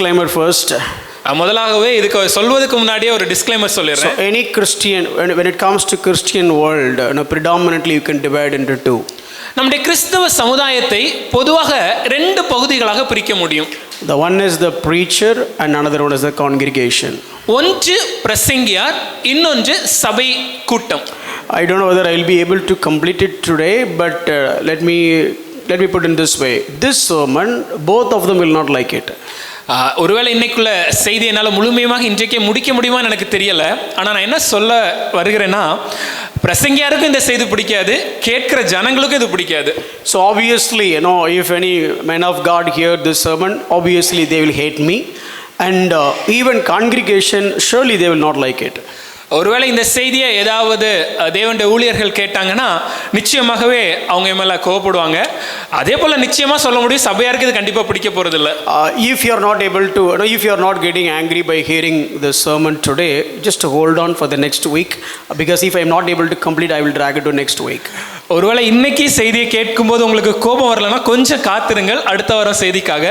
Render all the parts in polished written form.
disclaimer first. முதலாகவே இதுக்கு சொல்வதற்கு முன்னாடியே ஒரு டிஸ்க்ளைமர் சொல்லிடுறேன். So any Christian, when it comes to Christian world, predominantly you can divide into two. நம்முடைய கிறிஸ்தவ சமுதாயத்தை பொதுவாக ரெண்டு பகுதிகளாக பிரிக்க முடியும். The one is the preacher and another one is the congregation. ஒன்று பிரசங்கியார், இன்னொன்று சபை கூட்டம். I don't know whether I will be able to complete it today, but let me put it this way. This sermon, both of them will not like it. ஒருவேளை இன்னைக்குள்ள செய்தி என்னால் முழுமையாக இன்றைக்கே முடிக்க முடியுமான்னு எனக்கு தெரியலை. ஆனால் நான் என்ன சொல்ல வருகிறேன்னா, பிரசங்கியாருக்கும் இந்த செய்தி பிடிக்காது, கேட்கிற ஜனங்களுக்கும் இது பிடிக்காது. So obviously, if any man of God hear this sermon, obviously they will hate me, and even congregation, surely they will not like it. ஒருவேளை இந்த செய்தியை ஏதாவது தேவனுடைய ஊழியர்கள் கேட்டாங்கன்னா நிச்சயமாகவே அவங்க மேலே கோவப்படுவாங்க. அதே போல் நிச்சயமாக சொல்ல முடியும், சபையாருக்கு இது கண்டிப்பாக பிடிக்க போகிறதில்ல. If you are not able to, if you are not getting angry by hearing the sermon today, just hold on for the next week, because if I am not able to complete, I will drag it to next week. ஒருவேளை இன்னைக்கு செய்தியை கேட்கும்போது உங்களுக்கு கோபம் வரலன்னா கொஞ்சம் காத்திருங்கள் அடுத்த வாரம் செய்திக்காக.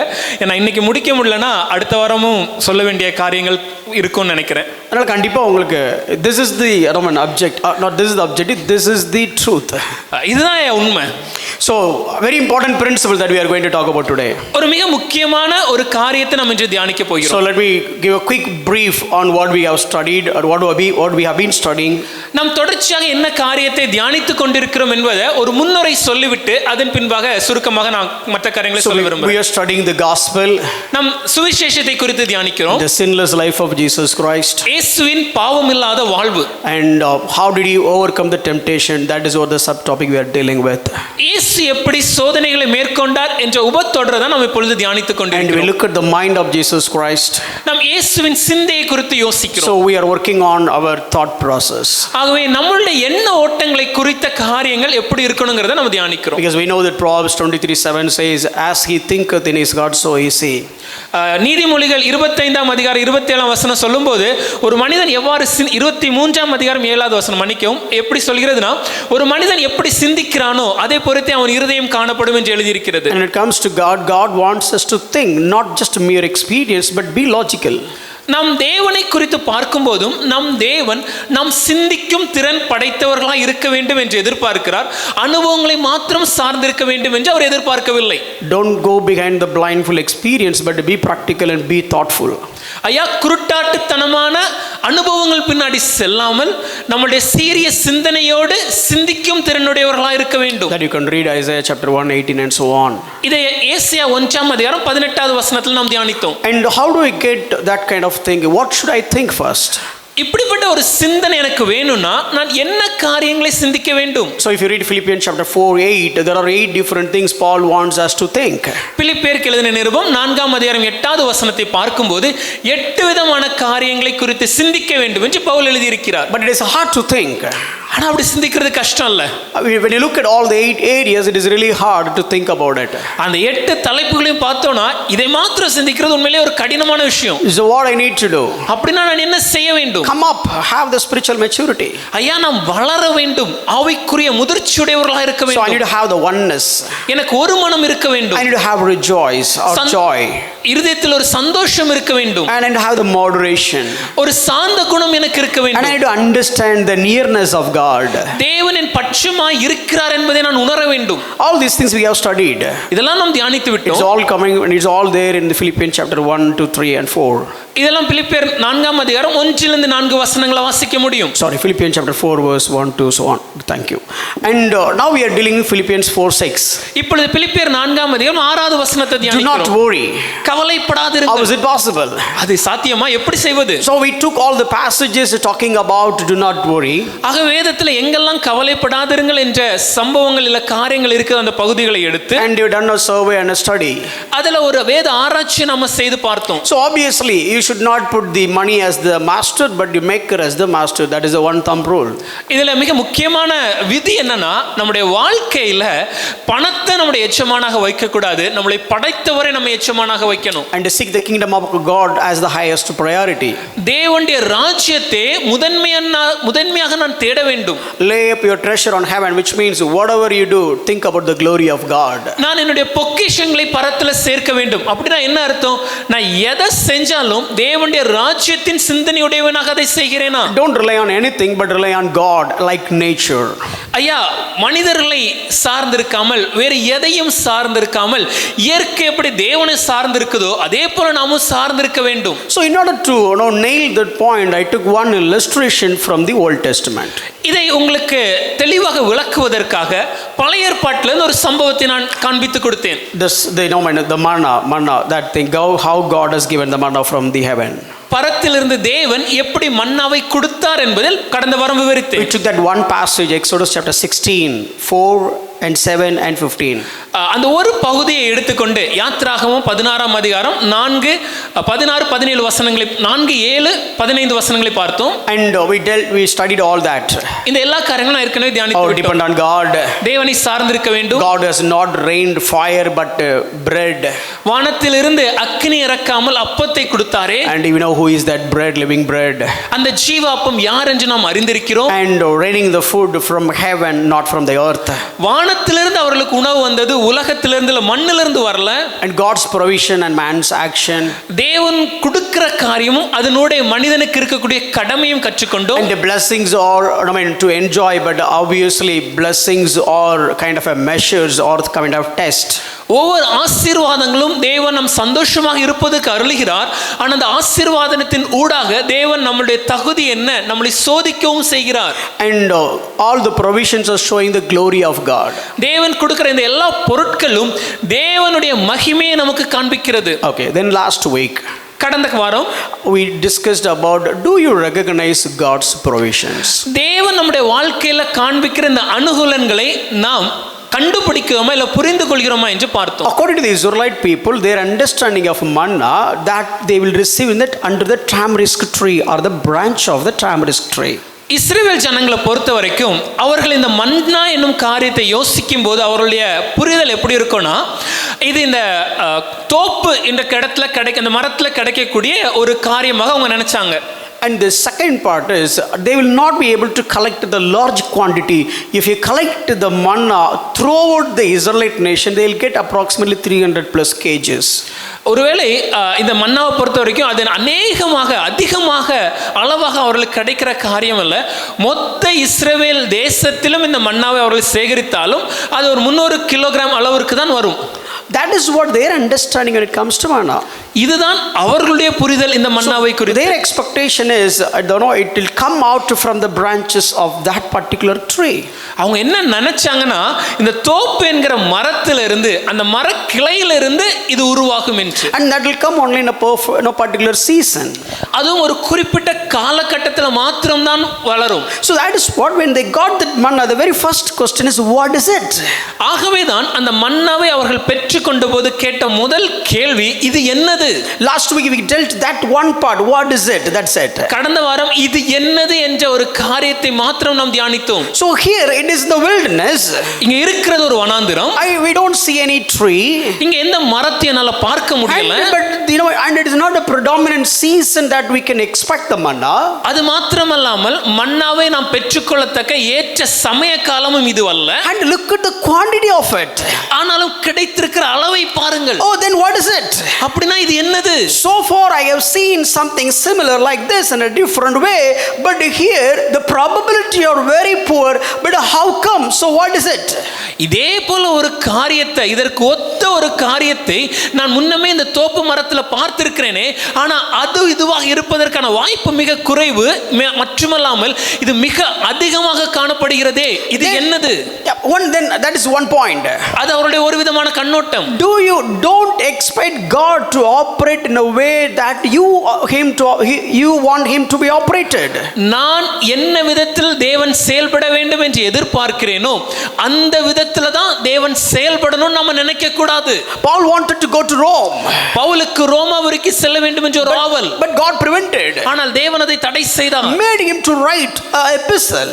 ஏன்னா இன்னைக்கு முடிக்க முடியலன்னா அடுத்த வாரமும் சொல்ல வேண்டிய காரியங்கள் இருக்கும்னு நினைக்கிறேன். அதனால் கண்டிப்பாக உங்களுக்கு this is the object, not this is the objective, this is the truth. இதுதான் உண்மை. So very important principle that we are going to talk about today. ஒரு மிக முக்கியமான ஒரு காரியத்தை நாம் இன்று தியானிக்க போகிறோம். So let me give a quick brief on what we have studied or what we have been studying. நாம் தொடர்ச்சியாக என்ன காரியத்தை தியானித்துக் கொண்டிருக்கிறோம் என்பதை ஒரு முன்னுரை சொல்லிவிட்டு அதன் பின்பாக சுருக்கமாக நான் மற்ற காரியங்களை சொல்ல விரும்புகிறேன். We are studying the gospel. நாம் சுவிசேஷத்தை குறித்து தியானிக்கிறோம். The sinless life of Jesus Christ. இயேசுவின் பாவமில்லாத வாழ்வு. And how did he overcome the temptation? That is what the subtopic we are dealing with. இயேசு எப்படி சோதனைகளை மேற்கொண்டார் என்ற உபத்தொடரை தான் நாம் இப்பொழுது தியானித்துக் கொண்டிருக்கிறோம். And we look at the mind of Jesus Christ. நாம் இயேசுவின் சிந்தையை குறித்து யோசிக்கிறோம். So we are working on our thought process. ஆகவே நம்மளுடைய எண்ண ஓட்டங்களை குறித்த காரியங்கள் எப்படி இருக்கணும்ங்கறதை நம்ம தியானிக்கிறோம். Because we know that Proverbs 23:7 says, as he thinketh in his heart, so is he. நீதிமொழிகள் 25ஆம் அதிகாரம் 27ஆம் வசனம் சொல்லும்போது ஒரு மனிதன் எவ்வாறு 23ஆம் அதிகாரம் 7வது வசனம் மன்னிக்கவும் எப்படி சொல்கிறதுனா, ஒரு மனிதன் எப்படி சிந்திக்கிறானோ அதை பொறுத்தே அவன் இருதயம் காணப்படும் என்று எழுதியிருக்கிறது. And when it comes to God, God wants us to think, not just mere experience, but be logical. நாம் தேவனை குறித்து பார்க்கும்போதும் நம் தேவன் நாம் சிந்திக்கும் திறன் படைத்தவர்களாக இருக்க வேண்டும் என்று எதிர்பார்க்கிறார். அனுபவங்களை மாத்திரம் சார்ந்திருக்க வேண்டும் என்று அவர் எதிர்பார்க்கவில்லை. Don't go behind the blindfold experience, but be practical and be thoughtful. ஐயா, குருட்டாட்டுத்தனமான அனுபவங்கள் பின்னாடி செல்லாமல் நம்முடைய சீரிய சிந்தனையோடு சிந்திக்கும் திறனுடையவர்களாக இருக்க வேண்டும். That you can read Isaiah chapter 1:18 and so on. இதை ஏசாயா 1ஆம் அதிகாரம் 18வது வசனத்தில் நாம் தியானித்தோம். And how do I get that kind of thinking? What should I think first? இப்படிப்பட்ட ஒரு சிந்தனை எனக்கு வேணும்னா நான் என்ன காரியங்களை சிந்திக்க வேண்டும்? So if you read Philippians chapter 4:8, there are 8 different things Paul wants us to think. பிலிப்பியருக்கு எழுதின நிருபம் 4ஆம் அதிகாரம் 8வது வசனத்தை பார்க்கும்போது 8 விதமான காரியங்களை குறித்து சிந்திக்க வேண்டும் என்று பவுல் எழுதியிருக்கிறார். But it is hard to think. ஆனா அப்படி சிந்திக்கிறது கஷ்டம் இல்ல. When you look at all the 8 areas, it is really hard to think about it. அந்த 8 தலைப்புகளையும் பார்த்தோம்னா இதை மாத்திரம் சிந்திக்கிறது உண்மையிலேயே ஒரு கடினமான விஷயம். So what I need to do? அப்படினா நான் என்ன செய்ய வேண்டும்? Come up, have the spiritual maturity. ஐயா, நாம் வளர வேண்டும், ஆவிக்குரிய முதிர்ச்சியுடையவர்களாக இருக்க வேண்டும். So I need to have the oneness. எனக்கு ஒரு மனம் இருக்க வேண்டும். I need to have rejoice or joy. இருதயத்தில் ஒரு சந்தோஷம் இருக்க வேண்டும். And I need to have the moderation. ஒரு சாந்த குணம் எனக்கு இருக்க வேண்டும். And I need to understand the nearness of God. தேவன் என் பட்சமாய் இருக்கிறார் என்பதை நான் உணர வேண்டும். All these things we have studied. இதெல்லாம் நாம் தியானித்து விட்டோம். It's all coming and it's all there in the Philippians chapter 1 to 3 and 4. இதெல்லாம் பிலிப்பியர் 4ஆம் அதிகாரம் 1லிருந்து 4 வசனங்களை வாசிக்க முடியும். Sorry, Philippians chapter 4 verse 1 to so on. Thank you. And now we are dealing with Philippians 4:6. இப்பொழுது பிலிப்பியர் 4ஆம் அதிகாரம் 6வது வசனத்தை தியானிக்கிறோம். Do not worry. கவலைப்படாதிருங்கள். How is it possible? அது சாத்தியமா? எப்படி செய்வது? So we took all the passages talking about do not worry. ஆக வேதத்தில் எங்கெல்லாம் கவலைப்படாதிருங்கள் என்ற சம்பவங்கள் இல்ல காரியங்கள் இருக்கிற அந்த பகுதிகளை எடுத்து And you done a survey and a study. அதுல ஒரு வேத ஆராய்ச்சி நாம செய்து பார்த்தோம். So obviously you should not put the money as the master, but you make her as the master. That is the one thumb rule. இதுல மிக முக்கியமான விதி என்னன்னா, நம்முடைய வாழ்க்கையில பணத்தை நம்முடைய எச்சமானாக வைக்க கூடாது, நம்மளை படைத்தவரை நம்ம எச்சமானாக வைக்க வைக்கணும். and seek the kingdom of God as the highest priority. தேவனுடைய ராஜ்யத்தை முதன்மையாக நான் தேட வேண்டும். Lay up your treasure on heaven, which means whatever you do, think about the glory of God. நான் என்னுடைய பொக்கிஷங்களை பரத்துல சேர்க்க வேண்டும். அப்படின்னா என்ன அர்த்தம்? நான் எதை செஞ்சாலும் தேவனுடைய ராஜ்யத்தின் சிந்தனையுடையவனாக அதை செய்கிறேனா? Don't rely on anything but rely on God like nature. ஐயா, மனிதர்களை சார்ந்திருக்காமல் வேறு எதையும் சார்ந்திருக்காமல் இயற்கை எப்படி தேவனை சார்ந்திருக்குதோ அதே போல நாமும் சார்ந்திருக்க வேண்டும். So in order to nail that point, I took one illustration from the Old Testament. இதை உங்களுக்கு தெளிவாக விளக்குவதற்காக பழைய ஏற்பாட்டிலிருந்து ஒரு சம்பவத்தை நான் காண்பித்து கொடுத்தேன். The manna, that thing, how God has given the manna from the heaven. பரத்திலிருந்து தேவன் எப்படி மன்னாவை கொடுத்தார் என்பதில் கடந்த வாரம் விவரித்தேன். We took that one passage, Exodus chapter 16, 4 and 7 and 15. அந்த ஒரு பகுதியை எடுத்துக்கொண்டு யாத்ராகமம் 16ஆம் அதிகாரம் 4, 16, 17 வசனங்களை 4, 7, 15 வசனங்களை பார்த்தோம். And we studied all that. இந்த எல்லா காரியங்களும் ஏற்கனவே தியானித்து விட்டோம். Depend on God. தேவனை சார்ந்திருக்க வேண்டும். God has not rained fire but bread. வானத்திலிருந்து அக்கினி இறக்காமல் அப்பத்தை கொடுத்தாரே. And you know who is that bread, living bread. அந்த ஜீவாப்பம் யார் என்று நாம் அறிந்திருக்கிறோம். And raining the food from heaven, not from the earth. வானத்திலிருந்து அவர்களுக்கு உணவு வந்தது, உலகத்திலிருந்து மண்ணிலிருந்து வரல. And God's provision and man's action. தேவன் கொடுக்கிற காரியமும் அதனோட மனிதனுக்கு இருக்கக்கூடிய கடமையும் கற்றுக்கொண்டோம். And the blessings are, to enjoy, but obviously blessings are kind of a measures or kind of test. ஒவ்வொரு ஆசீர்வாதங்களும் தேவன் நம் சந்தோஷமாக இருப்பதற்கு அருளுகிறார். ஆனால் அந்த ஆசீர்வாதத்தின் ஊடாக தேவன் நம்முடைய தகுதி என்ன நம்மளை சோதிக்கவும் செய்கிறார். And all the provisions are showing the glory of God. தேவன் கொடுக்கிற இந்த எல்லா பொருட்களும் தேவனுடைய மகிமையை நமக்கு காண்பிக்கிறது. Okay, then last week கடந்த வாரம் we discussed about, do you recognize God's provisions? தேவன் நம்முடைய வாழ்க்கையில காண்பிக்கிற இந்த அனுகூலங்களை நாம் கண்டுபிடிக்கிறோமா இல்ல புரிந்து கொள்கிறோமா என்று பார்த்தோம். According to the Israelite people, their understanding of manna that they will receive in that under the tamarisk tree or the branch of the tamarisk tree. இஸ்ரவேல் ஜனங்களை பொறுத்த வரைக்கும் அவர்கள் இந்த மன்னா என்னும் காரியத்தை யோசிக்கும் போது அவர்களுடைய புரிதல் எப்படி இருக்கும்னா, இது இந்த தோப்பு என்ற இடத்துல கிடைக்க இந்த மரத்தில் கிடைக்கக்கூடிய ஒரு காரியமாக அவங்க நினைச்சாங்க. And the second part is, they will not be able to collect the large quantity. If you collect the manna throughout the Israelite nation, they will get approximately 300 plus kgs. ஒருவேளை இந்த மன்னாவை பொறுத்த வரைக்கும் அது அதிகமாக அளவாக அவர்களுக்கு கிடைக்கிற காரியம் அல்ல. மொத்த இஸ்ரவேல் தேசத்திலும் இந்த மன்னாவை அவர்கள் சேகரித்தாலும் அது ஒரு 300 கிலோகிராம் அளவிற்கு தான் வரும். That is what their understanding when it comes to manna. இதுதான் அவர்களுடைய புரிதல் இந்த மன்னாவை குறித்து. Their expectation is, I don't know, it will come out from the branches of that particular tree. அவங்க என்ன நினைச்சாங்கன்னா, இந்த தோப்பு என்கிற மரத்திலிருந்து அந்த மர கிளையிலிருந்து இது உருவாகும் என்று. And that will come only in a particular season. அதுவும் ஒரு குறிப்பிட்ட காலகட்டத்தில் மாத்திரம் தான் வளரும். So that is what, when they got that manna, the very first question is, what is it? ஆகவே தான் அந்த மன்னாவை அவர்கள் பெற்றுக்கொண்ட போது கேட்ட முதல் கேள்வி, இது என்னது? Last week we dealt that one part, what is it? That's it. கடந்த வாரம் இது என்னது என்ற ஒரு காரியத்தை மாத்திரம் நாம் தியானித்தோம். So here it is the wilderness. இங்க இருக்கிறது ஒரு வனாந்திரம். We don't see any tree. இங்க எந்த மரத்தை என்னால பார்க்க முடியல. But and it is not a predominant season that we can expect the manna. அது மாத்திரமல்லாமல் மன்னாவை நாம் பெற்றுக்கொள்ளத்தக்க ஏற்ற சமய காலமும் இது அல்ல. And look at the quantity of it. ஆனாலும் கிடைத்திருக்கிற அளவை பாருங்கள். Oh, then what is it? அப்படினா இது என்னது? So far I have seen something similar like this in a different way, but here the probability are very poor. But how come? So what is it? இதே போல ஒரு காரியத்தை, இதற்கு ஒத்த ஒரு காரியத்தை நான் முன்னமே இந்த தோப்பு மரத்தில் பார்த்திருக்கிறேனே, ஆனா அது இதுவாக இருப்பதற்கான வாய்ப்பு மிக குறைவு. மட்டுமல்லாமல் இது மிக அதிகமாக காணப்படுகிறதே, இது என்னது? Then that is one point. அது அவருடைய ஒரு விதமான கண்ணோட்டம். Don't expect God to operate in a way that you want him to be operated. நான் என்ன விதத்தில் தேவன் செயல்பட வேண்டும் என்று எதிர்பார்க்கிறேனோ அந்த விதத்தில் தான் தேவன் செயல்படணும் நாம நினைக்க கூடாது. Paul wanted to go to Rome. பவுலுக்கு ரோமாவிற்கு செல்ல வேண்டும் என்ற ஒரு ஆவல். But God prevented. ஆனால் தேவன் அதை தடை செய்தார். Made him to write an epistle.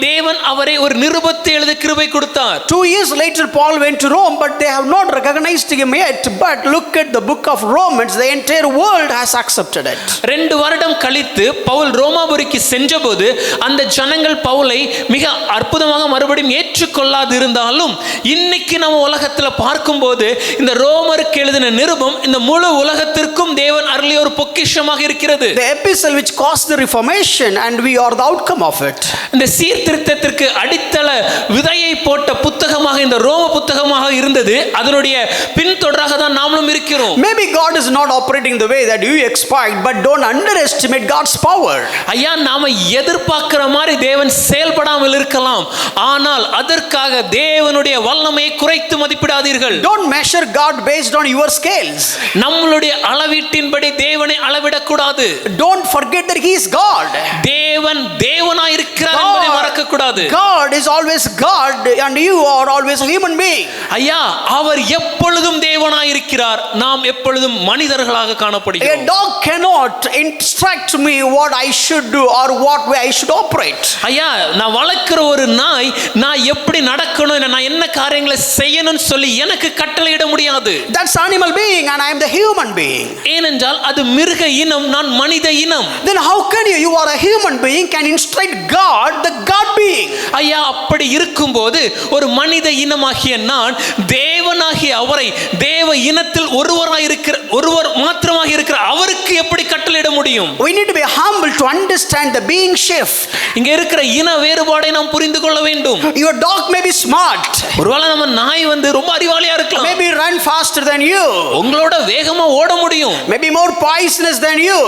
தேவன் அவரை ஒரு நிருபத்தை எழுத கிருபை கொடுத்தார். 2 years later Paul went to Rome, but they have not recognized him yet. But look at the book of Romans, the entire world has accepted it. 2 வருடம் கழித்து பவுல் ரோமாபுரிக்கு சென்றபோது அந்த ஜனங்கள் பவுலை மிக அற்புதமாக மறுபடியும் ஏற்றுக்கொள்ளாதிருந்தாலும் இன்னைக்கு நம்ம உலகத்துல பார்க்கும்போது இந்த ரோமருக்கு எழுதின நிருபம் இந்த முழு உலகத்திற்கும் தேவன் அருளிய ஒரு பொக்கிஷமாக இருக்கிறது. The epistle which caused the reformation, and we are the outcome of it. இந்த சீர்திருத்தத்திற்கு அடித்தள விதையை போட்ட புத்தகமாக இந்த ரோம புத்தகமாக இருந்தது. அதனுடைய பின்தொடராக தான் நாமளும் இருக்கிறோம். Maybe God is not operating the way that you expect, but don't underestimate God's power. ஐயா, நாம எதிர்பார்க்கிற மாதிரி தேவன் செயல்படாமல் இருக்கலாம், ஆனால் அதற்காக தேவனுடைய வல்லமையை குறைத்து மதிப்பிடாதீர்கள். Don't measure God based on your scales. நம்மளுடைய அளவீட்டின்படி தேவனை அளவிடக்கூடாது. Don't forget that He is God. தேவன் தேவனாய் இருக்கிறார் என்பதை மறக்க கூடாது. God is always God and you are always a human being. ஐயா, அவர் எப்பொழுதும் தேவனாய் இருக்கிறார், நாம் எப்பொழுதும் மனிதர்களாக காணப்படுகிறோம். A dog cannot instruct me what I should do or what way I should operate. ஐயா, நான் வளர்க்கிற ஒரு நாய் நான் எப்படி நடக்கணும், நான் என்ன காரியங்களை செய்யணும்னு சொல்லி எனக்கு கட்டளையிட முடியாது. That's animal being and I am the human being. ஏனென்றால் அது மிருக இனம், நான் மனித இனம். Then how can you are a human being, can instruct God, the God being? ஐயா, அப்படி இருக்கும்போது ஒரு மனித இனமாகிய நான் தேவனாகிய அவரை, தேவ இனத்தில் ஒருவர் மாத்திரமாக இருக்கிற அவருக்கு எப்படி கட்டளையிட முடியும்? We need to be humble to understand the being shift. இங்க இருக்கிற இன வேறுபாடை நாம் புரிந்து கொள்ள வேண்டும். Your dog may be smart. ஒருவேளை நம்ம நாய் ரொம்ப அறிவாளியா இருக்கலாம். Maybe run faster than you. உங்களோட வேகமா ஓட முடியும். Maybe more poisonous than you.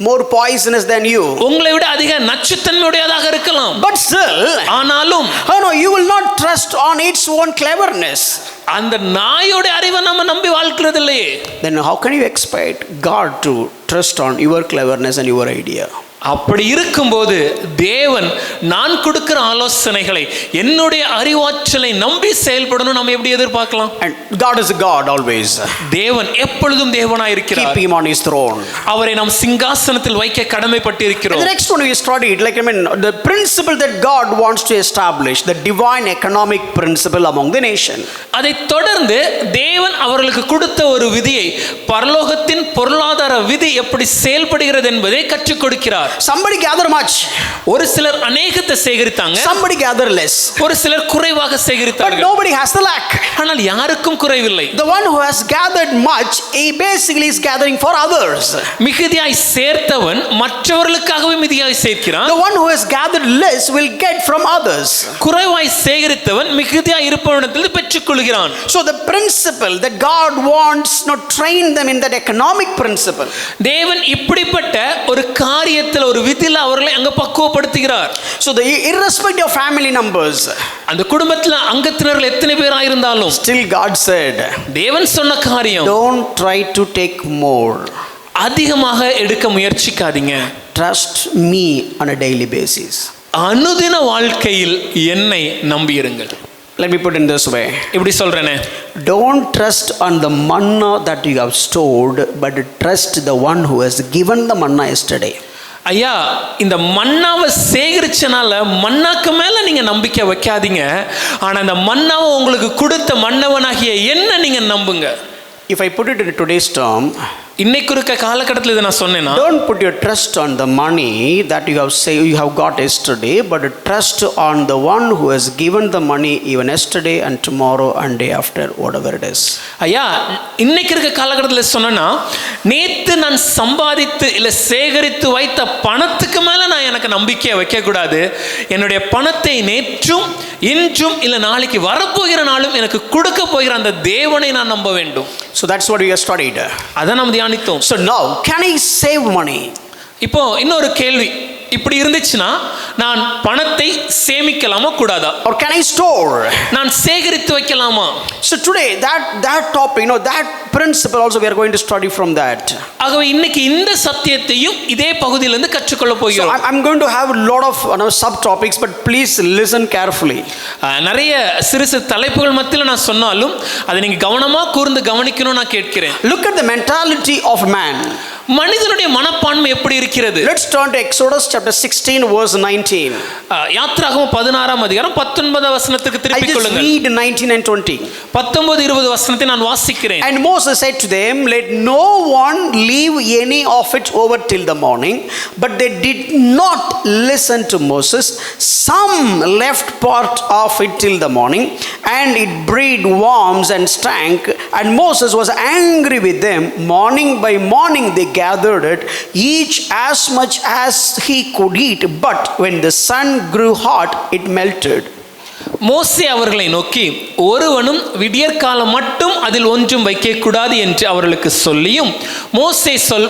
More poisonous than you. உங்களை விட அதிக நச்சுத்தன்மையுடையதாக இருக்கலாம். But still, ஆனாலும் no, you will not trust on its own cleverness. அந்த நாயோட அறிவை நம்ம நம்பி வாழ்க்கிறது இல்லையே. Then how can you expect God to trust on your cleverness and your idea? அப்படி இருக்கும்போது தேவன் நான் கொடுக்கிற ஆலோசனைகளை, என்னுடைய அறிவாற்றலை நம்பி செயல்படணும் நம்ம எப்படி எதிர்பார்க்கலாம்? And God is a God always. தேவன் எப்பொழுதும் தேவனாய் இருக்கிறார். Keep him on his throne. அவரை நாம் சிங்காசனத்தில் வைக்க கடமைப்பட்டு இருக்கிறோம். The next one we studied, the principle that God wants to establish, the divine economic principle among the nation. அதை தொடர்ந்து தேவன் அவர்களுக்கு கொடுத்த ஒரு விதியை, பரலோகத்தின் பொருளாதார விதி எப்படி செயல்படுகிறது என்பதை கற்றுக் கொடுக்கிறார். Somebody gather much. ஒரு சிலர் அநேகத்தை சேகரித்தாங்க. Somebody gather less. ஒரு சிலர் குறைவாக சேகரித்தார்கள். But nobody has the lack. ஆனால் யாருக்கும் குறைவில்லை. The one who has gathered much, he basically is gathering for others. மிகுதியாய் சேர்த்தவன் மற்றவர்களுக்காகவே மிகுதியாய் சேர்க்கிறான். The one who has gathered less will get from others. குறைவாய் சேகரித்தவன் மிகுதியாய் இருப்பவனிடத்தில் பெற்றுக்கொள்கிறான். So the principle that God wants to train them in that economic principle. தேவன் இப்படிப்பட்ட ஒரு காரியத்தில் ஒரு விதியில் அவர்களை அங்க பக்குவப்படுத்துகிறார். So the irrespective of family numbers, அந்த குடும்பத்தில் அங்கத்தினர்கள் எத்தனை பேராக இருந்தாலும், still God said, தேவன் சொன்ன காரியம், don't try to take more. அதிகமாக எடுக்க முயற்சிக்காதீங்க. Trust me on a daily basis. அனுதின வாழ்க்கையில் என்னை நம்பியிருங்கள். Let me put it in this way. இப்படி சொல்றேனே, don't trust on the manna that you have stored, but trust the one who has given the manna yesterday. ஐயா, இந்த மன்னாவை சேகரிச்சனால மன்னாக்கு மேல நீங்க நம்பிக்கை வைக்காதீங்க. ஆனா இந்த மன்னாவை உங்களுக்கு கொடுத்த மன்னவனாகிய என்ன நீங்க நம்புங்க. If I put it in today's term, இன்னைக்கு இருக்க காலகட்டத்தில் இதை நான் சொன்னேன்னா, don't put your trust on the money that you have got yesterday, but trust on the one who has given the money even yesterday and tomorrow and day after, whatever it is. ஐயா, இன்னைக்கு இருக்க காலகட்டத்தில் சொன்னா, நேத்து நான் சம்பாதித்து இல்ல சேகரித்து வைத்த பணத்துக்கு மேல நான் எனக்கு நம்பிக்கையை வைக்க கூடாது. என்னுடைய பணத்தை நேற்றும் இன்றும் இல்ல நாளைக்கு வரப்போகிற நாளும் எனக்கு கொடுக்க போகிற அந்த தேவனை நான் நம்ப வேண்டும். So that's what we have studied. அதான் நாம் தியானித்தோம். So now, can I save money? இப்போ இன்னொரு கேள்வி, இப்படி இருந்துச்சுன்னா நான் பணத்தை சேமிக்கலாமா கூடாதா? Or can I store? நான் சேகரித்து வைக்கலாமா? So today that topic, that principle also we are going to study from that. ஆகவே இன்னைக்கு இந்த சத்தியத்தையும் இதே பகுதியிலிருந்து கற்றுக்கொள்ள So போகிறோம். I'm going to have a lot of subtopics, but please listen carefully. நிறைய சிறு சிறு தலைப்புகள் மத்தியில் நான் சொன்னாலும் அதை நீங்க கவனமா கூர்ந்து கவனிக்கணும் நான் கேட்கிறேன். Look at the mentality of man. மனிதனுடைய மனப்பான்மை எப்படி இருக்கிறது? Let's turn to Exodus chapter 16 verse 19. யாத்திராகமம் 16ஆம் அதிகாரம் 19 வசனத்துக்கு I திருப்பிக் just கொள்ளுங்கள். read 19 and 20. 19 20 வசனத்தை நான் வாசிக்கிறேன். And Moses said to them, let no one leave any of it over till the morning. But they did not listen to Moses. Some left part of it till the morning, and it breathed worms and stank. And Moses was angry with them. Morning by morning they gathered it, each as much as he could eat. But when the sun grew hot, it melted. மோசே அவர்களை நோக்கி, ஒருவனும் விடியற்காலம் மட்டும் அதில் ஒன்றும் வைக்கக்கூடாது என்று அவர்களுக்கு சொல்லியும்,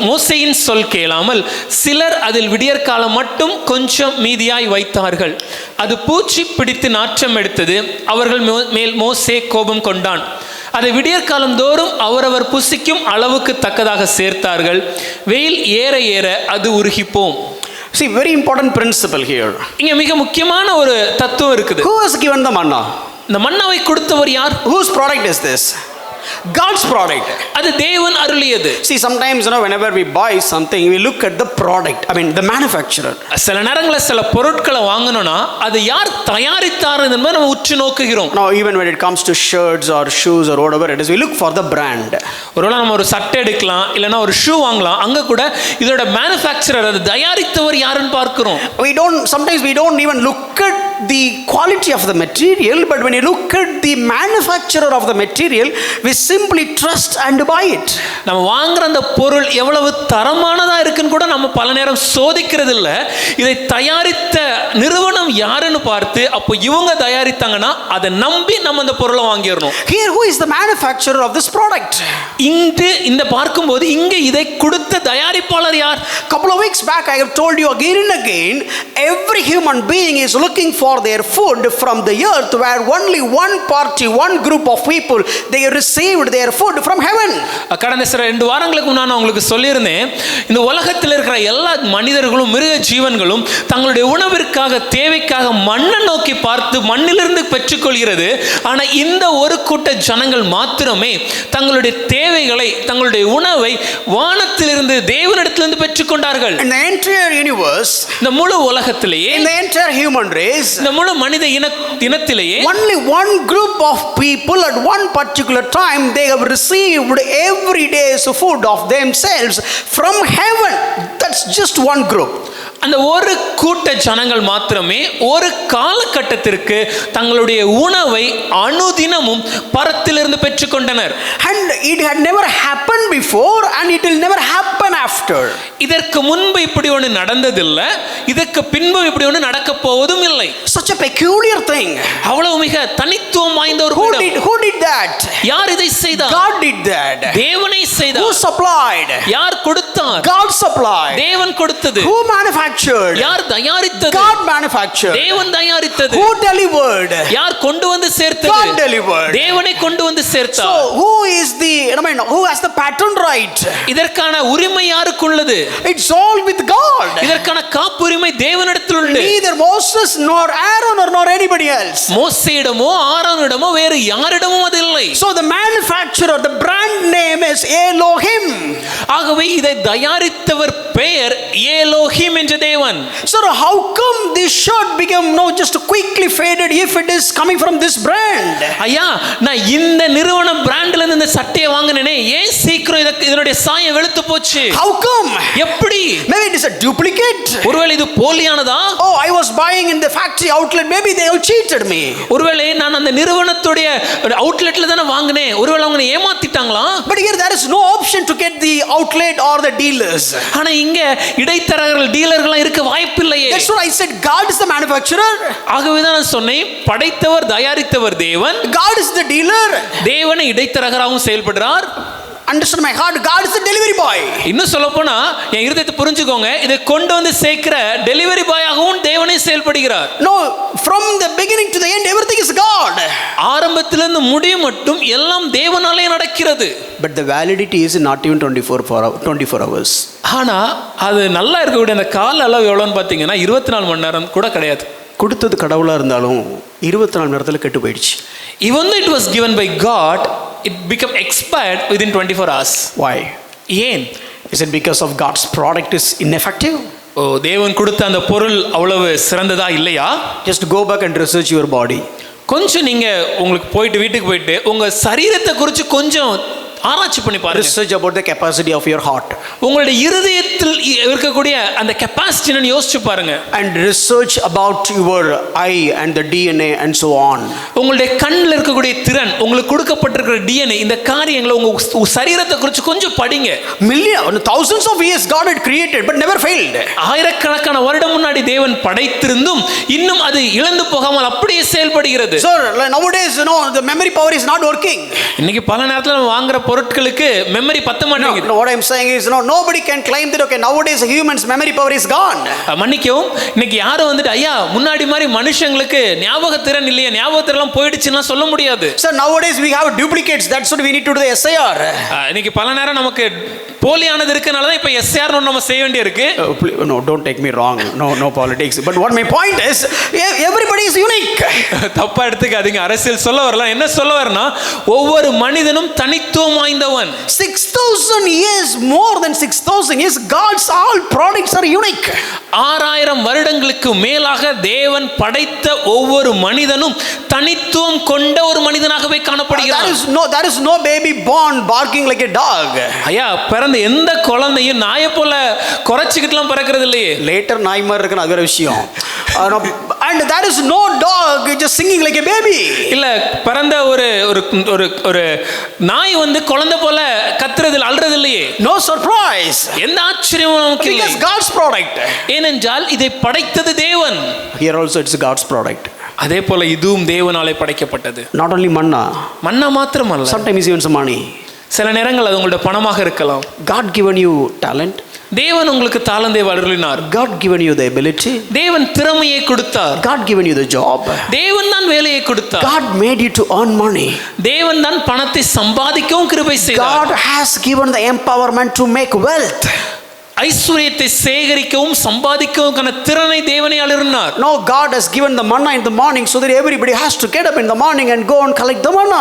மோசேயின் சொல் கேளாமல் சிலர் அதில் விடியற்காலம் மட்டும் கொஞ்சம் மீதியாய் வைத்தார்கள். அது பூச்சி பிடித்து நாற்றம் எடுத்தது. அவர்கள் மேல் மோசே கோபம் கொண்டான். அதை விடியற்காலம் தோறும் அவரவர் புசிக்கும் அளவுக்கு தக்கதாக சேர்த்தார்கள். வெயில் ஏற ஏற அது உருகிப்போம். See, very important principle here. இங்க மிக முக்கியமான ஒரு தத்துவம் இருக்குது. Who has given the manna? இந்த மன்னாவை கொடுத்தவர் யார்? Whose product is this? God's product. அது தேவன் அருளியது. See, sometimes whenever we buy something, we look at the product. I mean, the manufacturer. சில நேரங்களில் சில பொருட்களை வாங்கணும்னா அது யார் தயாரித்தார் என்பதை நம்ம உற்று நோக்குகிறோம். Now, even when it comes to shirts or shoes or whatever it is, we look for the brand. ஒருவேளை நம்ம ஒரு சட்டை எடுக்கலாம், இல்லைன்னா ஒரு ஷூ வாங்கலாம். அங்க கூட இதோட மேனுஃபேக்சரர், அது தயாரித்தவர் யாருன்னு பார்க்கிறோம். Sometimes we don't even look at the quality of the material, but when you look at the manufacturer of the material, we simply trust and buy it. நம்ம வாங்குற அந்த பொருள் எவ்வளவு தரமானதா இருக்குன்னு கூட நம்ம பல நேரம் சோதிக்கிறது இல்ல. இதை தயாரித்த நிறுவனம் யாருன்னு பார்த்து, அப்போ இவங்க தயாரித்தாங்கன்னா அதை நம்பி நம்ம அந்த பொருளை வாங்கிடணும். Here, who is the manufacturer of this product? இந்த பார்க்கும்போது இங்க இதை கொடுத்த தயாரிப்பாளர் யார்? Couple of weeks back, I have told you again and again, every human being is looking for their food from the earth, where only one party, one group of people, they received their food from heaven. கடந்த சில 2 வாரங்களுக்கு நான் உங்களுக்கு சொல்லியிருந்தேன், இந்த உலகத்தில் இருக்கிற எல்லா மனிதர்களும் மிருக ஜீவன்களும் தங்களுடைய உணவிற்காக, தேவைக்காக மண்ணை நோக்கி பார்த்து மண்ணிலிருந்து பெற்றுக்கொள்கிறது. ஆனா இந்த ஒரு கூட்ட ஜனங்கள் மாத்திரமே தங்களுடைய தேவைகளை, தங்களுடைய உணவை வானத்திலிருந்து, தேவனிடத்திலிருந்து பெற்றுக்கொண்டார்கள். In the entire universe, இந்த முழு உலகத்திலேயே, in the entire human race, இந்த முழு மனித இனத்திலேயே only one group of people at one particular time, they have received every day's food of themselves from heaven. That's just one group. அந்த ஒரு கூட்ட ஜனங்கள் மாத்திரமே ஒரு காலகட்டத்திற்கு தங்களுடைய உணவை அனுதினமும் பரத்திலிருந்து பெற்றுக்கொண்டனர். And it had never happened before, and it will never happen after. இதற்கு முன்பு இப்படி ஒன்று நடந்ததில்லை, இதற்கு பின்பு இப்படி ஒன்று நடக்க போவதும் இல்லை. Such a peculiar thing. அவ்வளவு மிக தனித்துவம் வாய்ந்த ஒரு Who did that? யார் இதை செய்தார்? God did that. தேவனை செய்தார். Who supplied? யார் கொடுத்தார்? God supplied. தேவன் கொடுத்தது. Who manufactured? யார் தயாரித்தது? God manufactured. தேவன் தயாரித்தது. Who delivered? யார் கொண்டு வந்து சேர்த்தது? God delivered. தேவனை கொண்டு வந்து சேர்த்தார். So who has the patent right? இதற்கான உரிமை யாருக்கு உள்ளது? It's all with God. இதற்கான காப்புரிமை தேவனிடத்தில் உள்ளது. Neither Moses nor Aaron nor anybody else. மோசேயிடமோ ஆரோனிடமோ வேறு யாரிடமும் அது இல்லை. So the manufacturer, the brand name is Elohim. ஆகவே இதை தயாரித்தவர் பெயர் ஏலோஹிம் என்ற தேவன். So how come this shirt became just quickly faded if it is coming from this brand? ஐயா, நான் இந்த நிறுவன பிராண்ட்ல இருந்து இந்த சட்டையை வாங்கினேனே, ஏன் சீக்கிரம் இதனுடைய சாயம் வெளுத்து போச்சு? How come? எப்படி? Maybe it is a duplicate. ஒருவேளை இது போலியானதா? Oh, I was buying in the factory outlet, maybe they have cheated me. ஒருவேளை நான் அந்த நிறுவனத்துடைய அவுட்லெட்ல தான வாங்கினேன், ஒருவேளை அவங்க ஏமாத்திட்டாங்களா? But here there is no option to get the outlet or the dealers. ஆனா இங்க இடைத்தரகர்கள், டீலர்கள் இருக்க வாய்ப்பில்லையே. That's what I said. God is the manufacturer. ஆகவே தான் நான் சொன்னேன், படைத்தவர் தயாரித்தவர் தேவன். God is the dealer. தேவனை இடைத்தரகராகவும் செயல்படுறார். Understand my heart? God is the delivery boy. இன்னும் சொல்ல போனா என் இருதயத்தை புரிஞ்சுக்கோங்க, இதை கொண்டு வந்து சேர்க்கிற டெலிவரி பாயாகவும் தேவனே செயல்படுகிறார். No, from the beginning to the end, everything is God. ஆரம்பத்திலிருந்து முடியும் மட்டும் எல்லாம் தேவனாலே நடக்கிறது. But the validity is not even 24 hours. ஆனா அது நல்லா இருக்கக்கூடிய அந்த கால அளவு எவ்வளோன்னு பார்த்தீங்கன்னா 24 மணி நேரம் கூட கிடையாது. கொடுத்தது கடவுளா இருந்தாலும் 24 மணி நேரத்தில் கெட்டு போயிடுச்சு. Even though it was given by God, it became expired within 24 hours. Why? ஏன்? Is it because of God's product is ineffective? ஓ, தேவன் கொடுத்த அந்த பொருள் அவ்வளவு சிறந்ததா இல்லையா? Just go back and research your body. கொஞ்சம் நீங்க உங்களுக்கு போயிட்டு வீட்டுக்கு போயிட்டு உங்க சரீரத்தை குறித்து கொஞ்சம் ஆராய்ச்சி பண்ணி பாருங்க. Research about the capacity of your heart. உங்களுடைய இருதயத்தில் இருக்கக்கூடிய அந்த கெபாசிட்டியை யோசிச்சு பாருங்க. And research about your eye and the DNA and so on. உங்களுடைய கண்ணில் இருக்கக்கூடிய திறன், உங்களுக்கு கொடுக்கப்பட்டிருக்கிற DNA, இந்த காரியங்களை உங்க சரீரத்தை குறித்து கொஞ்சம் படிங்க. Thousands of years God had created but never failed. ஆயிரக்கணக்கான வருடம் முன்னாடி தேவன் படைத்திருந்தும் இன்னும் அது இழந்து போகாமல் அப்படியே செயல்படுகிறது. So nowadays the memory power is not working. இன்னைக்கு பல நேரத்துல நம்ம வாங்குற பொருட்களுக்கு மெமரி பத்த மாட்டேங்குது. No, what I'm saying is nobody can claim that okay nowadays humans memory power is gone. மன்னிக்கவும், இன்னைக்கு யாரும் வந்துட்டு ஐயா முன்னாடி மாதிரி மனுஷங்களுக்கு ஞாபகத்திறன் இல்லையா, ஞாபகத்திறன் போயிடுச்சுன்னா சொல்ல முடியாது. So nowadays we have duplicates, that's what we need to do the SIR. இன்னைக்கு பல நேரம் நமக்கு போலியானது இருக்கனால தான் இப்போ SIR நம்ம செய்ய வேண்டியிருக்கு. No, don't take me wrong. No politics. But what my point is, everybody is unique. தப்பா எடுத்துக்காதீங்க, அரசியல் சொல்ல வரலாம். என்ன சொல்ல வரனா, ஒவ்வொரு மனிதனும் தனித்துவம் வாய்ந்தவன். 6,000 years, more than 6,000 years, God's all products are unique. 6000 வருடங்களுக்கு மேலாக தேவன் படைத்த ஒவ்வொரு மனிதனும் தனித்துவம் கொண்ட ஒரு மனிதனாகவே காணப்படுகிறான். There is no baby born barking like a dog. ஐயா, பிறந்த எந்த குழந்தையும் நாயை போல குறைச்சிக்கிட்டுலாம் பிறக்கிறது இல்லையே. லேட்டர் நாய் மாதிரி இருக்குன்னு அது வேற விஷயம். And there is no dog just singing like a baby. இல்ல, பிறந்த ஒரு ஒரு ஒரு நாய் வந்து குழந்தை போல கத்துறது அல்றது இல்லையே. No surprise. எந்த ஆச்சரியமும் நமக்கு இல்லை. Because God's product. ஏனென்றால் இதை படைத்தது தேவன். Here also it's God's product. அதே போல இதுவும் தேவனாலே படைக்கப்பட்டது. Not only manna. மன்னா மாத்திரமல்ல. Sometimes even some money. சில நேரங்கள் அது உங்களுடைய பணமாக இருக்கலாம். God given you talent. தேவன் உங்களுக்கு தாளந்தை வளர்த்தினார். God given you the ability. தேவன் திறமையை கொடுத்தார். God given you the job. தேவன் தான் வேலையை கொடுத்தார். God made you to earn money. தேவன் தான் பணத்தை சம்பாதிக்கவும் கிருபை செய்தார். God has given the empowerment to make wealth. ஐஸ்வரியத்தை சேகரிக்கவும் சம்பாதிக்கவும் திறனை தேவனே அளிர்ந்தார். No, God has given the manna in the morning so that everybody has to get up in the morning and go and collect the manna.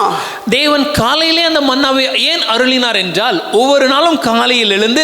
தேவன் காலையிலே அந்த மன்னாவை ஏன் அருளினார் என்றால், ஒவ்வொரு நாளும் காலையில் எழுந்து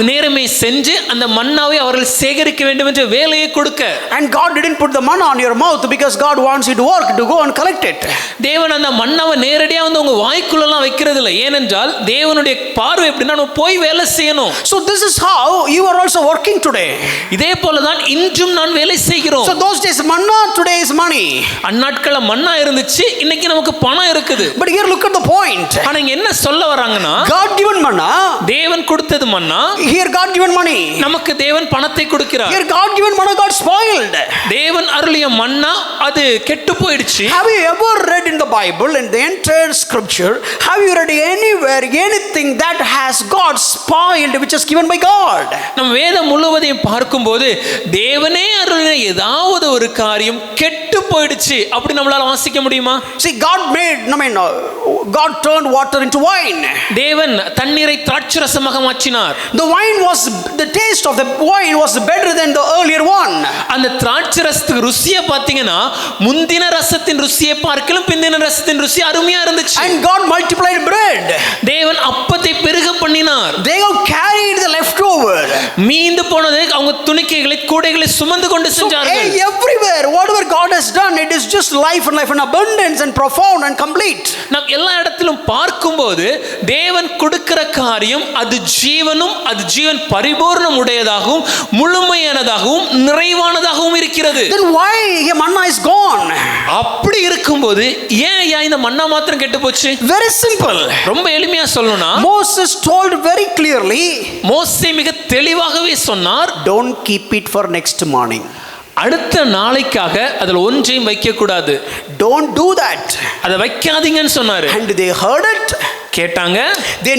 நேரமே சென்று அந்த மன்னாவை அவர்கள் சேகரிக்க வேண்டும் என்ற வேலையை கொடுக்க. And God didn't put the manna on your mouth because God wants you to work to go and collect it. தேவன் அந்த மன்னாவை நேரடியாக வந்து உங்க வாய்க்குள்ளலாம் வைக்கிறது இல்லை. ஏனென்றால் தேவனுடைய பார்வை எப்படின்னா நம்ம போய் வேலை செய்யணும். So this is how you are also working today. இதே போல தான் இன்றும் நான் வேலை செய்கிறோம். So those days manna, today is money. அந்நாட்கள மன்னா இருந்துச்சு, இன்னைக்கு நமக்கு பணம் இருக்குது. But here look at the point. ஆனா இங்க என்ன சொல்ல வராங்கன்னா, God given manna, தேவன் கொடுத்தது மன்னா. here God given money. நமக்கு தேவன் பணத்தை கொடுக்கிறார். Here God given manna got spoiled. தேவன் அருளிய மன்னா அது கெட்டு போயிடுச்சு. Have you ever read in the Bible, in the entire scripture, have you read anywhere anything that has got spoiled which is given by God? நம் வேதம் முழுவதையும் பார்க்கும்போது தேவனே அருளின ஏதாவது ஒரு காரியம் கெட்டு போயிடுச்சு அப்படி நம்மளால வாசிக்க முடியுமா? See, God God turned water into wine. தேவன் தண்ணீரை திராட்சரசமாக மாற்றினார். The wine was, the taste of the wine was better than the earlier one. அந்த திராட்சரசத்துக்கு ருசியை பார்த்தீங்கன்னா முந்தின ரசத்தின் ருசியை பார்க்கலும் பிந்தின ரசத்தின் ருசி அருமையா இருந்துச்சு. And God multiplied bread. தேவன் அப்பத்தை பெருக பண்ணினார். They have carried the leftover. மீந்து போனது அவங்க துணிக்கைகளை கூடைகளை சுமந்து கொண்டு சென்றார்கள். Everywhere whatever God has done, it is just life and life in abundance and profound and complete. நாம் எல்லா இடத்திலும் பார்க்கும்போது தேவன் கொடுக்கிற காரியம் அது ஜீவனும் அது ஜீவன் பரிபூர்ணம் உடையதாகவும் முழுமையானதாகவும் நிறைவானதாகவும் இருக்கிறது. Then why the manna is gone? அப்படி இருக்கும்போது ஏன் இந்த மன்னா மாத்திரம் கெட்டு போச்சு? Very simple. ரொம்ப எளிமையா சொல்லணும்னா, Moses told very clearly, மோசே மிக தெளிவாகவே சொன்னார், don't keep it for next morning. அடுத்த நாளைக்காக அதில் ஒன்றையும் வைக்க கூடாது. Don't do that. அதை வைக்காதீங்கன்னு சொன்னாரு. And they heard it. கேட்டாங்க. They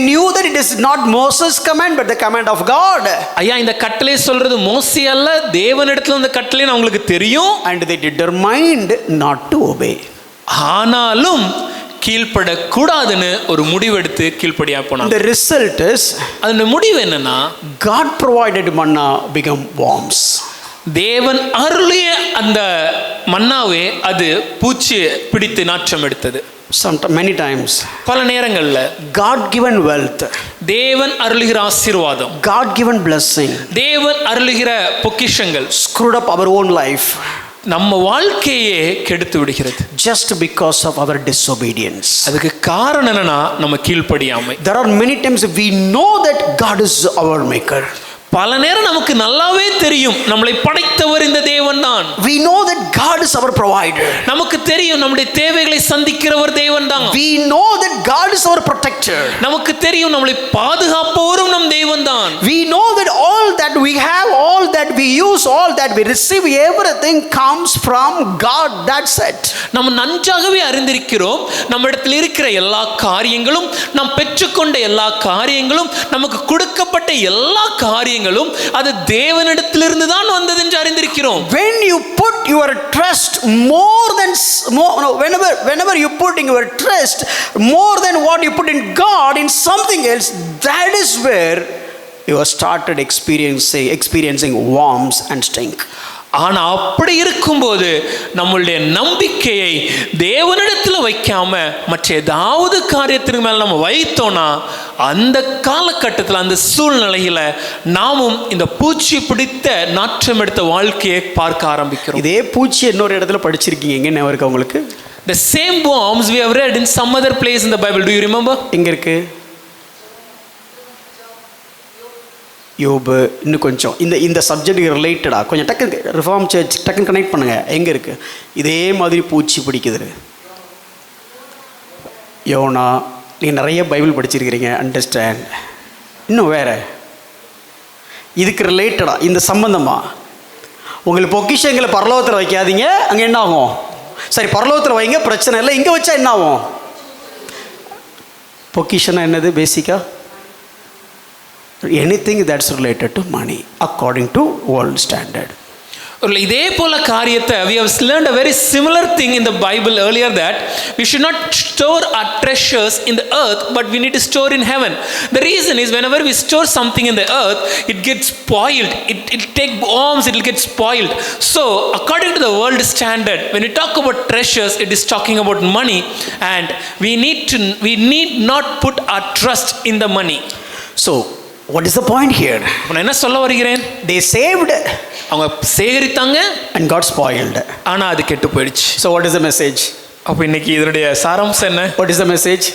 knew that it is not Moses' command but the command of God. ஐயா, இந்த கட்டளை சொல்றது மோசே அல்ல, தேவனிடத்துல இந்த கட்டளை அவங்களுக்கு தெரியும். And they determined not to obey. ஆனாலும் கீழ்ப்படக்கூடாதுன்னு ஒரு முடிவெடுத்து கீழ்ப்படியா போனாங்க. The result is, அதோட முடிவு என்னன்னா, God provided manna become worms. தேவன் அருளிய அந்த மன்னாவே அது பூச்சி பிடித்து நாற்றம் எடுத்தது. Many times. பல நேரங்கள்ல God given wealth, தேவன் அருளுகிற ஆசீர்வாதம், God given blessing, தேவன் அருளுகிற பொக்கிஷங்கள் screwed up our own life நம்ம வாழ்க்கையே கெடுத்து விடுகிறது. just because of our disobedience. அதுக்கு காரணம் என்னன்னா நம்ம கீழ்ப்படியாமை. There are many times we know that God is our maker. பல நேரம் நமக்கு நல்லாவே தெரியும் நம்மளை படைத்தவர் இந்த தேவன் தான். We know that God is our provider. நமக்கு தெரியும் நம்முடைய தேவைகளை சந்திக்கிறவர் தேவன் தான். We know that God is our protector. நமக்கு தெரியும் நம்மளை பாதுகாப்பவரும் நம் தேவன் தான். We know that all that we have, all that we use, all that we receive, everything comes from God. That's it. நம்ம நன்றாகவே அறிந்திருக்கிறோம் நம்மிடத்தில் இருக்கிற எல்லா காரியங்களும், நாம் பெற்றுக்கொண்ட எல்லா காரியங்களும், நமக்கு கொடுக்கப்பட்ட எல்லா காரியங்களும் அது தேவனிடத்திலிருந்து தான் வந்தது என்று அறிந்திருக்கிறோம். When you put your trust whenever you put in your trust more than what you put in God in something else, that is where you have started experiencing worms and stink. ஆனா அப்படி இருக்கும்போது நம்மளுடைய நம்பிக்கையை தேவனிடத்தில் வைக்காம மற்ற ஏதாவது காரியத்திற்கு மேல நம்ம வைத்தோம்னா அந்த காலகட்டத்தில் அந்த சூழ்நிலையில நாமும் இந்த பூச்சி பிடித்த நாற்றம் எடுத்த வாழ்க்கையை பார்க்க ஆரம்பிக்கிறோம். இதே பூச்சி இன்னொரு இடத்துல படிச்சிருக்கீங்க, எங்க ஞாபகம் இருக்கு உங்களுக்கு? The same worms we have read in some other place in the Bible. Do you remember? எங்க இருக்கு? யோபு. இன்னும் கொஞ்சம் இந்த சப்ஜெக்ட்டுக்கு ரிலேட்டடாக கொஞ்சம் டக்குன்னு ரிஃபார்ம் சர்ச் டக்குன்னு கனெக்ட் பண்ணுங்கள். எங்கே இருக்குது இதே மாதிரி பூச்சி பிடிக்குது? யோனா. நீங்கள் நிறைய பைபிள் படிச்சிருக்கிறீங்க, அண்டர்ஸ்டாண்ட். இன்னும் வேறு இதுக்கு ரிலேட்டடாக இந்த சம்பந்தமாக உங்களுக்கு பொக்கிஷங்களை பரலோகத்தில் வைக்காதீங்க, அங்கே என்ன ஆகும்? சரி, பரலோகத்தில் வைங்க, பிரச்சனை இல்லை. இங்கே வச்சா என்ன ஆகும்? பொக்கிஷனா என்னது பேசிக்காக? Anything that's related to money according to world standard. இதே போல காரியத்தை we have learned a very similar thing in the Bible earlier, that we should not store our treasures in the earth but we need to store in heaven. The reason is whenever we store something in the earth it gets spoiled, it take worms, it will get spoiled. So according to the world standard, when we talk about treasures it is talking about money, and we need not put our trust in the money. So what is the point here? நான் என்ன சொல்ல வருகிறேன்? They saved, அவங்க சேகரித்தாங்க, and got spoiled. ஆனா அது கெட்டு போயிடுச்சு. So what is the message? அப்ப இன்னைக்கு இதனுடைய சாராம்சம் என்ன? What is the message?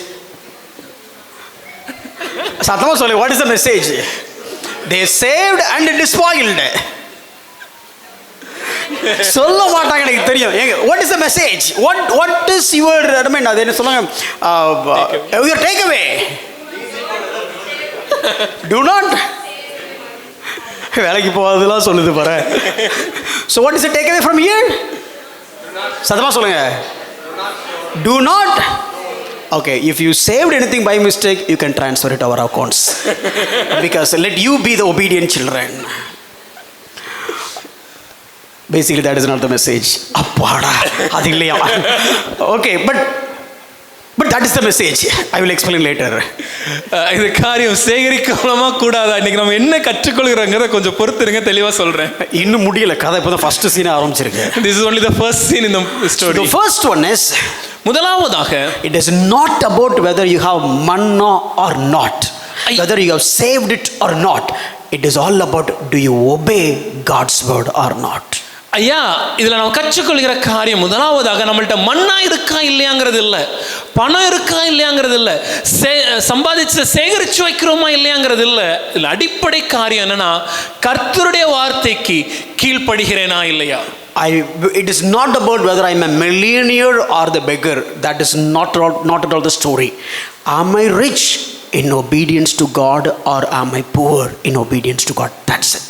சத்தமா சொல்லு. What is the message? They saved and it is spoiled. சொல்ல மாட்டாங்க, எனக்கு தெரியும். What is the message? What is your, I mean, அது என்ன சொல்லுங்க, your takeaway? Do not. வேலைக்கு போகாதெல்லாம் சொல்லுது பாரு. So what is the takeaway from here? சத்தமா சொல்லுங்க. Do not. Okay, if you saved anything by mistake, you can transfer it to our accounts. Because let you be the obedient children. Basically that is not the message. அப்பாடா, அது இல்லையா? Okay, but that is the message. I will explain later. இது காரியம் சேகரிக்கலாமா கூடாதா, இன்னைக்கு நம்ம என்ன கற்றுக்கொள்கிறோங்கிறத கொஞ்சம் பொறுத்துருங்க, தெளிவா சொல்றேன். இன்னும் முடியல கதை, இப்போதான் ஃபர்ஸ்ட் சீன் ஆரம்பிச்சிருக்கு. This is only the first scene in the story. The first one is, முதலாவதாக, it is not about whether you have manna or not, whether you have saved it or not. It is all about, do you obey God's word or not? ஐயா, இதுல நம்ம கற்றுக்கொள்கிற காரியம் முதலாவதாக நம்மள்ட்ட மண்ணா இருக்கா இல்லையாங்கிறது இல்லை, பணம் இருக்கா இல்லையாங்கிறது இல்லை, சம்பாதிச்சு சேகரிச்சு வைக்கிறோமா இல்லையாங்கிறது இல்லை. இதுல அடிப்படை காரியம் என்னன்னா, கர்த்தருடைய வார்த்தைக்கு கீழ்ப்படுகிறேனா இல்லையா. It is not about whether I am a millionaire or the beggar. That is not at all the story. Am I rich in obedience to God or am I poor in obedience to God? That's it.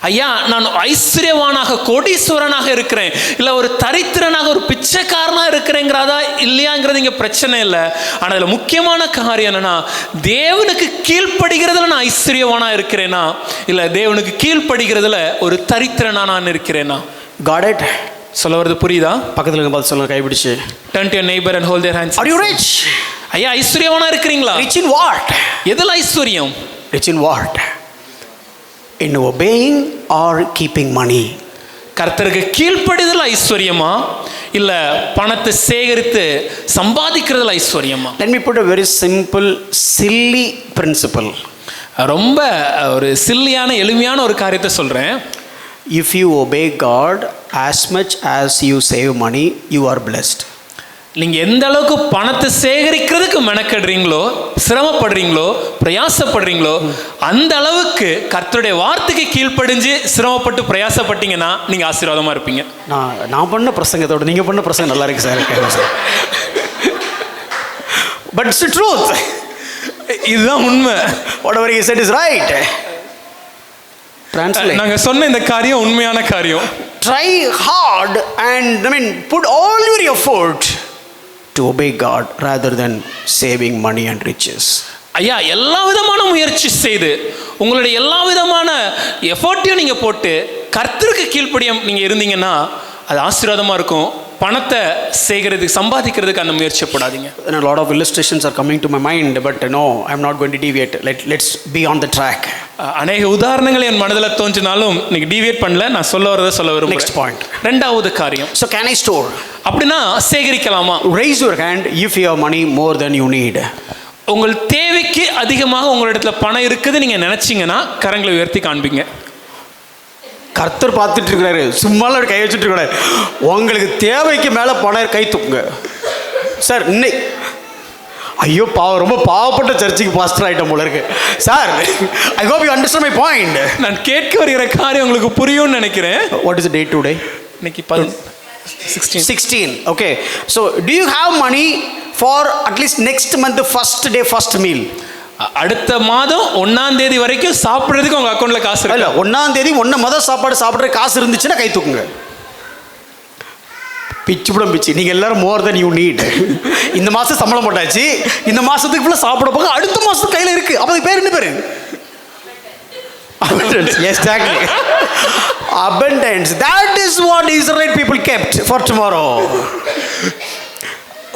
ஐயா, நான் ஐஸ்வர்யவானாக கோடீஸ்வரனாக இருக்கிறேன், இல்லை ஒரு தரித்திரனாக ஒரு பிச்சைக்காரனா இருக்கிறேங்கிறதா இல்லையாங்கிறது இங்கே பிரச்சனை இல்லை. ஆனால் அதில் முக்கியமான காரியம் என்னன்னா, தேவனுக்கு கீழ்ப்படுகிறதுல நான் ஐஸ்வர்யவானா இருக்கிறேனா, இல்லை தேவனுக்கு கீழ்ப்படுகிறதுல ஒரு தரித்திரனா நான் இருக்கிறேனா. Got it? சொல்ல வருது புரியுதா? பக்கத்தில் இருக்க பார்த்து சொல்லுங்க, கைப்பிடிச்சு. Turn to your neighbor and hold their hands. Are you rich? ஐயா, ஐஸ்வர்யவானா இருக்கிறீங்களா? Rich in what? எதில் ஐஸ்வர்யம்? Rich in what? In obeying or keeping money? கர்த்தருக்கு கீழ்ப்படிதல் ஐஸ்வர்யமா இல்ல பணத்தை சேகரித்து சம்பாதிக்கிறதுல ஐஸ்வர்யமா? Let me put a very simple, silly principle. ரொம்ப ஒரு சில்லியான எளிமையான ஒரு காரியத்தை சொல்றேன். If you obey God, as much as you save money, you are blessed. நீங்க எந்த அளவுக்கு பணத்தை சேகரிக்கிறதுக்கு மெனக்கடுறீங்களோ, சிரமப்படுறீங்களோ, பிரயாசப்படுறீங்களோ, அந்த அளவுக்கு கர்த்தருடைய வார்த்தைக்கு கீழ்ப்படிஞ்சு சிரமப்பட்டு பிரயாசப்பட்டீங்கன்னா நீங்க ஆசீர்வாதமா இருப்பீங்க. நான் பண்ண பிரசங்கத்தோட நீங்க பண்ண பிரசங்கம் நல்லா இருக்கு சார். But it's truth. இதுதான் உண்மை. whatever he said is right. Translate. நாங்க சொன்ன இந்த காரியம் உண்மையான காரியம். Try hard and put all your effort to obey God rather than saving money and riches. ஐயா, எல்லா விதமான முயற்சி செய்து உங்களுடைய எல்லா விதமான எஃபோர்ட்டையும் நீங்க போட்டு கர்த்தருக்கு கீழ்ப்படியும் நீங்க இருந்தீங்கன்னா அது ஆசீர்வாதமா இருக்கும். பணத்தை சேகரிக்கிறதுக்கு சம்பாதிக்கிறதுக்கு அந்த முயற்சி போடாதீங்க. A lot of illustrations are coming to my mind, but no, I'm not going to deviate. Let's be on the track. அநேக உதாரணங்கள் என் மனதில் தோன்றினாலும் நீங்க டீவியேட் பண்ணல. நான் சொல்ல வரதை சொல்ல விரும்புகிறேன். Next point. ரெண்டாவது காரியம். So can I store? அப்படின்னா சேகரிக்கலாமா? Raise your hand if you have money more than you need. உங்கள் தேவைக்கு அதிகமாக உங்களிடத்துல பணம் இருக்குது நீங்க நினைச்சீங்கன்னா கரங்களை உயர்த்தி காண்பீங்க. கர்த்தர் பார்த்துட்டு இருக்கிறாரு, சும்மால கை வச்சுட்டு இருக்கிறாரு. உங்களுக்கு தேவைக்கு மேலே பணம் கை தூக்குங்க சார். இன்னைக்கு ஐயோ ரொம்ப பாவப்பட்ட சர்ச்சுக்கு பாஸ்டர் ஆகிட்டோம் போல இருக்கு sir. I hope you understand my point. நான் கேட்க வருகிற காரியம் உங்களுக்கு புரியும்னு நினைக்கிறேன். What is the date today? இன்னைக்கு 16. Okay, so do you have money for at least next month first day first meal? அடுத்த மாதம் 1ஆம் தேதி வரைக்கும் சாப்பிடுறதுக்கு உங்க அக்கௌண்ட்ல காசு இருக்கு? இல்ல, 1ஆம் தேதி முதல் சாப்பாடு சாப்பிடுற காசு இருந்துச்சுன்னா கை தூக்குங்க. பிச்சு நீங்க எல்லாரும் மோர் தென் யூ நீட். இந்த மாசம் சம்பளம் போட்டாச்சு, இந்த மாசத்துக்கு ஃபுல்லா சாப்பிட போக அடுத்த மாசம் கையில இருக்கு. அப்ப அது பேர் என்ன பேரு? Abundance. Exactly. Abundance. That is what Israelite people kept for tomorrow.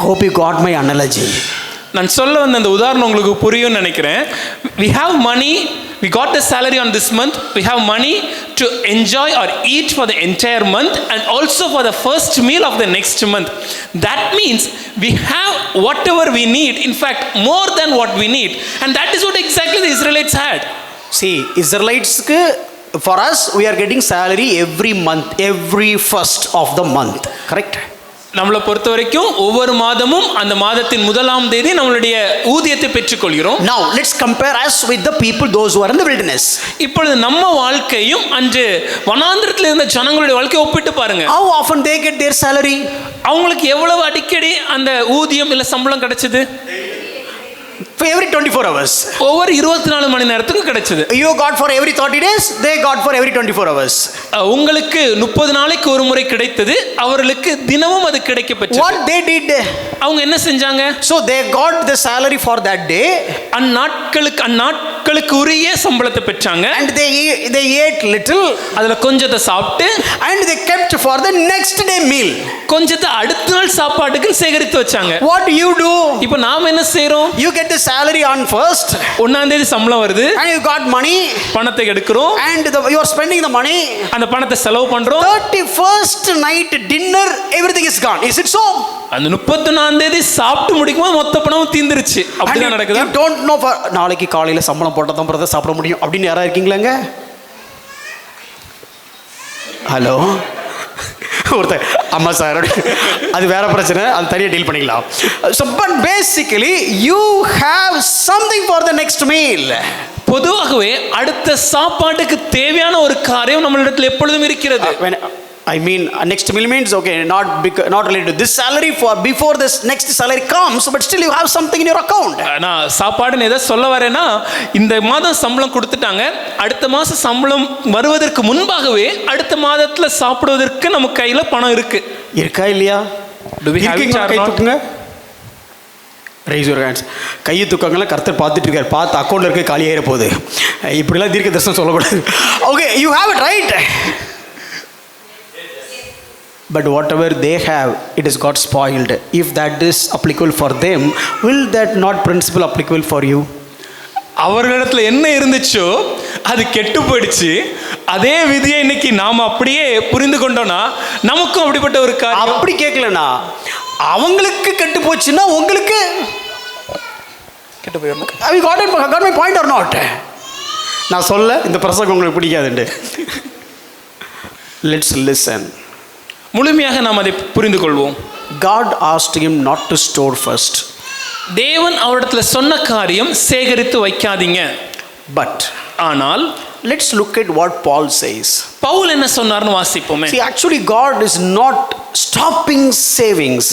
Hope you got my analogy. நான் சொல்ல வந்த அந்த உதாரணம் உங்களுக்கு புரியும்னு நினைக்கிறேன். We have money, we got the salary on this month, we have money to enjoy or eat for the entire month and also for the first meal of the next month. That means we have whatever we need, in fact more than what we need, and that is what exactly the Israelites had. See, Israelites for us we are getting salary every month, every first of the month, correct? நம்மளை பொறுத்த வரைக்கும் ஒவ்வொரு மாதமும் அந்த மாதத்தின் 1ஆம் தேதி நம்மளுடைய ஊதியத்தை பெற்றுக்கொள்கிறோம். Now let's compare us with the people those who are in the wilderness. இப்பொழுது நம்ம வாழ்க்கையும் அன்று வனாந்திரத்தில் இருந்த ஜனங்களுடைய வாழ்க்கையை ஒப்பிட்டு பாருங்க. How often they get their salary? அவங்களுக்கு எவ்வளவு அடிக்கடி அந்த ஊதியம் இல்ல சம்பளம் கிடைச்சது? For every 24 hours. ஒவ்வொரு 24 மணி நேரத்துக்கு கிடைச்சது. You got for every 30 days, they got for every 24 hours. உங்களுக்கு 30 நாளைக்கு ஒரு முறை கிடைத்தது, அவர்களுக்கு தினமும் அது கிடைக்கப்பெற்றது. What they did? அவங்க என்ன செஞ்சாங்க? So they got the salary for that day. அந்நாட்களுக்கு உரிய சம்பளத்தை பெற்றாங்க. And they ate little. அதுல கொஞ்சத்தை சாப்பிட்டு and they kept for the next day meal. கொஞ்சத்தை அடுத்த நாள் சாப்பாட்டுக்கு சேகரித்து வச்சாங்க. What do you do? இப்போ நாம என்ன செய்றோம்? You get the salary on first. 1ஆம் தேதி சம்பளம் வருது. And you got money. பணத்தை எடுக்கிறோம். And you are spending the money. அந்த பணத்தை செலவு பண்றோம். 31st night dinner everything is gone. Is it so? அந்த 31ஆம் தேதி சாப்பிட்டு முடிக்கும்போது மொத்த பணமும் தீந்துருச்சு. அப்படிதான் நடக்குதா? You don't know நாளைக்கு காலையில சம்பளம் போட்டா தான் பிரதர் சாப்பிட முடியும் அப்படின்னு யாரா இருக்கீங்களாங்க? ஹலோ, ஒருத்தர் அம்மா சார் அது வேற பிரச்சனை, அது தனியாக டீல் பண்ணிக்கலாம். So but basically you have something for the next meal. பொதுவாகவே அடுத்த சாப்பாட்டுக்கு தேவையான ஒரு காரியம் நம்மளிடத்தில் எப்பொழுதும் இருக்கிறது. I mean next meal means okay, not related to this salary, for before this next salary comes, but still you have something in your account. நான் சாப்பாடுன்னு எதை சொல்ல வரேன்னா, இந்த மாதம் சம்பளம் கொடுத்துட்டாங்க, அடுத்த மாதம் சம்பளம் வருவதற்கு முன்பாகவே அடுத்த மாதத்துல சாப்பிடுவதற்கு நம்ம கையில பணம் இருக்கா இல்லையா? தூக்குங்க, ரைஸ் யுவர் ஹேண்ட்ஸ். கையை தூக்கங்களா கர்த்தர் பார்த்துட்டு இருக்காரு. பார்த்து அக்கௌண்ட்ல இருக்க காலியாயிர போகுது. இப்படிலாம் தீர்க்க தரிசனம் சொல்லக்கூடாது. Okay, you have it right. But whatever they have, it is got spoiled. If that is applicable for them, will that not principle applicable for you? அவர்களிடத்துல என்ன இருந்துச்சோ அது கெட்டு போயிடுச்சு. அதே விதியை இன்னைக்கு நாம அப்படியே புரிந்து கொண்டோம்னா நமக்கும் அப்படிப்பட்ட ஒரு காரியம். அப்படி கேட்கலனா அவங்களுக்கு கெட்டு போச்சுன்னா உங்களுக்கு கெட்டு போயிடணும். ஐ got my point or not? நான் சொல்ல இந்த பிரசங்கம் உங்களுக்கு பிடிக்காதுண்டு. Let's listen. முழுமையாக நாம் அதை புரிந்து கொள்வோம். God asked him not to store first. தேவன் அவரிடத்துல சொன்ன காரியம் சேகரித்து வைக்காதீங்க. But ஆனால் let's look at what Paul says. Pavul என்ன சொன்னார்னு வாசிப்போமே. See, actually God is not stopping savings.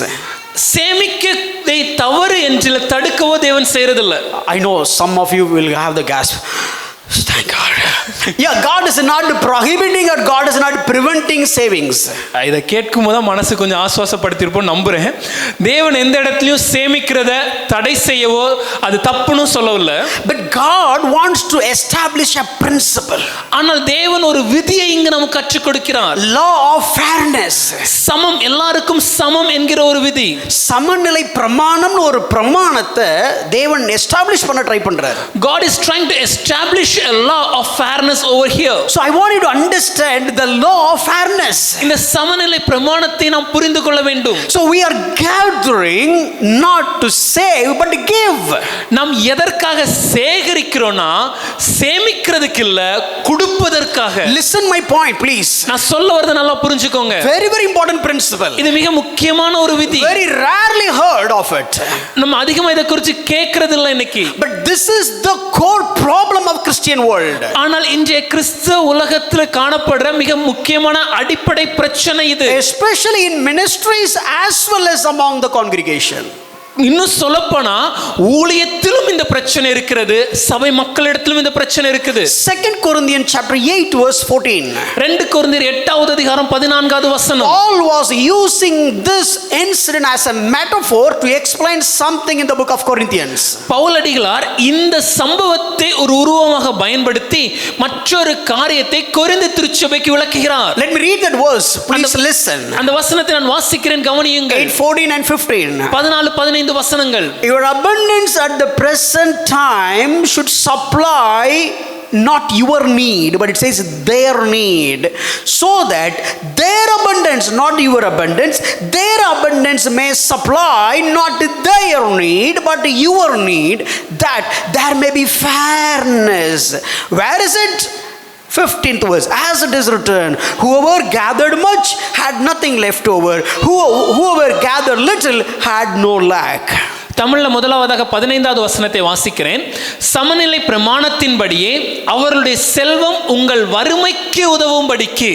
சேமிக்கதை தவறு என்று தடுக்கவோ தேவன் செய்யறதில்லை. I know some of you will have the gasp. Thank God. Yeah, God is not prohibiting or God is not preventing savings. இதை கேட்கும் போது மனசு கொஞ்சம் ஆசுவாசப்படுத்திருப்போம் நம்புறேன். தேவன் எந்த இடத்துலையும் சேமிக்கிறத தடை செய்யவோ அது தப்புன்னு சொல்லவில்லை. But God wants to establish a principle. ஆனால் தேவன் ஒரு விதியை இங்கு நமக்கு கற்றுக் கொடுக்கிறார். Law of fairness. சமம், எல்லாருக்கும் சமம் என்கிற ஒரு விதி. சமநிலை பிரமாணம்னு ஒரு பிரமாணத்தை தேவன் எஸ்டாப்ளிஷ் பண்ண ட்ரை பண்றார். God is trying to establish a law of fairness over here. So I want you to understand the law of fairness. இந்த சமநிலை பிரமாணத்தை நாம் புரிந்து கொள்ள வேண்டும். So we are gathering not to save but to give. நாம் எதற்காக சேகரிக்கிறோம்னா சேமிக்கிறதுக்கு இல்ல, கொடுப்பதற்காக. Listen my point please. நான் சொல்ல வரத நல்லா புரிஞ்சுக்கோங்க. Very very important principle. இது மிக முக்கியமான ஒரு விதி. Very rarely heard of it. நம்ம அதிகமா இத குறித்து கேக்குறது இல்ல இன்னைக்கு. But this is the core problem of Christian world. ஆனால் இன்றைய கிறிஸ்தவ உலகத்துல காணப்படுற மிக முக்கியமான அடிப்படை பிரச்சனை இது. Especially in ministries as well as among the congregation. இன்னும் சொல்லப்போனா ஊழியத்திலும் இந்த பிரச்சனை இருக்கிறது, சபை மக்களிடத்திலும் இந்த பிரச்சனை இருக்குது. 2 Corinthians chapter 8 verse 14. 2 கொரிந்தியர் 8வது அதிகாரம் 14வது வசனம். Paul was using this incident as a metaphor to explain something in the book of Corinthians. பவுலடிகளார் இந்த சம்பவத்தை ஒரு உருவமாக பயன்படுத்தி மற்றொரு காரியத்தை கொரிந்து திருச்சபைக்கு விளக்குகிறார். Let me read that verse. Please listen. அந்த வசனத்தை நான் வாசிக்கிறேன், கவனியுங்கள். 8:14 and 15. 14 15 வசனங்கள். Your abundance at the present time should supply not your need, but it says their need, so that their abundance, not your abundance, their abundance may supply not their need but your need, that there may be fairness. Where is it? 15th verse. As it is written, whoever gathered much had nothing left over, whoever gathered little had no lack. தமிழ்ல முதலாவதாக 15வது வசனத்தை வாசிக்கிறேன். சமநிலை பிரமாணத்தின்படியே அவர்களுடைய செல்வம் உங்கள் வறுமைக்கு உதவும்படிக்கு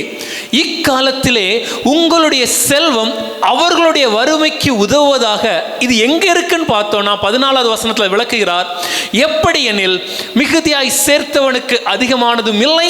இக்காலத்திலே உங்களுடைய செல்வம் அவர்களுடைய வறுமைக்கு உதவுவதாக. இது எங்க இருக்குன்னு பார்த்தோம்னா 14வது வசனத்தில் விளக்குகிறார். எப்படி எனில் மிகுதியாய் சேர்த்தவனுக்கு அதிகமானதும் இல்லை,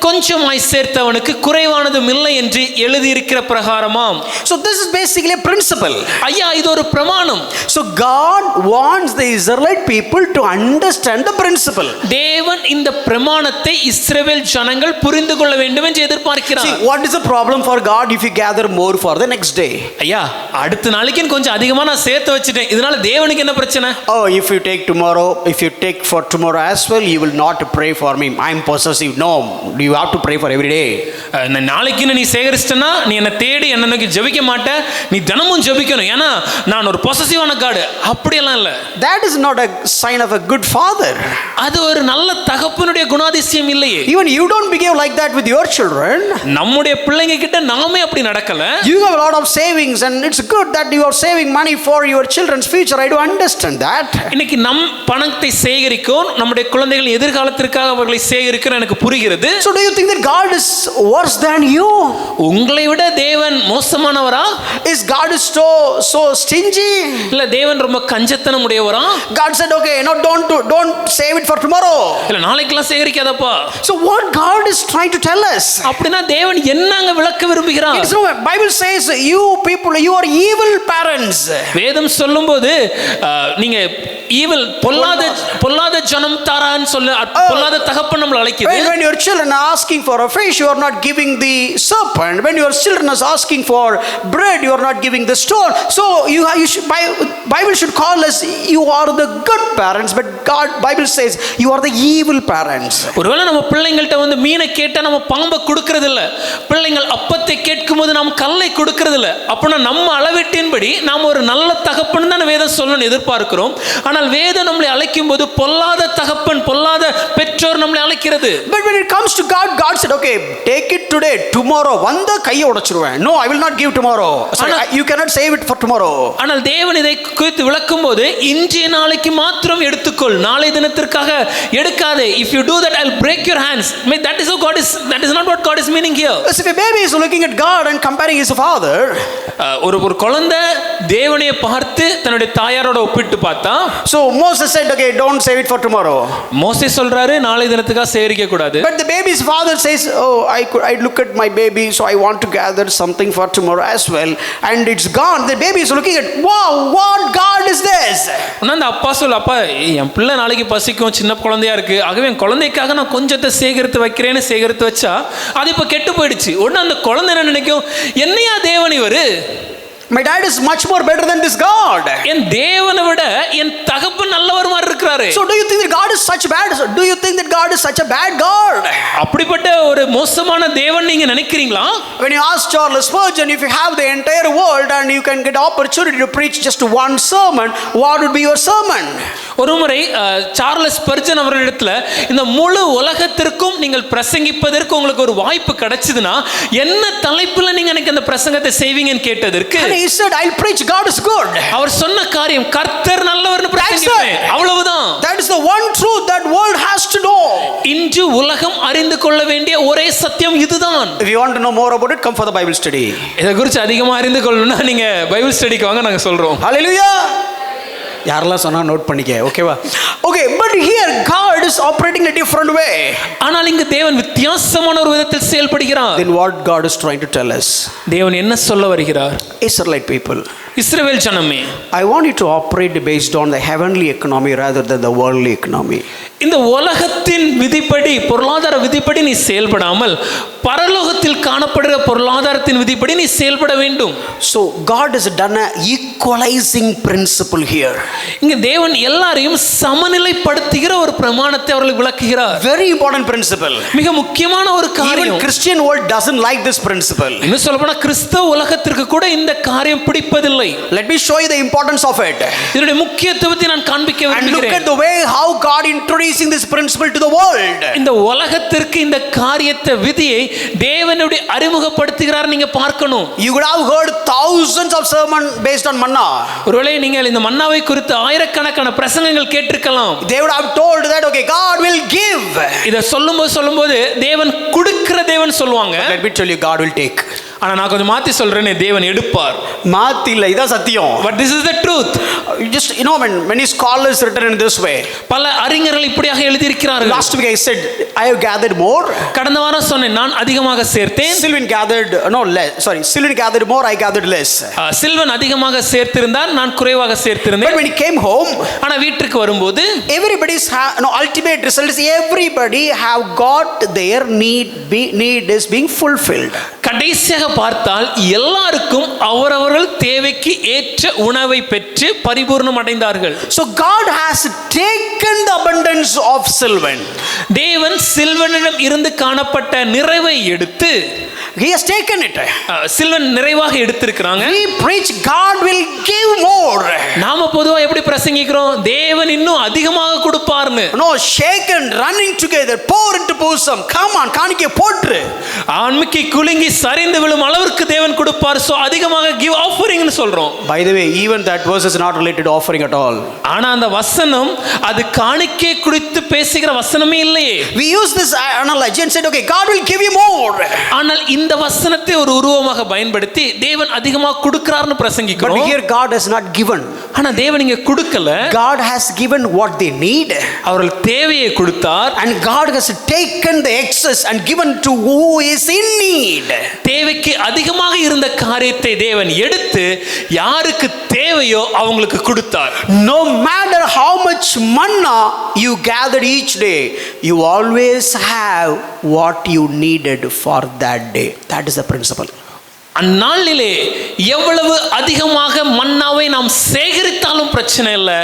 கொஞ்சமாய் சேர்த்தவனுக்கு குறைவானதும் இல்லை என்று எழுதியிருக்கிற பிரகாரமாம். So this is basically a principle. ஐயா, இது ஒரு பிரமாணம். So God wants the Israelite people to understand the principle. தேவன் இந்த பிரமாணத்தை இஸ்ரவேல் ஜனங்கள் புரிந்து கொள்ள வேண்டும் என்று எதிர்பார்க்கிறார். See, what is the problem for God if you gather more for the next day? ஐயா, அடுத்த நாளைக்கு கொஞ்சம் அதிகமா நான் சேர்த்து வச்சிட்டேன், இதனால தேவனுக்கு என்ன பிரச்சனை? Oh, if you take tomorrow, if you take for tomorrow as well, you will not pray for me. I am possessive. No, you have to pray for every day. நாளைக்கு நீ சேகரிச்சிட்டனா நீ என்ன தேடி என்ன நோக்கி ஜெபிக்க மாட்ட, நீ தினமும் ஜெபிக்கணும், ஏன்னா நான் ஒரு பொசசிவான காடு. அப்படியெல்லாம் இல்ல. That is not a sign of a good father. அது ஒரு நல்ல தகப்பனுடைய குணாதிசயம் இல்லையே. Even you don't behave like that with your children. நம்முடைய பிள்ளைங்க கிட்ட நாமே அப்படி நடக்கல. You have a lot of savings and it's good that you are saving money for your children's future. I do understand that. இன்னைக்கு நம் பணத்தை சேகரிக்கும், நம்முடைய குழந்தைகளின் எதிர்காலத்திற்காக அவர்களை சேகரிக்க எனக்கு புரிகிறது. So do you think that God is worse than you? உங்களை விட தேவன் மோசமானவரா? Is God is so stingy? இல்ல தேவன் ரொம்ப கஞ்சத்தனம் உடையவரா? God said, okay, no, don't save it for tomorrow. இல்ல நாளைக்கெல்லாம் சேகரிக்காதப்பா. So what God is trying to tell us? அப்படினா தேவன் என்ன என்னங்க விளக்க விரும்புகிறார்? It's no, Bible says you people, you are evil parents. வேதம் சொல்லும்போது நீங்க ஈவில் பொல்லாத ஜனம் தாரான்னு சொல்ல பொல்லாத தகப்பன் நம்மளை அழைக்குது. When your children are asking for a fish, you are not giving the serpent. When your children are asking for bread, you are not giving the stone. So you should, Bible should call us, you are the good parents, but Bible says you are the evil parents. ஒருவேளை நம்ம பிள்ளைங்கள்ட்ட வந்து மீனை கேட்டா நம்ம பாம்பை கொடுக்கறது இல்ல, பிள்ளைங்கள் அப்பத்தை கேட்கும்போது நாம் கல்லை கொடுக்கறது இல்ல. அப்பனா நம்ம அளவீட்டின்படி நாம் ஒரு நல்ல தகப்பன் தான் வேதம் சொல்லணும்னு எதிர்பார்க்கிறோம். ஆனால் வேதம் நம்மளை அழைக்கும் போது பொல்லாத தகப்பன், பொல்லாத பெற்றோர் நம்மளை அழைக்கிறது. But when it comes to God, God said, okay, take it today, tomorrow வந்த கையை உடைச்சிருவேன். No, I will not give tomorrow. Sorry, you cannot save it for tomorrow. ஆனால் தேவன் இதை குறித்து விளக்கும்போது இன்றைய நாளைக்கு மாத்திரம் எடுத்துக்கொள், நாளை தினத்திற்காக எடுக்காதே. If you do that, I'll break your hands. That is not what God is meaning here. If a baby is looking at God and comparing his father, ஒரு குழந்தை தேவனை பார்த்து தன்னுடைய தாயாரோட ஒப்பிட்டு பார்த்தா, so Moses said, okay, don't save it for tomorrow. மோசே சொல்றாரு நாளை தினத்துக்காக சேகரிக்க கூடாது. But the baby's father says, oh, I look at my baby, so I want to gather something for tomorrow as well, and it's gone. The baby is looking at, wow, what God is this? அந்த அப்பா சொல்ல, அப்பா என் பிள்ளை நாளைக்கு பசிக்கும், சின்ன குழந்தையா இருக்கு, ஆகவே என் குழந்தைக்காக நான் கொஞ்சத்தை சேகரித்து வைக்கிறேன்னு சேகரித்து வச்சா அது இப்ப கெட்டு போயிடுச்சு. உடனே அந்த குழந்தை என்ன நினைக்கும், என்னையா தேவன் இவரு, my dad is much more better than this God. என் தேவனை விட என் தகப்பன் நல்லவர் மாதிரி இருக்கிறாரு. So do you think that God is such bad? Do you think that God is such a bad God? அப்படிப்பட்ட ஒரு மோசமான தேவன் நீங்க நினைக்கிறீங்களா? When you ask Charles Spurgeon, if you have the entire world and you can get opportunity to preach just one sermon, what would be your sermon? ஒருமுறை Charles Spurgeon அவர்களிடத்துல இந்த முழு உலகத்திற்கும் நீங்கள் பிரசங்கிப்பதற்கு உங்களுக்கு ஒரு வாய்ப்பு கிடைச்சதுன்னா என்ன தலைப்புல நீங்க எனக்கு அந்த பிரசங்கத்தை செய்வீங்கன்னு கேட்டதற்கு, he said, I'll preach God is good. அவர் சொன்ன காரியம் கர்த்தர் நல்லவர்னு பிரசங்கிப்பேன், அவ்வளவுதான். That is the one truth that world has to know. இன்று உலகம் அறிந்து கொள்ள வேண்டிய ஒரே சத்தியம் இதுதான். If you want to know more about it, come for the Bible study. இதை குறித்து அதிகமா அறிந்து கொள்ளணும்னா நீங்க பைபிள் ஸ்டடிக்கு வாங்க, நாங்க சொல்றோம். Hallelujah. யாரெல்லாம் சொன்னா நோட் பண்ணிக்க, ஓகேவா? Okay, but here God is operating a different way. ஆனால் இங்கு தேவன் வித்தியாசமான ஒரு விதத்தில் செயல்படுகிறார். Then what God is trying to tell us? தேவன் என்ன சொல்ல வருகிறார்? Israelite people, இஸ்ரவேல் ஜனமே, I want you to operate based on the heavenly economy rather than the worldly economy. இந்த உலகத்தின் விதிப்படி, பொருளாதார விதிப்படி நீ செயல்படாமல் பரலோகத்தில் காணப்படுகிற பொருளாதாரத்தின் விதிப்படி நீ செயல்பட வேண்டும். So God has done a equalizing principle here. இங்க தேவன் எல்லாரையும் சமநிலைப்படுத்துகிற ஒரு பிரமாணத்தை அவர்களுக்கு விளக்குகிறார். Very important principle. மிக முக்கியமான ஒரு காரியம். Even Christian world doesn't like this principle. இன்னும் சொல்லப்போனா கிறிஸ்தவ உலகத்திற்கு கூட இந்த காரியம் பிடிப்பதில்லை. Let me show you the importance of it. இதனுடைய முக்கியத்துவத்தை நான் காண்பிக்க விரும்புகிறேன். And look at the way how God introducing this principle to the world. இந்த உலகத்திற்கு இந்த காரியத்தை, விதியை தேவனுடைய அறிமுகப்படுத்துகிறார் நீங்க பார்க்கணும். You could have heard thousands of sermon based on manna. ஒருவேளை நீங்கள் இந்த மன்னாவை குறித்து ஆயிரக்கணக்கான பிரசங்கங்கள் கேட்டிருக்கலாம். They would have told that okay, God will give. இத சொல்லும்போது தேவன் கொடுக்கிற தேவன் சொல்லுவாங்க. Let me tell you, God will take. ஆனா நான் கொஞ்சம் மாத்தி சொல்றேனே, தேவன் எடுப்பார். மாத்தி இல்ல, இதான் சத்தியம். But this is the truth. Just when many scholars written in this way. பல அறிஞர்கள் இப்படியாக எழுதி இருக்கிறார்கள். Last week I said I have gathered more. கடந்த வாரம் சொன்னேன் நான் அதிகமாக சேர்த்தேன். Sylvan gathered Sylvan gathered more, I gathered less. Sylvan அதிகமாக சேர்த்திருந்தார், நான் குறைவாக சேர்த்திருந்தேன். But when he came home, ஆனா வீட்டுக்கு வரும்போது everybody's ultimate result is everybody have got their need is being fulfilled. கடைசியாக பார்த்தால் எல்லாருக்கும் அவரவர்கள் தேவைக்கு ஏற்ற உணவை பெற்று பரிபூர்ணம் அடைந்தார்கள். So God has taken the abundance of Sylvan. தேவன் சில்வனிடம் இருந்து காணப்பட்ட நிறைவை எடுத்து, He has taken it. Sylvan நிறைவாக எடுத்திருக்கிறாங்க. We preach God will give more. நாம பொதுவா எப்படி பிரசங்கிக்கிறோம், தேவன் இன்னும் அதிகமாக கொடுப்பார்னு. No, shaken, running together, pour into bosom. Come on, காணிக்கை போற்று. ஆன்மிக்கு குலுங்கி சரிந்து விழும் அளவிற்கு தேவன் கொடுப்பார். சோ அதிகமாக give offering னு சொல்றோம். By the way, even that verse is not related to offering at all. ஆனா அந்த வசனம் அது காணிக்கை குறித்து பேசுகிற வசனமே இல்லையே. We use this analogy and said okay, God will give you more. ஆனால் இந்த வசனத்தை ஒரு உருவமாக பயன்படுத்தி தேவன் அதிகமாக கொடுக்கிறார்னு But பிரசங்கிக்கிறோம். here God has not given. ஆனா தேவன் இங்க கொடுக்கல. God has given what they need. அவர்கள் தேவையை கொடுத்தார். And God has taken the excess and given to who is in need. தேவைக்கு அதிகமாக இருந்த காரியத்தை தேவன் எடுத்து யாருக்கு தேவையோ அவங்களுக்கு கொடுத்தார். No matter how much manna you gathered each day, you always have what you needed for that day. That is the principle. அந்நாளிலே எவ்வளவு அதிகமாக மன்னாவை நாம் சேகரித்தாலும் பிரச்சனை இல்லை.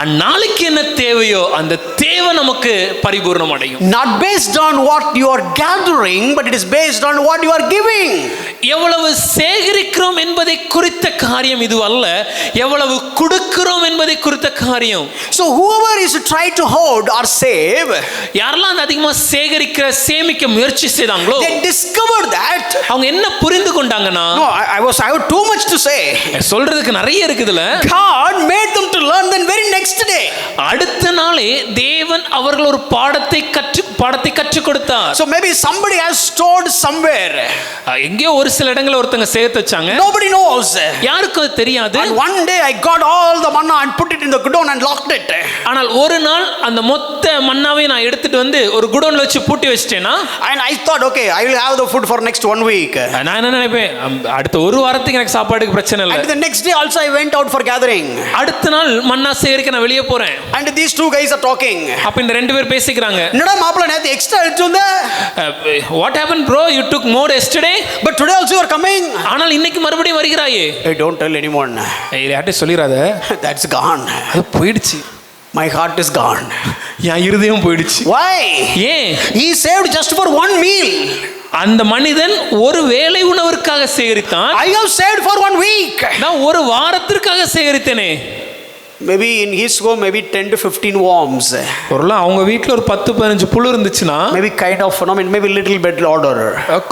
அந்நாளுக்கு என்ன தேவையோ அந்த தேவை நமக்கு பரிபூர்ணம் அடையும். Not based on what you are gathering, but it is based on what you are giving. எவ்வளவு சேகரிக்கிறோம் என்பதை குறித்த காரியம் இது அல்ல, எவ்வளவு கொடுக்கிறோம் என்பதை குறித்த காரியம். So whoever is to try to hoard or save, யாரெல்லாம் அந்த அதிகமா சேமிக்க முயற்சி செய்தாங்களோ they discovered that. அவங்க என்ன புரிந்து கொண்டாங்கன்னா, No, I have too much to say. சொல்றதுக்கு நிறைய இருக்குதுல. God made them to learn then very next day. அடுத்த நாளே தேவன் அவர்கள் ஒரு பாடத்தை கற்றுக் கொடுத்தார். So maybe somebody has stored somewhere. எங்கேயோ ஒரு சில இடங்களை ஒருத்தங்க சேர்த்து வச்சாங்க. Nobody knows. யாருக்கும் அது தெரியாது. And one day I got all the manna and put it in the godown and locked it. ஆனால் ஒரு நாள் அந்த மொத்த மன்னாவை நான் எடுத்துட்டு வந்து ஒரு குடோன்ல வச்சு பூட்டி வச்சிட்டேனா, and I thought, okay, I will have the food for next 1 week. நான் என்ன நினைப்பேன், அடுத்த ஒரு வாரத்துக்கு எனக்கு சாப்பாடுக்கு பிரச்சனை இல்லை. And the next day also I went out for gathering. அடுத்த நாள் மன்னா சேகரிக்க நான் வெளியே போறேன். And these two guys are talking. அப்ப இந்த ரெண்டு பேர் பேசிக்கிறாங்க. என்னடா மாப்ள நேத்து எக்ஸ்ட்ரா எடுத்து வந்த? What happened bro, you took more yesterday But today also you are coming. ஆனால் இன்னைக்கு மறுபடியும் வருகிறாயே. Hey, don't tell anyone. யார்கிட்ட சொல்லிராத. That's gone. அது போயிடுச்சு. My heart is gone. என் இருதயம் போயிடுச்சு. Why? ஏன்? He saved just for one meal. அந்த மனிதன் ஒரு வேளை உணவிற்காக சேகரித்தான். I have saved for 1 week. நான் ஒரு வாரத்திற்காக சேகரித்தேனே. Maybe in his home maybe 10 to 15 worms. ஒருவேளை அவங்க வீட்ல ஒரு 10-15 புழு இருந்துச்சுனா, Maybe kind of phenomenon, maybe little bit order.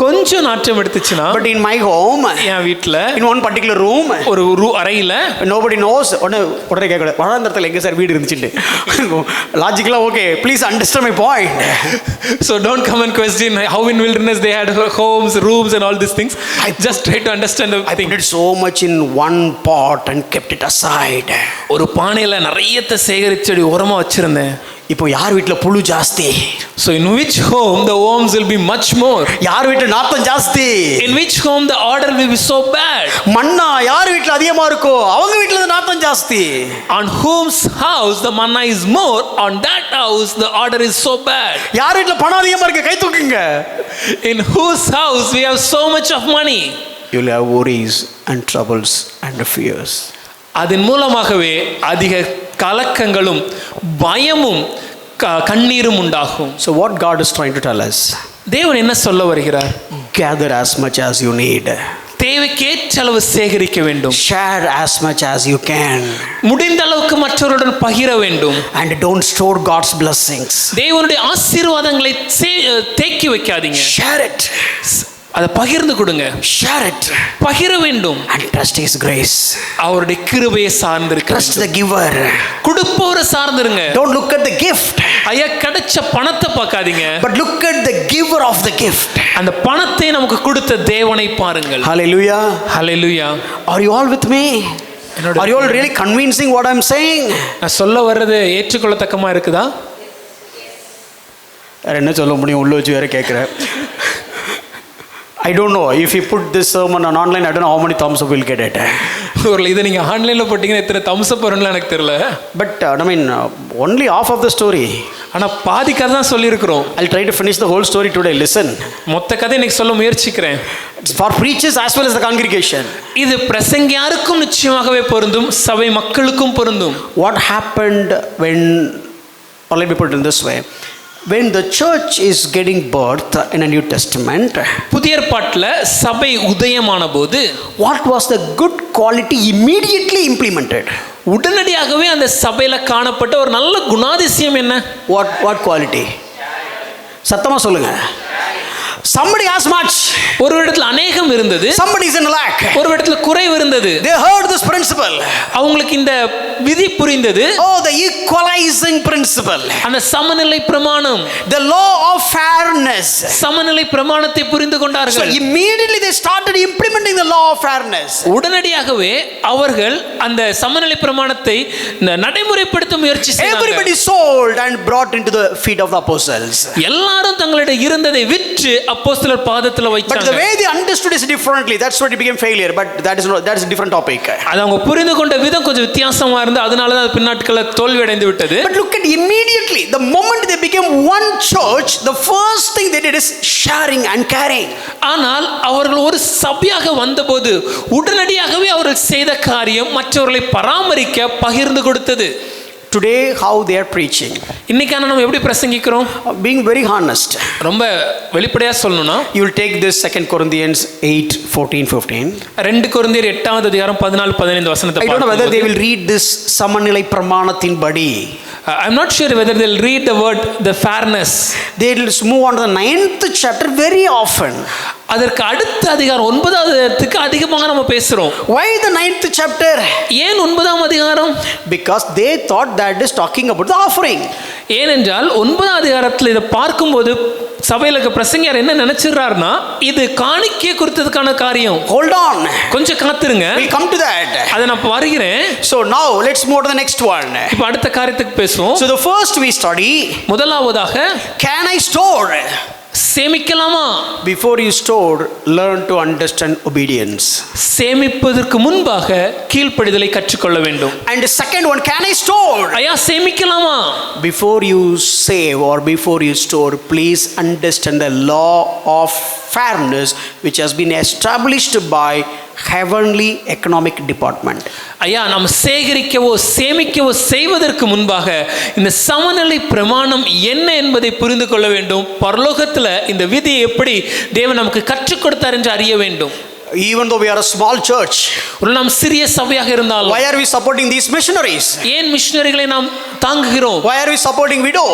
கொஞ்சம் நாற்றம் எடுத்துச்சுனா, But in my home, என் வீட்ல in one particular room, ஒரு அறையில nobody knows. உடனே கேட்கல வளாந்தரத்தில் எங்க சார் வீடு இருந்துச்சுட்டு. Logically okay, please understand my point. So don't come and question how in wilderness they had homes, rooms and all these things. Just try to understand the I thing. put it so much in one pot and kept it aside. ஒரு பானையில நிறையத்தை சேகரிச்சடி ஓரமா வச்சிருந்தேன். இப்போ யார் வீட்ல புழு ஜாஸ்தி? So in which home the worms will be much more? யார் வீட்ல நாத்தம் ஜாஸ்தி? In which home the order will be so bad? மன்னா யார் வீட்ல அதிகமா இருக்கோ அவங்க வீட்ல நாத்தம் ஜாஸ்தி. On whose house the manna is more, on that house the order is so bad. யார் வீட்ல பணம் அதிகமா இருக்கு கை தூக்குங்க. In whose house we have so much of money? You will have worries and troubles and fears. அதன் மூலமாகவே அதிக கலக்கங்களும் பயமும் கண்ணீரும் உண்டாகும். So what God is trying to tell us? தேவன் என்ன சொல்ல வருகிறார்? Gather as much as you need. தேவைக்கேற்ற அளவு சேகரிக்க வேண்டும். Share as much as you can. முடிந்த அளவுக்கு மற்றவருடன் பகிர வேண்டும். And don't store God's blessings. தேவனுடைய ஆசீர்வாதங்களை தேக்கி வைக்காதீங்க. Share it. அதை பகிர்ந்து கொடுங்க. Share it. பகிர வேண்டும். And trust His grace. அவருடைய கிருபையை சார்ந்திருக்க. Trust the giver. கொடுப்பவரை சார்ந்திருங்க. Don't look at the gift. ஐயா கிடைச்ச பணத்தை பார்க்காதீங்க. But look at the giver of the gift. அந்த பணத்தை நமக்கு கொடுத்த தேவனை பாருங்கள். Hallelujah. Hallelujah. Are you all with me? Are you all really convincing what I'm saying? நான் சொல்ல வர்றது ஏற்றுக்கொள்ளத்தக்கமா இருக்குதா? வேற என்ன சொல்ல முடியும், உள்ள வச்சு வேற கேட்குறேன். I don't know if you put this sermon on online, I don't know how many thumbs up we'll get it. ஒரு இதை நீங்க ஆன்லைன்ல போட்டீங்கன்னா எத்தனை thumbs up வரும்னு எனக்கு தெரியல. But I mean only half of the story. ஆனா பாதி கதை தான் சொல்லி இருக்கிறோம். I'll try to finish the whole story today. Listen. மொத்த கதை இன்னைக்கு சொல்ல முயற்சிக்கிறேன். It's for preachers as well as the congregation. இது பிரசங்கியாருக்கும் நிச்சயமாகவே பொருந்தும், சபை மக்களுக்கும் பொருந்தும். What happened when, or let me put it in this way, when the church is getting birth in a New Testament, புதிய ஏற்பாட்டில் சபை உதயமான போது what was the good quality immediately implemented? உடனடியாகவே அந்த சபையில காணப்பட்ட ஒரு நல்ல குணாதிசயம் என்ன? What quality? சத்தமா சொல்லுங்க. Somebody has much. ஒரு இடத்துல அநேகம் இருந்தது, Somebody is in lack. ஒரு இடத்துல குறைவு இருந்தது. They heard this principle. அவங்களுக்கு இந்த விதி புரிந்தது. Oh, the equalizing principle. அந்த சமநிலை பிரமாணம், The law of fairness. சமநிலை பிரமாணத்தை புரிந்து So கொண்டார்கள். immediately they started implementing the law of fairness. உடனடியாகவே அவர்கள் அந்த சமநிலை பிரமாணத்தை நடைமுறைப்படுத்த முயற்சி செய்தார்கள். Everybody sold and brought into the feet of the apostles. எல்லாரும் தங்களுடைய இருந்ததை விற்று அப்போஸ்தலர் பாதத்துல But வைச்சாங்க. the way they understood is differently. That's why it became failure. But that's a different topic. அது அவங்க புரிந்து கொண்ட விதம் கொஞ்சம் வித்தியாசமா இருந்து அதனால தான் அது பின்னாட்கள தோல்வி அடைந்து விட்டது. But look at immediately the moment they became one church, the first thing they did is sharing and caring. ஆனால் அவர்கள் ஒரு சபையாக வந்தபோது உடனடியாகவே அவர்கள் செய்த காரியம் மற்றவர்களை பராமரிக்க பகிர்ந்து கொடுத்தது. Today how they are preaching, இன்னைக்கான நம்ம எப்படி பிரசங்கிக்கிறோம்? being very honest, ரொம்ப வெளிப்படையா சொல்லணும்னா you will take this 2 Corinthians 8:14-15. 2 கொரிந்தியர் 8வது அதிகாரம் 14-15 வசனத்தை I don't know whether they பார்க்கும்போது will read this சமநிலை பிரமாணத்தின் படி. I'm not sure whether they'll read the word the fairness. They will move on to the 9th chapter very often. அதற்கு அடுத்த அதிகாரம் 9வது அதிகாரத்துக்கு அதிகமாக நம்ம பேசுறோம். Why the 9th chapter? ஏன் 9ஆம் அதிகாரம்? Because they thought that is talking about the offering. ஏனென்றால் 9ஆம் அதிகாரத்தில் இதை பார்க்கும்போது சபையில இருக்க பிரசங்கியார் என்ன நினைச்சிடுறாருன்னா இது காணிக்கை குறித்ததுக்கான காரியம். Hold on, கொஞ்சம் காத்துருங்க, we'll come to that. அதை நான் வருகிறேன். So now let's move to the next one. இப்போ அடுத்த காரியத்துக்கு பேசுவோம். So the first we study, முதலாவதாக can I store? சேமிக்கலாமா? Before you store, learn to understand obedience. சேமிப்பதற்கு முன்பாக கீழ்ப்படிதலை கற்றுக்கொள்ள வேண்டும். And the second one, can I store? ஐயா சேமிக்கலாமா? Before you save or before you store, please understand the law of fairness which has been established by heavenly economic department. ஐயா நாம் சேகரிக்கவோ சேமிக்கவோ செய்வதற்கு முன்பாக இந்த சமநிலை பிரமாணம் என்ன என்பதை புரிந்து கொள்ள வேண்டும். பரலோகத்தில் இந்த விதியை எப்படி தேவன் நமக்கு கற்றுக் கொடுத்தார் என்று அறிய வேண்டும். Even though we are a small church, ஒரு நாம் சிறிய சபையாக இருந்தாலும் why are we supporting these missionaries? ஏன் மிஷனரிகளை நாம் தாங்குகிறோம்? Why are we supporting widow?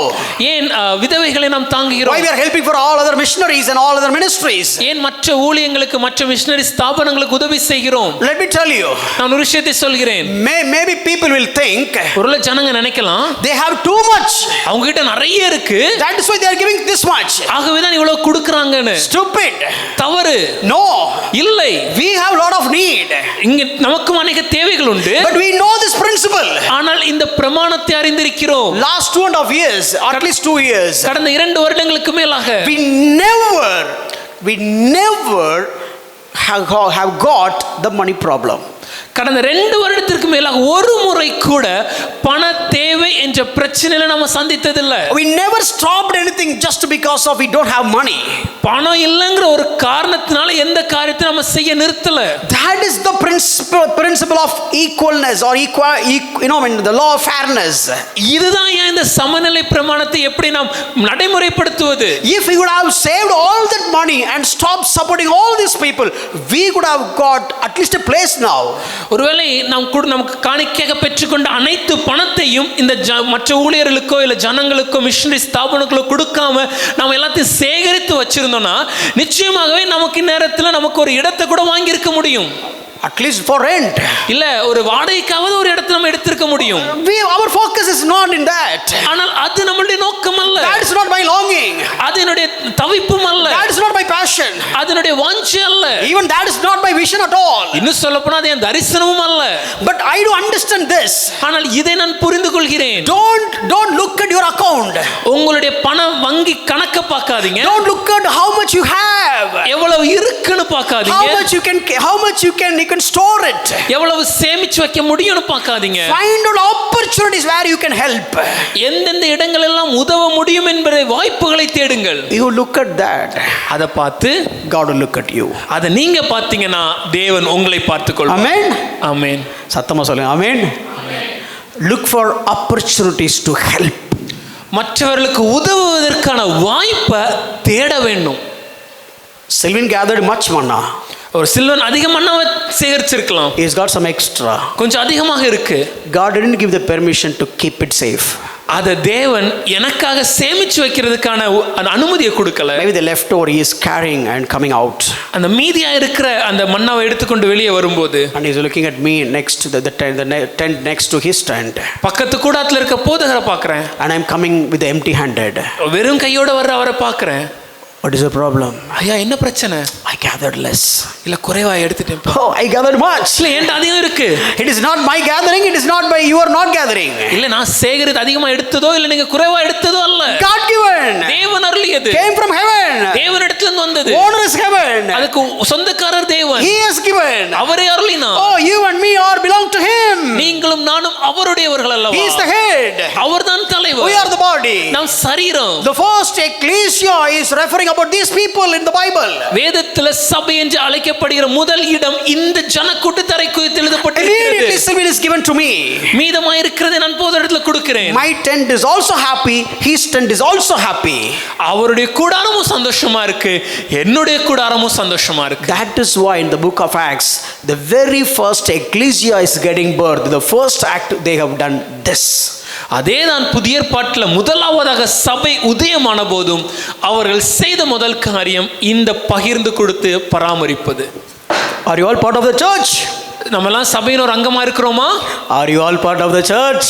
ஏன் விதவைகளை நாம் தாங்குகிறோம்? Why we are helping for all other missionaries and all other ministries? ஏன் மற்ற ஊழியங்களுக்கு மற்ற மிஷனரி ஸ்தாபனங்களுக்கு உதவி செய்கிறோம்? Let me tell you, நான் ஒரு விஷயத்தை சொல்கிறேன். maybe people will think ஒருவேளை ஜனங்க நினைக்கலாம் they have too much, அவங்க கிட்ட நிறைய இருக்கு, that is why they are giving this much. ஆகவே தான் இவ்வளவு கொடுக்கறாங்கன்னு. Stupid. தவறு. No, இல்லை, we have a lot of need, இங்க நமக்கு அநேக தேவைகள் உண்டு. but we know this principle. ஆனால் இந்த பிரமாணத்தை அறிந்திருக்கிறோம். Last 2.5 years, or at least 2 years, கடந்த 2 வருடங்களுக்கு மேலாக we never have got the money problem. கடந்த 2 வருடத்திற்கு மேலாக ஒரு முறை கூட பண தேவை என்ற பிரச்சனையில நாம சந்தித்ததில்லை. We never stopped anything just because of we don't have money. பணம் இல்லைங்கிற ஒரு காரணத்தினால எந்த காரியத்தை நம்ம செய்ய நிறுத்தல. That is the principle of equalness or the law of fairness. இதுதான் இந்த சமநிலை பிரமாணத்தை எப்படி நாம் நடைமுறைப்படுத்துவது. If we would have saved all that money and stopped supporting all these people, we could have got at least a place now. ஒருவேளை நமக்கு காணிக்கையாக பெற்றுக்கொண்ட அனைத்து பணத்தையும் இந்த மற்ற ஊழியர்களுக்கோ இல்ல ஜனங்களுக்கோ மிஷனரி ஸ்தாபனங்களுக்கோ கொடுக்காம நாம் எல்லாத்தையும் சேகரித்து வச்சிருந்தோம்னா நிச்சயமாகவே நமக்கு நேரத்தில் நமக்கு ஒரு இடத்தை கூட வாங்கி இருக்க முடியும். At least for rent. இல்ல ஒரு வாடகைக்காவது ஒரு இடத்தை நம்ம எடுத்திருக்க முடியும். Our focus is not in that. ஆனால் அது நம்மளுடைய நோக்கம் அல்ல. That is not my longing. அது என்னுடைய தவிப்பும் அல்ல. That is not my passion. அது என்னுடைய வாஞ்சை அல்ல. Even that is not my vision at all. இன்னும் சொல்லப்போனா அது என் தரிசனமும் அல்ல. But I do understand this. ஆனால் இதை நான் புரிந்து கொள்கிறேன். Don't look at your account. உங்களுடைய பண வங்கி கணக்க பார்க்காதீங்க. Don't look at how much you have. எவ்வளவு இருக்குன்னு பார்க்காதீங்க. How much you can store it. எவ்வளவு சேமிச்சு வைக்க முடியும்னு பார்க்காதீங்க. Find out opportunities where you can help. எந்தெந்த இடங்கள் எல்லாம் உதவ முடியும் என்பதை வாய்ப்புகளை தேடுங்கள். You look at that. அதை பார்த்து God will look at you. அதை நீங்க பார்த்தீங்கன்னா தேவன் உங்களை பார்த்துக் கொள்வார். Amen. Amen. சத்தமா சொல்லுங்க. Amen. Look for opportunities to help. மற்றவர்களுக்கு உதவுவதற்கான வாய்ப்பை தேட வேண்டும். Sylvan gathered much manna. ஒரு சில்வன் அதிகம் மண்ணாவை சேகரிச்சிருக்கலாம். He's got some extra. கொஞ்சம் அதிகமாக இருக்கு. God didn't give the permission to keep it safe. அதை தேவன் எனக்காக சேமிச்சு வைக்கிறதுக்கான அந்த அனுமதியை கொடுக்கல. Maybe the leftover he is carrying and coming out. அந்த மீதியா இருக்கிற அந்த மன்னாவை எடுத்துக்கொண்டு வெளியே வரும்போது And he is looking at me next to the tent next to his tent. பக்கத்து கூடாத்துல இருக்க போதகரை பார்க்கிறேன். And I'm coming with the empty handed. வெறும் கையோட வர்ற அவரை பார்க்கிறேன். What is the problem? ஐயா என்ன பிரச்சனை? I gathered less. இல்ல குறைவா எடுத்துட்டேன். Oh, I gathered much. இல்ல என்கிட்ட அதிகம் இருக்கு. It is not my gathering, it is not by you are not gathering. இல்ல நான் சேகரித்து அதிகமா எடுத்ததோ இல்ல நீங்க குறைவா எடுத்ததோ அல்ல. God given. தேவன் அருளியது. Came from heaven. தேவனிடத்துல இருந்து வந்தது. Owner is heaven. அதுக்கு சொந்தக்காரர் தேவன். He has given. அவரே அருளினார். Oh, you and me are belong to him. நீங்களும் நானும் அவருடையவர்கள் அல்லவா? He is the head. அவர்தான் தலைவர். We are the body. நாம் சரீரம். The first ecclesia is referring about these people in the Bible. வேதத்துல சபை என்று அழைக்கப்படுகிற முதல் இடம் இந்த ஜனக்கூட்டத்தாரை குறித்து எழுதப்பட்டிருக்கிறது. Immediately Sylvan is given to me. மீதமாய் இருக்கிறதை நான் போதகரிடத்துல கொடுக்கிறேன். My tent is also happy, his tent is also happy. அவருடைய கூடாரமும் சந்தோஷமா இருக்கு, என்னுடைய கூடாரமும் சந்தோஷமா இருக்கு. That is why in the book of Acts the very first ecclesia is getting birth. The first act they have done this. அதேதான் புதிய ஏற்பாட்டில் முதலாவதாக சபை உதயமான போதும் அவர்கள் செய்த முதல் காரியம் இந்த பகிர்ந்து கொடுத்து பராமரிப்பது. Are you all part of the church? நம்ம எல்லாம் சபையின் ஒரு அங்கமா இருக்கிறோமா? Are you all part of the church?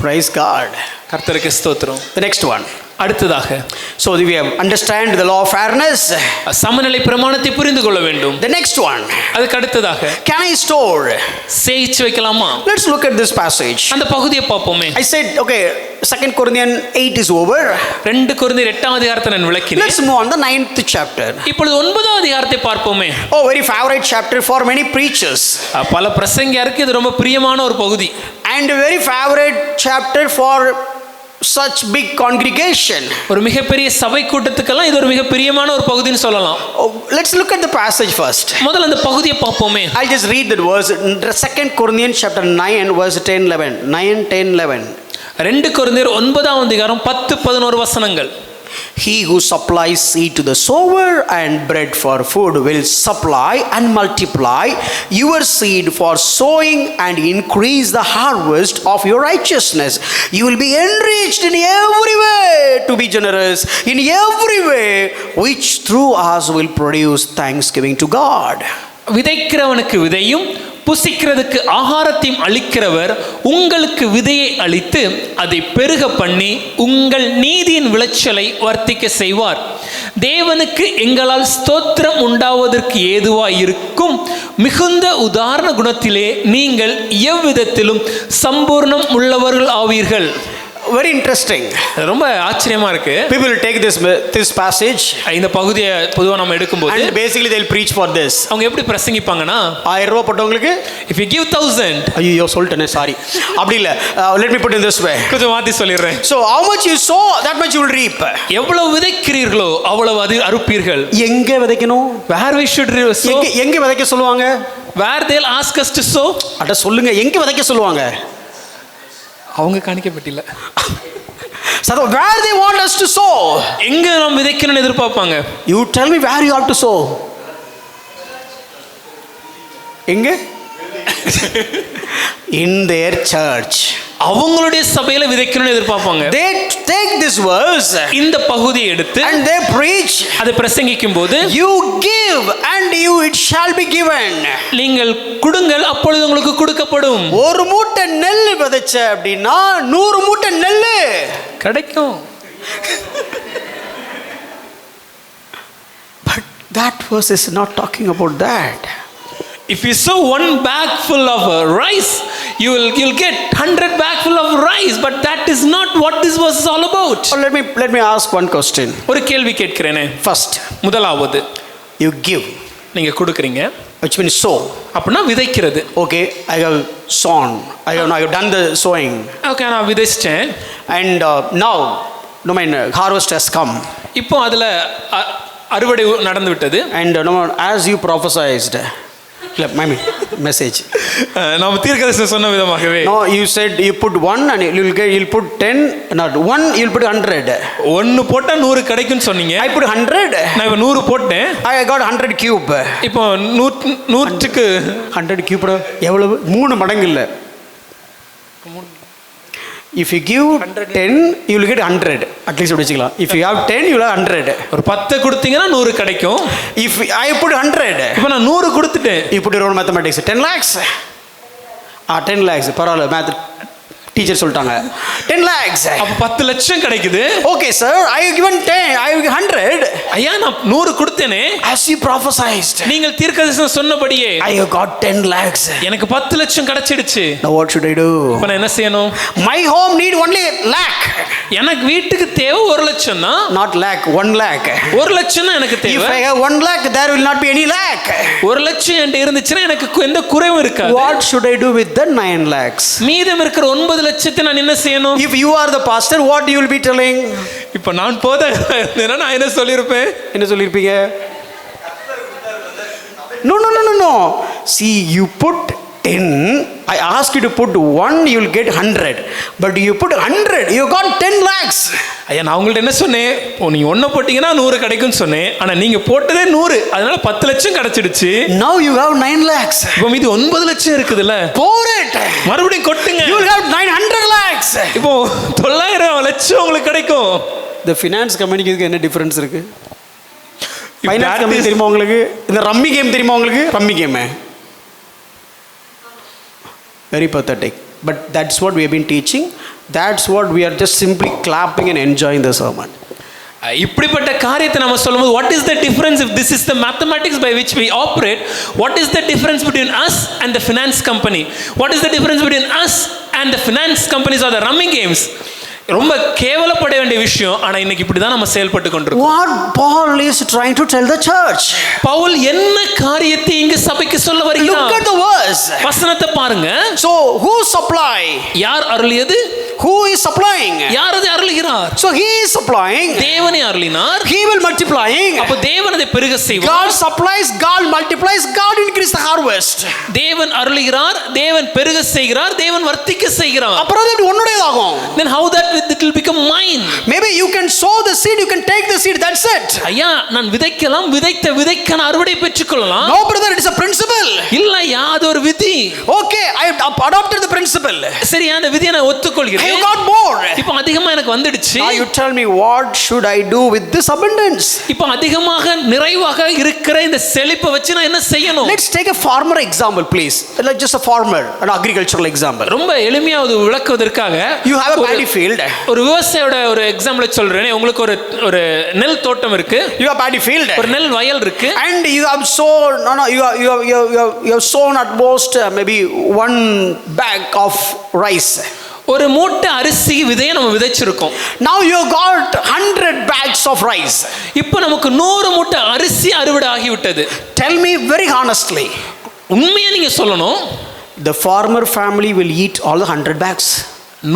Praise God. கர்த்தருக்கு ஸ்தோத்திரம். The next one. அடுத்ததாக So we have understand the law of fairness. சமநிலை பிரமாணத்தை புரிந்து கொள்ள வேண்டும். The next one. அதுக்கு அடுத்ததாக Can I store? சேமிச்சு வைக்கலாமா? Let's look at this passage. அந்த பகுதியை பார்ப்போமே. I said okay, 2 Corinthians 8 is over. 2 கொரிந்தியர் 8ஆம் அதிகாரத்தை நான் விளக்கினேன். Let's move on the 9th chapter. இப்பொழுது 9ஆம் அதிகாரத்தை பார்ப்போமே. Oh, very favorite chapter for many preachers. பல பிரசங்கியாருக்கு இது ரொம்ப பிரியமான ஒரு பகுதி. And a very favorite chapter for such big congregation. ஒரு மிகப்பெரிய சபை கூட்டத்துக்கெல்லாம் இது ஒரு மிக பிரியமான ஒரு பகுதின்னு சொல்லலாம். Let's look at the passage first. முதல்ல அந்த பகுதியை பார்ப்போமே. I'll just read that verse. 2 Corinthians chapter 9 verse 10 11. 9 10 11. 2 கொரிந்தியர் 9ஆம் அதிகாரம் 10 11 வசனங்கள். He who supplies seed to the sower and bread for food will supply and multiply your seed for sowing and increase the harvest of your righteousness. You will be enriched in every way to be generous in every way, which through us will produce thanksgiving to God. விதைக்கிறவனுக்கு விதையும் புசிக்கிறதுக்கு ஆகாரத்தையும் அளிக்கிறவர் உங்களுக்கு விதையை அளித்து அதை பெருக பண்ணி உங்கள் நீதியின் விளைச்சலை வர்த்திக்க செய்வார். தேவனுக்கு எங்களால் ஸ்தோத்திரம் உண்டாவதற்கு ஏதுவாய் இருக்கும் மிகுந்த உதாரண குணத்திலே நீங்கள் எவ்விதத்திலும் சம்பூர்ணம் உள்ளவர்கள் ஆவீர்கள். Very interesting. ரொம்ப ஆச்சரியமா இருக்கு. People will take this passage இந்த பகுதியை பொதுவா நம்ம எடுக்கும்போது and basically they'll preach for this. அவங்க எப்படி பிரசங்கிப்பாங்கன்னா 1000 ரூபாய் போட்டவங்களுக்கு if you give 1000 ஐயோ சொல்லிட்டேனே சாரி அப்படி இல்ல let me put in this way. கொஞ்சம் மாத்தி சொல்லிடுறேன். So how much you sow that much you will reap. எவ்வளவு விதைக்கிறீர்களோ அவ்வளவு அது அறுப்பீர்கள். எங்க விதைக்கணும்? where we should sow. எங்க விதைக்க சொல்லுவாங்க? where they'll ask us to sow. அட சொல்லுங்க எங்க விதைக்க சொல்லுவாங்க? அவங்க காணிக்கப்பட்டில்ல. So where they want us to sow. எங்க நாம் விதைக்கணும்னு எதிர்பார்ப்பாங்க. You tell me where you have to sow. எங்க? In their church. அவங்களுடைய சபையில விதைக்கணும்னு எதிர்பார்ப்பாங்க. They take this verse இந்த பகுதியை எடுத்து and they preach. அதை பிரசங்கிக்கும் போது You give and you it shall be given. நீங்கள் கொடுங்கள் அப்பொழுது உங்களுக்கு கொடுக்கப்படும். ஒரு மூட்டை நெல் விதைச்ச அப்படின்னா 100 மூட்டை நெல் கிடைக்கும். But that verse is not talking about that. If you sow one bag full of rice, you'll get 100 bag full of rice, but that is not what this verse is all about. Oh, let me ask one question. ஒரு கேள்வி கேட்கிறேனே. First, முதலாவது you give. நீங்க கொடுக்குறீங்க. Which means sow. அப்படினா விதைக்கிறது. Okay, I have sown. I have done the sowing. Okay, நான் விதைச்சிட்டேன். And now harvest has come. இப்போ அதுல அறுவடை நடந்து விட்டது. And as you prophesied. Message. நாம் தீர்க்கதரிசனம் சொன்ன விதமாகவே. No, you said you put 1 and you'll put 10, not 1 you'll put 100. 1 போட்டா 100 கிடைக்கும்னு சொன்னீங்க. I put 100. நான் இப்ப 100 போட்டேன். I got 100 cube. இப்போ 100க்கு 100 cube எவ்வளவு? 3 மடங்கு இல்ல. If you give 10, you will get 100. At least அப்படி வச்சுக்கலாம். If you have 10, you will have 100. ஒரு 10 கொடுத்தீங்கன்னா 100 கிடைக்கும். If I put 100, இப்போ நான் 100 கொடுத்துட்டேன். you put your own mathematics. 10 lakhs. 10 lakhs. பரவாயில்ல, மேத் டீச்சர் சொல்லிட்டாங்க 10 lakhs. அப்ப 10 லட்சம் கிடைக்குது. Okay sir, I have given 10, I have 100. ஐயா நான் 100 கொடுத்தேனே. As you prophesied, நீங்கள் தீர்க்கதரிசனம் சொன்னபடியே I have got 10 lakhs. எனக்கு 10 லட்சம் கிடைச்சிடுச்சு. Now what should I do? இப்போ நான் என்ன செய்யணும்? My home need only lakh. எனக்கு வீட்டுக்கு தேவை 1 லட்சம் தான். Not lakh, 1 lakh. 1 லட்சம் தான் எனக்கு If தேவை. I have 1 lakh, there will not be any lakh. 1 லட்சம் என்கிட்ட இருந்துச்சுன்னா எனக்கு எந்த குறைவும் இருக்காது. What should I do with the 9 lakhs? மீதம் இருக்கிற 9 லட்சத்தை நான் என்ன செய்யணும்? If you are the pastor, what you will be telling? இப்போ நான் போதகரா இருந்தேன்னா நான் என்ன சொல்லியிருப்பேன்? என்ன சொல்லிருப்பீங்க? No. See, you put 10. I asked you to put 1, you will get 100. But you put 100, you got 10 lakhs. ஐயா நான் உங்கள்ட்ட என்ன சொன்னேன்? நீங்க 1 போட்டீங்கன்னா 100 கிடைக்கும்னு சொன்னேன். ஆனா நீங்க போட்டதே 100, அதனால 10 லட்சம் கிடைச்சிடுச்சு. Now you have 9 lakhs. இப்போ மீதி 9 லட்சம் இருக்குதுல்ல, Pour it. மறுபடியும் கொட்டுங்க. You will have 900 lakhs. இப்போ 900 லட்சம் உங்களுக்கு கிடைக்கும். The finance community க்கு என்ன டிஃபரன்ஸ் இருக்கு? If finance that company is- தெரியுமா உங்களுக்கு? இந்த ரம்மி கேம் தெரியுமா உங்களுக்கு? Rummy game. Very pathetic. But that's what we have been teaching. That's what we are just simply clapping and enjoying the sermon. இப்படிப்பட்ட காரியத்தை நம்ம சொல்லும்போது what is the difference if this is the mathematics by which we operate? What is the difference between us and the finance company? What is the difference between us and the finance companies or the rummy games? ரொம்ப கேவலப்பட வேண்டிய விஷயம். ஆனா இன்னைக்கு இப்படி தான் நம்ம செயல்பட்டு கொண்டிருக்கோம். What Paul is trying to tell the church. Pavul என்ன காரியத்தை இங்கு சபைக்கு சொல்ல Look வருகிறார்? at the verse. வசனத்தை பாருங்க. So who supply? யார் அருளியது? Who is supplying? யார் அதை அருளுகிறார்? So he is supplying. தேவனே அருளினார். He will multiplying. அப்ப தேவன் அதை பெருக செய்வார். God supplies, God multiplies, God increase the harvest. தேவன் அருளுகிறார், தேவன் பெருக செய்கிறார், தேவன் வர்த்திக்க செய்கிறார். அப்புறம் அது உன்னுடையதாகும். Then how that it will become mine? Maybe you can sow the seed, you can take the seed, that's it. ஐயா நான் விதைக்கலாம், விதைத்த விதைக்கான அறுவடை பெற்றுக்கொள்ளலாம். No brother, it is a principle. இல்லையா அது ஒரு விதி. Okay, I have adopted the principle. சரி அந்த விதியை நான் I ஒத்துக்கொள்கிறேன். have got more. இப்போ அதிகமா எனக்கு வந்துடுச்சு. Now you tell me, what should I do with this abundance? இப்போ அதிகமாக நிறைவாக இருக்கிற இந்த செழிப்பை வச்சு நான் என்ன செய்யணும்? Let's take a farmer example, please. Like just a farmer, an agricultural example. ரொம்ப எளிமையாவது விளக்குவதற்காக You have a paddy field. ஒரு விவசாயியோட ஒரு எக்ஸாம்பிள் சொல்றேன். உங்களுக்கு ஒரு நெல் தோட்டம் இருக்கு. You have paddy field. ஒரு நெல் வயல் இருக்கு. And you have sown, you have sown at most maybe 1 bag of rice. ஒரு மூட்டை அரிசி விதையை நம்ம விதைச்சிருக்கோம். Now you have got 100 bags of rice. இப்போ நமக்கு 100 மூட்டை அரிசி அறுவடை ஆகிவிட்டது. Tell me very honestly. உண்மையா நீங்க சொல்லணும். The farmer family will eat all the 100 bags.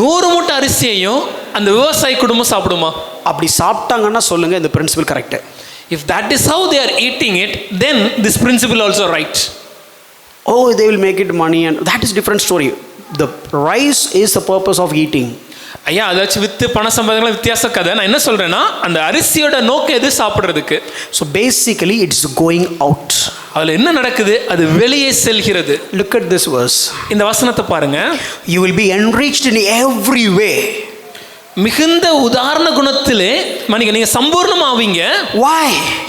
100 மூட்டை அரிசியையும் அந்த விவசாய குடும்பம் சாப்பிடுமா? அப்படி சாப்பிட்டாங்கன்னா சொல்லுங்க இந்த principle correct. If that is how they are eating it, then this principle also right. Oh, they will make it money and that is different story. The rice is the purpose of eating. ஐயா அதாச்சும் with பண சம்பாதனை வித்தியாச கதை. நான் என்ன சொல்றேன்னா அந்த அரிசியோட நோக்கம் எது? சாப்பிடுறதுக்கு. So basically it's going out. அதுல என்ன நடக்குது? அது வெளியே செல்கிறது. Look at this verse. இந்த வசனத்தை பாருங்க. You will be enriched in every way. மிகுந்த உதாரண குணத்திலே நீங்க சம்பூர்ணமாவீங்க. Why?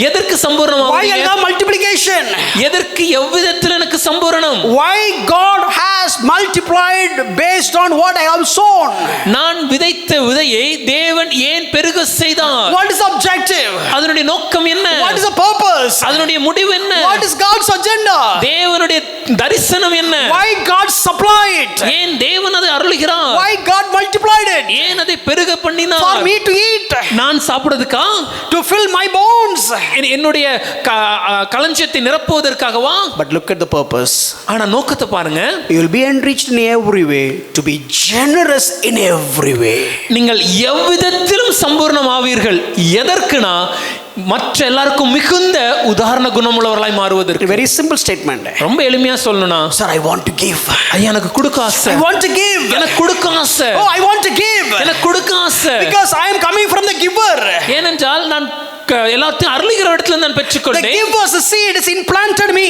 எதற்கு Why சம்பூர்ணமாவீங்க? Allah multiplication? எதற்கு எவ்விதத்தில் எனக்கு Sampooranam? Why God has multiplied based on what I have sown? நான் விதைத்த விதையை தேவன் ஏன் பெருக செய்தார்? What is the objective? அதனுடைய நோக்கம் என்ன? What is the purpose? அதனுடைய முடிவு என்ன? What is God's agenda? தேவனுடைய தரிசனம் என்ன? Why God supplied? ஏன் தேவன் அதை அருளுகிறார்? Why God multiplied it? ஏன் அதை பெருக பண்ணினார்? For me to eat, நான் சாப்பிடுறதுக்கா? to fill my bones. என்னுடைய களஞ்சியத்தை நிரப்புவதற்காகவா? But look at the purpose. ஆனா நோக்கத்தை பாருங்க. You will be enriched in every way, to be generous in every way. நீங்கள் எவ்விதத்திலும் சம்பூர்ணமாவீர்கள். எதற்குனா மற்ற எல்லாருக்கும் மிகுந்த உதாரண குணமுள்ளவர்களாய் மாறுவதற்கு. Very simple statement. ரொம்ப எளிமையா சொல்லணும்னா, Sir, I want to give. ஐயா எனக்கு கொடுக்க ஆசை. I want to give. எனக்கு கொடுக்க ஆசை. Oh, I want to give. எனக்கு கொடுக்க ஆசை. Because I am coming from the giver. ஏனென்றால் நான் எல்லாத்தையும் அருளுகிற இடத்துல நான் The பெற்றுக்கொண்டேன். giver's seed is implanted me.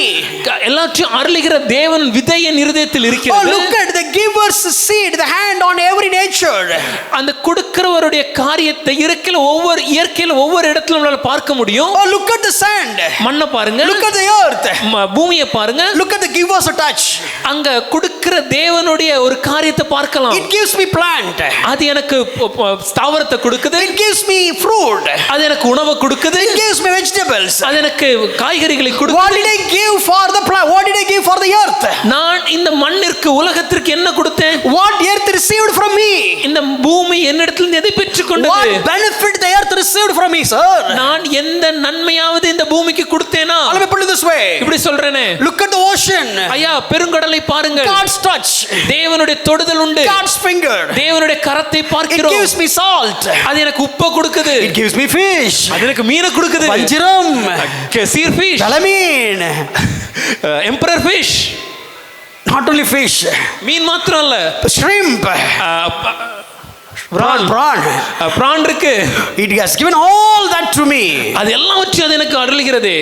எல்லாத்தையும் அருளுகிற தேவன் விதை என் இருதயத்தில் Oh, இருக்கிறது. look at the giver's seed, the hand on every nature. அந்த கொடுக்கிறவருடைய காரியத்தை இயற்கையில ஒவ்வொரு இடத்துல நம்மளால பார்க்க முடியும். Oh, look at the sand. மண்ணை பாருங்க, Look at the earth. பூமியை பாருங்க, Look at the giver's touch. அங்க கொடுக்கிற தேவனுடைய ஒரு காரியத்தை பார்க்கலாம். It gives me plant. அது எனக்கு ஸ்தாவரத்தை கொடுக்குது, It gives me fruit. அது எனக்கு உணவை கொடுக்குது, It gives me vegetables. அது எனக்கு காய்கறிகளை What கொடுக்குது. did I give for the plant? What did I give for the earth? நான் இந்த மண்ணிற்கு உலகத்திற்கு என்ன கொடுத்தேன்? What earth received from me? இந்த பூமி என்னிடத்திலிருந்து எதை பெற்றுக்கொண்டது? What benefit the earth received from me, sir? நான் எந்த நன்மையாவது இந்த பூமிக்கு கொடுத்தேனா? Let me put it this way. இப்படி சொல்றேனே, Look at the ocean. ஐயா பெருங்கடலை பாருங்கள், God's touch. தேவனுடைய தொடுதல் உண்டு, God's finger. தேவனுடைய கரத்தை It பார்க்கிறோம். gives me salt. அது எனக்கு உப்பை கொடுக்குது, It gives me fish. அது எனக்கு மீனை கொடுக்குது, Vanjiram. சீர் fish, Salameen. Emperor fish, Not only fish. மீன் மாத்திரம் இல்ல, Shrimp. Prawn. பிரான் இருக்கு. It has given all that to me. அது எல்லாவற்றையும் அது எனக்கு அருளுகிறது.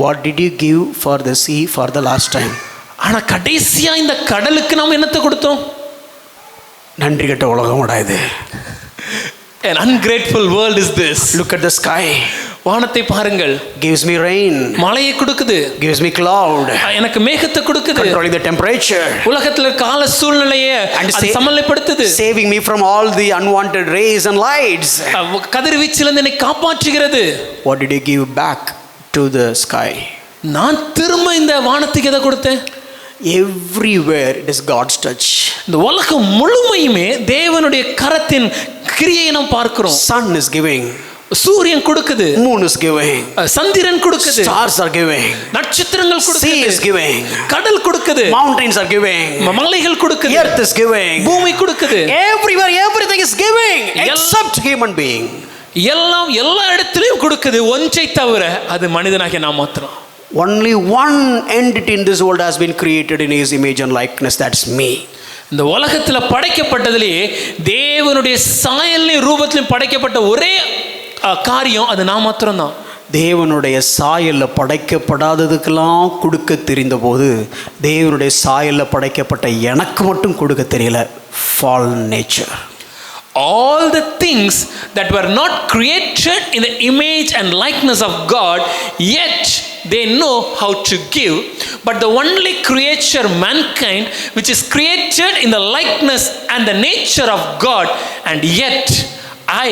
What did you give for the sea for the last time? ஆனா கடைசியா இந்த கடலுக்கு நாம் என்னத்தை கொடுத்தோம்? நன்றி கெட்ட உலகமடா இது. An ungrateful world is this. Look at the sky. வானத்தை பாருங்கள், Gives me rain. மழையை கொடுக்குது, Gives me cloud. எனக்கு மேகத்தை கொடுக்குது, Controlling the temperature. உலகத்துல கால சூழ்நிலையை And அது சமநிலைப்படுத்துது, Saving me from all the unwanted rays and lights. கதிர்வீச்சிலிருந்து என்னை காப்பாற்றுகிறது. What did you give back to the sky? நான் திரும்ப இந்த வானத்துக்கு எதை கொடுத்தேன்? Everywhere it is God's touch. இந்த உலகம் முழுமையுமே தேவனுடைய கரத்தின் கிரியை நாம் பார்க்கிறோம். Sun is giving. சூரியன் கொடுக்குது, Moon is giving. சந்திரன் கொடுக்குது, Stars are giving. நட்சத்திரங்கள் Sea கொடுக்குது, is giving. கடல் கொடுக்குது, Mountains are giving. மலைகள் கொடுக்குது, Earth is giving. பூமி கொடுக்குது. Everywhere everything is giving except human being. எல்லாம் எல்லா இடத்திலையும் கொடுக்குது, ஒன்றை தவிர அது மனிதனாகிய நாம் மாத்திரம். Only one entity in this world has been created in his image and likeness, that's me. இந்த உலகத்துல படைக்கப்பட்டதிலேயே தேவனுடைய சாயலின் ரூபத்திலும் படைக்கப்பட்ட ஒரே காரியம் அது நான் மாத்திரம்தான். தேவனுடைய சாயல்ல படைக்கப்படாததுக்கெல்லாம் கொடுக்க தெரிந்த போது தேவனுடைய சாயல்ல படைக்கப்பட்ட எனக்கு மட்டும் கொடுக்க தெரியல. Fallen nature. All the things that were not created in the image and likeness of God, yet they know how to give. But the only creature, mankind, which is created in the likeness and the nature of God, and yet I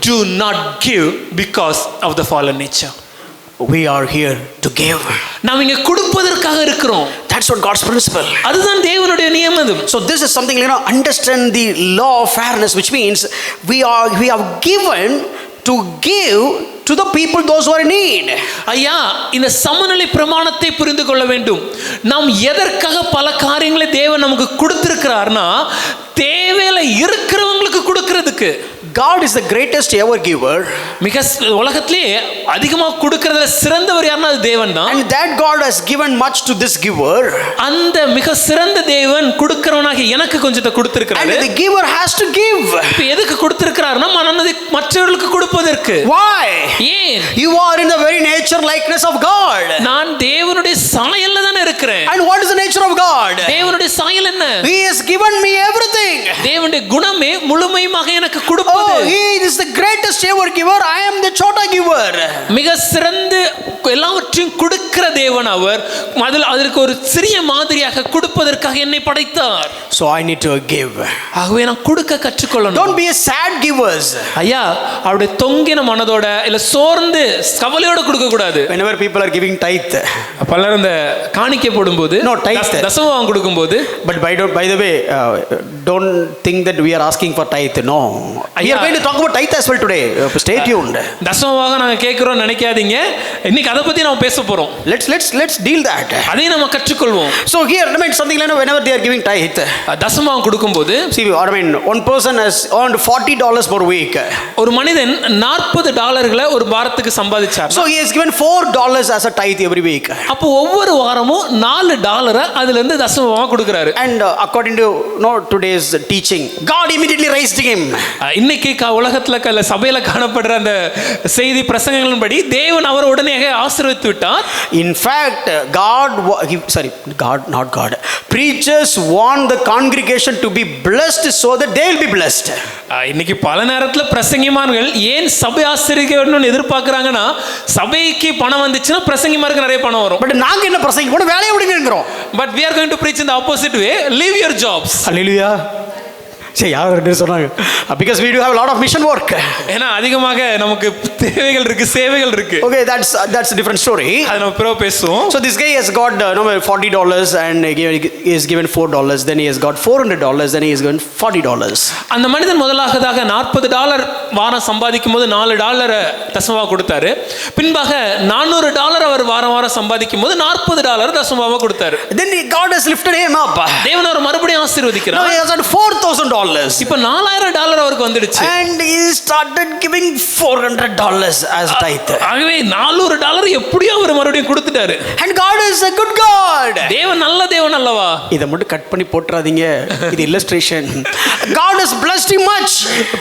do not give because of the fallen nature. We are here to give. நாம் இங்க கொடுப்பதற்காக இருக்கிறோம். That's what God's principle. அதுதான் தேவனுடைய நியமம். So this is something, understand the law of fairness, which means we have given to give to the people, those who are in need. ஐயா, இந்த சமநிலை பிரமாணத்தை புரிந்து கொள்ள வேண்டும். நாம் எதற்காக பல காரியங்களை தேவன் நமக்கு கொடுத்திருக்கிறார்னா தேவையில இருக்கிறவங்களுக்கு கொடுக்கிறதுக்கு. God is the greatest ever giver. மிக உலகத்திலே அதிகமாக கொடுக்கிறதுல சிறந்தவர் யாருன்னா அது தேவன் தான். And that God has given much to this giver. அந்த மிக சிறந்த தேவன் கொடுக்கிறவனாக எனக்கு கொஞ்சத்தை கொடுத்திருக்கிறார். And the giver has to give. இப்போ எதுக்கு கொடுத்திருக்கிறார்னா மற்றவர்களுக்கு கொடுப்பதற்கு. Why? ஏன்? You are in the very nature likeness of God. நான் தேவனுடைய சாயல்ல தான் இருக்கிறேன். And what is the nature of God? தேவனுடைய சாயல் என்ன? He has given me everything. தேவனுடைய குணமே முழுமையாக எனக்கு கொடுப்பது. Oh, he is the greatest ever giver. I am the chota giver. மிக சிறந்த எல்லாவற்றையும் கொடுக்கிற தேவன் அவர். அதற்கு ஒரு சிறிய மாதிரியாக கொடுப்பதற்காக என்னை படைத்தார். So I need to give. ஆகவே நான் கொடுக்க கற்றுக்கொள்ளணும். Don't be a sad givers. ஐயா, அவருடைய தொங்கின மனதோட இல்ல சோர்ந்து கவலையோட கொடுக்க கூடாது. Whenever people are giving tithe, பலர் அந்த காணிக்கை போடும்போது, no tithe, தசமபாகம் கொடுக்கும்போது, but by the way, don't think that we are asking for tithe. No, we are going to talk about tithe as well today. Stay tuned. தசமபாகம் நாங்க கேட்கிறோம் நினைக்காதீங்க. இன்னைக்கு இன்னைக்கு அதை பத்தி நம்ம பேச போறோம். Let's deal that. அதை நம்ம கற்றுக்கொள்வோம். So here, I mean, something like whenever they are giving tithe. தசமம் கொடுக்கும்போது See, I mean, one person has earned $40 per week. ஒரு மனிதன் $40 ஒரு வாரத்துக்கு சம்பாதிச்சார். So he has given $4 as a tithe every week. அப்போ ஒவ்வொரு வாரமும் $4 அதுல இருந்து தசமமா கொடுக்கறாரு. And according to today's teaching, God immediately raised him. இன்னைக்கு உலகத்துல சபையில காணப்படுற அந்த செய்தி பிரசங்கங்களின்படி தேவன் அவர் உடனே ஆசீர்வதித்து விட்டார். In fact, preachers want the congregation to be blessed so that they will be blessed. இன்னைக்கு பல நேரத்துல பிரசங்கிமார்கள் ஏன் சபை ஆசீர்வதிக்கணும்னு எதிர்பார்க்கறாங்கன்னா, சபைக்கு பணம் வந்துச்சுன்னா பிரசங்கிமாருக்கு நிறைய பணம் வரும். பட் நாங்க என்ன பிரசங்கி போட வேலையை விடுங்கறோம். But we are going to preach in the opposite way. Leave your jobs. Hallelujah. சரி, யார் சொன்னாங்க? Because we do have a lot of mission work. ஏன்னா அதிகமாக நமக்கு தேவைகள் இருக்கு, சேவைகள் இருக்கு. Okay, that's a different story. அதை நம்ம பிறகு பேசுவோம். So this guy has got $40 and he is given $4. Then he has got $400. Then he is given $40. அந்த மனிதன் முதலாவதாக $40 வாரம் சம்பாதிக்கும் போது $4 தசமமாக கொடுத்தாரு. பின்பாக $400 அவர் வாரம் சம்பாதிக்கும் போது $40 தசமமாக கொடுத்தாரு. Then God has lifted him up. தேவன் அவர் மறுபடியும் ஆசீர்வதிக்கிறார். Now he has got $4,000. இப்போ $4000 அவருக்கு வந்துடுச்சு. And he started giving $400 as tithe. ஆகவே $400 எப்படியோ அவர் மறுபடியும் கொடுத்துட்டாரு. And God is a good God. தேவன் நல்ல தேவன் அல்லவா? இத மட்டும் கட் பண்ணி போட்றாதீங்க. இது illustration. God has blessed him much.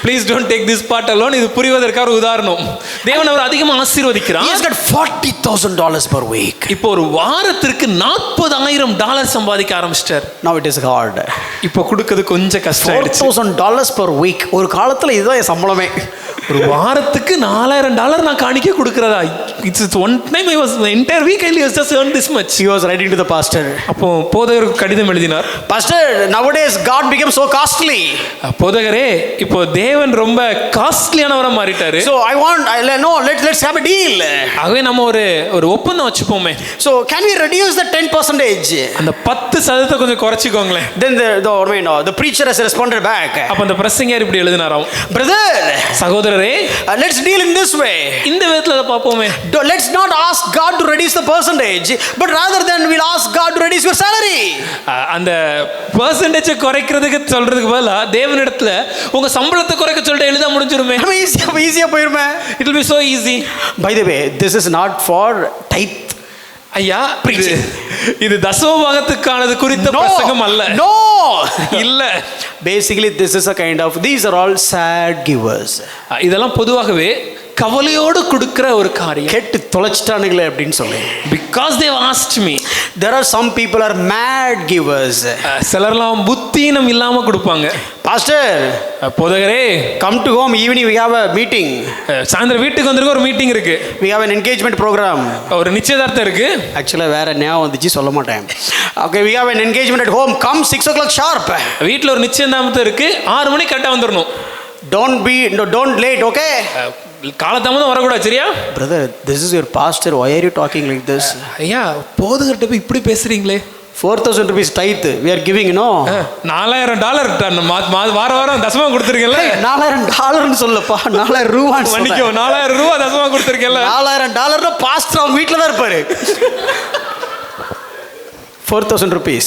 Please don't take this part alone. இது புரிவதற்கான ஒரு உதாரணம். தேவன் அவர் அதிகமா ஆசீர்வதிக்கிறார். He has got $40,000 per week. இப்போ ஒரு வாரத்திற்கு $40,000 சம்பாதிக்க ஆரம்பிச்சிட்டார். Now it is hard. இப்போ கொடுக்கிறது கொஞ்சம் கஷ்டம் ஆயிடுச்சு. $4,000 per week. ஒரு காலத்துல இதுதான் என் சம்பளமே. ஒரு வாரத்துக்கு $4000 நான் காணிக்கை கொடுக்கிறதா? It's one time I was the entire week I just earned this much. He was writing to the pastor. அப்போ போதகருக்கு கடிதம் எழுதினார். Pastor, nowadays God became so costly. போதகரே, இப்போ தேவன் ரொம்ப காஸ்ட்லியானவரா மாறிட்டாரு. So let's have a deal. ஆகவே நம்ம ஒரு ஒப்பந்தம் வச்சுப்போமே. So can we reduce the 10%? அந்த 10% கொஞ்சம் குறைச்சிக்கோங்களேன். Then the preacher has responded back. அப்ப அந்த பிரசங்கியார் இப்படி எழுதினாராம். Brother, சகோதரரே, let's deal in this way. இந்த விதத்துல அத பாப்போமே. Let's not ask God to reduce the percentage, but rather than we'll ask God to reduce your salary. அந்த percentage குறைக்கிறதுக்கு சொல்றதுக்கு பதிலா தேவனிடத்துல உங்க சம்பளத்தை குறைக்க சொல்லிட்டு எழுத முடிஞ்சிருமே. ஈஸியா போயிருமே. It will be so easy. By the way, this is not for tithe. ஐயா, இது தசமபாகத்துக்கானது குறித்த பிரசங்கம் அல்ல. No. இல்ல. Basically this is a kind of, these are all sad givers. இதெல்லாம் பொதுவாகவே கவலையோடு கொடுக்கிற ஒரு காரியம். கெட்டு தொலைச்சிட்டானுங்களே அப்படின்னு சொல்லி. Because they have asked me. There are some people are mad givers. சிலர்லாம் புத்தீனம் இல்லாம கொடுப்பாங்க. Pastor, போதகரே, come to home evening, we have a meeting. சாயந்தரம் வீட்டுக்கு வந்திருக்க ஒரு மீட்டிங் இருக்கு. We have an engagement program. ஒரு நிச்சயதார்த்தம் இருக்கு. Actually வேற ஞாபகம் வந்துச்சு, சொல்ல மாட்டேன். Okay, we have an engagement at home. Come 6 o'clock sharp. வீட்ல ஒரு நிச்சயதார்த்தம் இருக்கு. 6 மணிக்கு கரெக்டா வந்துடணும். Don't late, okay? காலதாமதம் வரக்கூடாது, சரியா? Brother, this is your pastor. Why are you talking like this? ஐயா, போதகர்கிட்ட போய் இப்படி பேசுறீங்களே. 4,000 rupees tithe we are giving, no? $4000 வாரம் தசமம் கொடுத்திருக்கீங்கல்ல. $4000 னு சொல்லப்பா, $4000 னு மன்னிக்கோ, $4000 தசமம் கொடுத்திருக்கீங்கல்ல. $4000 னா பாஸ்டர் அவங்க வீட்ல தான் இருப்பாரு. 4,000 rupees.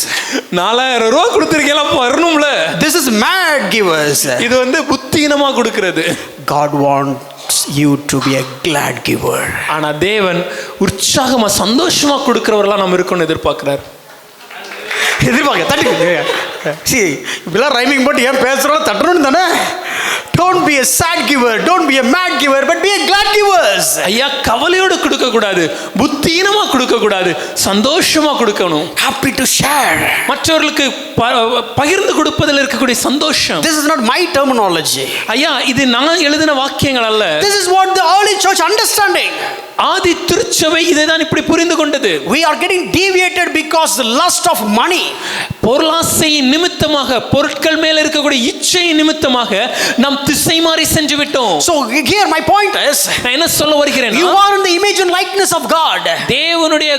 $4000 கொடுத்திருக்கீங்களா, வரணும்ல. This is mad givers. இது புத்தீனமா கொடுக்கிறது. God wants you to be a glad giver. ஆனா தேவன் உற்சாகமா சந்தோஷமா கொடுக்கிறவர்களா நம்ம இருக்கணும்னு எதிர்பார்க்கிறார். See, இப்பெல்லாம் ரைமிங் போட்டு ஏன் பேசுறோம், தட்டணும் தானே. Don't be a sad giver, don't be a mad giver, but be a glad givers. ஐயா, கவலையோடு கொடுக்க கூடாது, புத்தீனமா கொடுக்க கூடாது, சந்தோஷமா கொடுக்கணும். Happy to share. மற்றவர்களுக்கு பகிர்ந்து கொடுப்பதில் இருக்கக்கூடிய சந்தோஷம். This is not my terminology. ஐயா, இது நான் எழுதின வாக்கியங்கள் அல்ல. This is what the early church understanding. ஆதி திருச்சபை இதைதான் இப்படி புரிந்து கொண்டது. We are getting deviated because the lust of money. பொருளாசையின் நிமித்தமாக, பொருட்கள் மேல இருக்கக்கூடிய இச்சை நிமித்தமாக நாம் திசை மாறி சென்று விட்டோம். So here my point is, நான் என்ன சொல்ல வருகிறேன், you are in the image and likeness of God. தேவனுடைய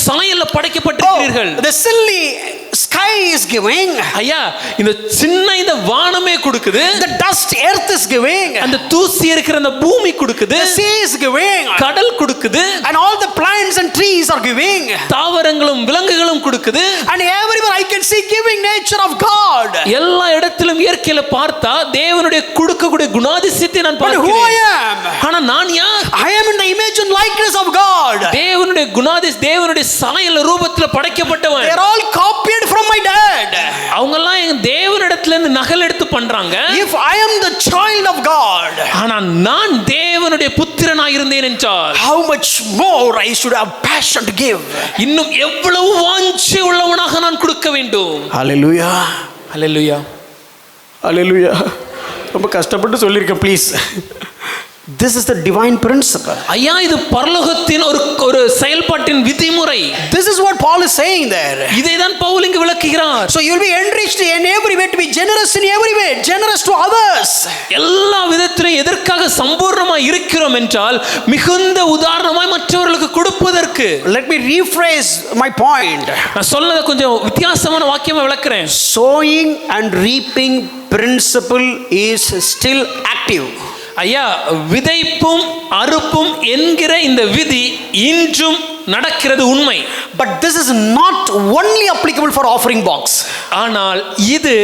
சாயல்ல படைக்கப்பட்டிருக்கிறீர்கள். The silly sky is giving, ஐயா இந்த சின்ன இந்த வானமே கொடுக்குது, the dust earth is giving, அந்த தூசி இருக்கிற அந்த பூமி கொடுக்குது, the sea is giving, கடல் கொடுக்குது, and all the plants and trees are giving, தாவரங்களும் விலங்குகளும் கொடுக்குது, and everywhere I can see giving nature of God. எல்லா இடத்திலும் இயற்கையில பார்த்தா தேவனுடைய கொடுக்கக்கூடிய குணாதிசயத்தை நான் But who I பார்க்கிறேன். am? ஆனா நான் யார்? I am in the image and likeness of God. தேவனுடைய தேவனுடைய சாயல் ரூபத்துல படைக்கப்பட்டவன். They are all copied from my dad. அவங்க எல்லாம் எங்க தேவனிடத்துல இருந்து நகல் எடுத்து பண்றாங்க. If I am the child of God, ஆனா நான் தேவனுடைய புத்திரனாய் இருந்தேன் என்றால் how much more I should have passion to give. இன்னும் எவ்வளவு வாஞ்சை உள்ளவனாக நான் கொடுக்க வேண்டும். Hallelujah. ஹல்லேலூயா. Hallelujah. ரொம்ப கஷ்டப்பட்டு சொல்லிருக்கேன் please. This is the divine principle. ஐயா இது பரலோகத்தின் ஒரு செயல்பாட்டின் விதிமுறை. This is what Paul is saying there. இதை தான் பவுல் இங்கு விளக்குகிறார். So you will be enriched in every way, to be generous in every way, generous to others. எல்லா விதத்திலும் எதற்காக சம்பூர்ணமாய் இருக்கிறோம் என்றால் மிகுந்த உதாரணமாய் மற்றவர்களுக்கு கொடுப்பதற்கு. Let me rephrase my point. நான் சொன்னதை கொஞ்சம் வித்தியாசமான வாக்கியமா விளக்குறேன். Sowing and reaping principle is still active. ஐயா விதைப்பும் அறுப்பும் என்கிற இந்த விதி இன்றும் நடக்கிறது உண்மை. But this is not only applicable for offering box. ஆனால் இது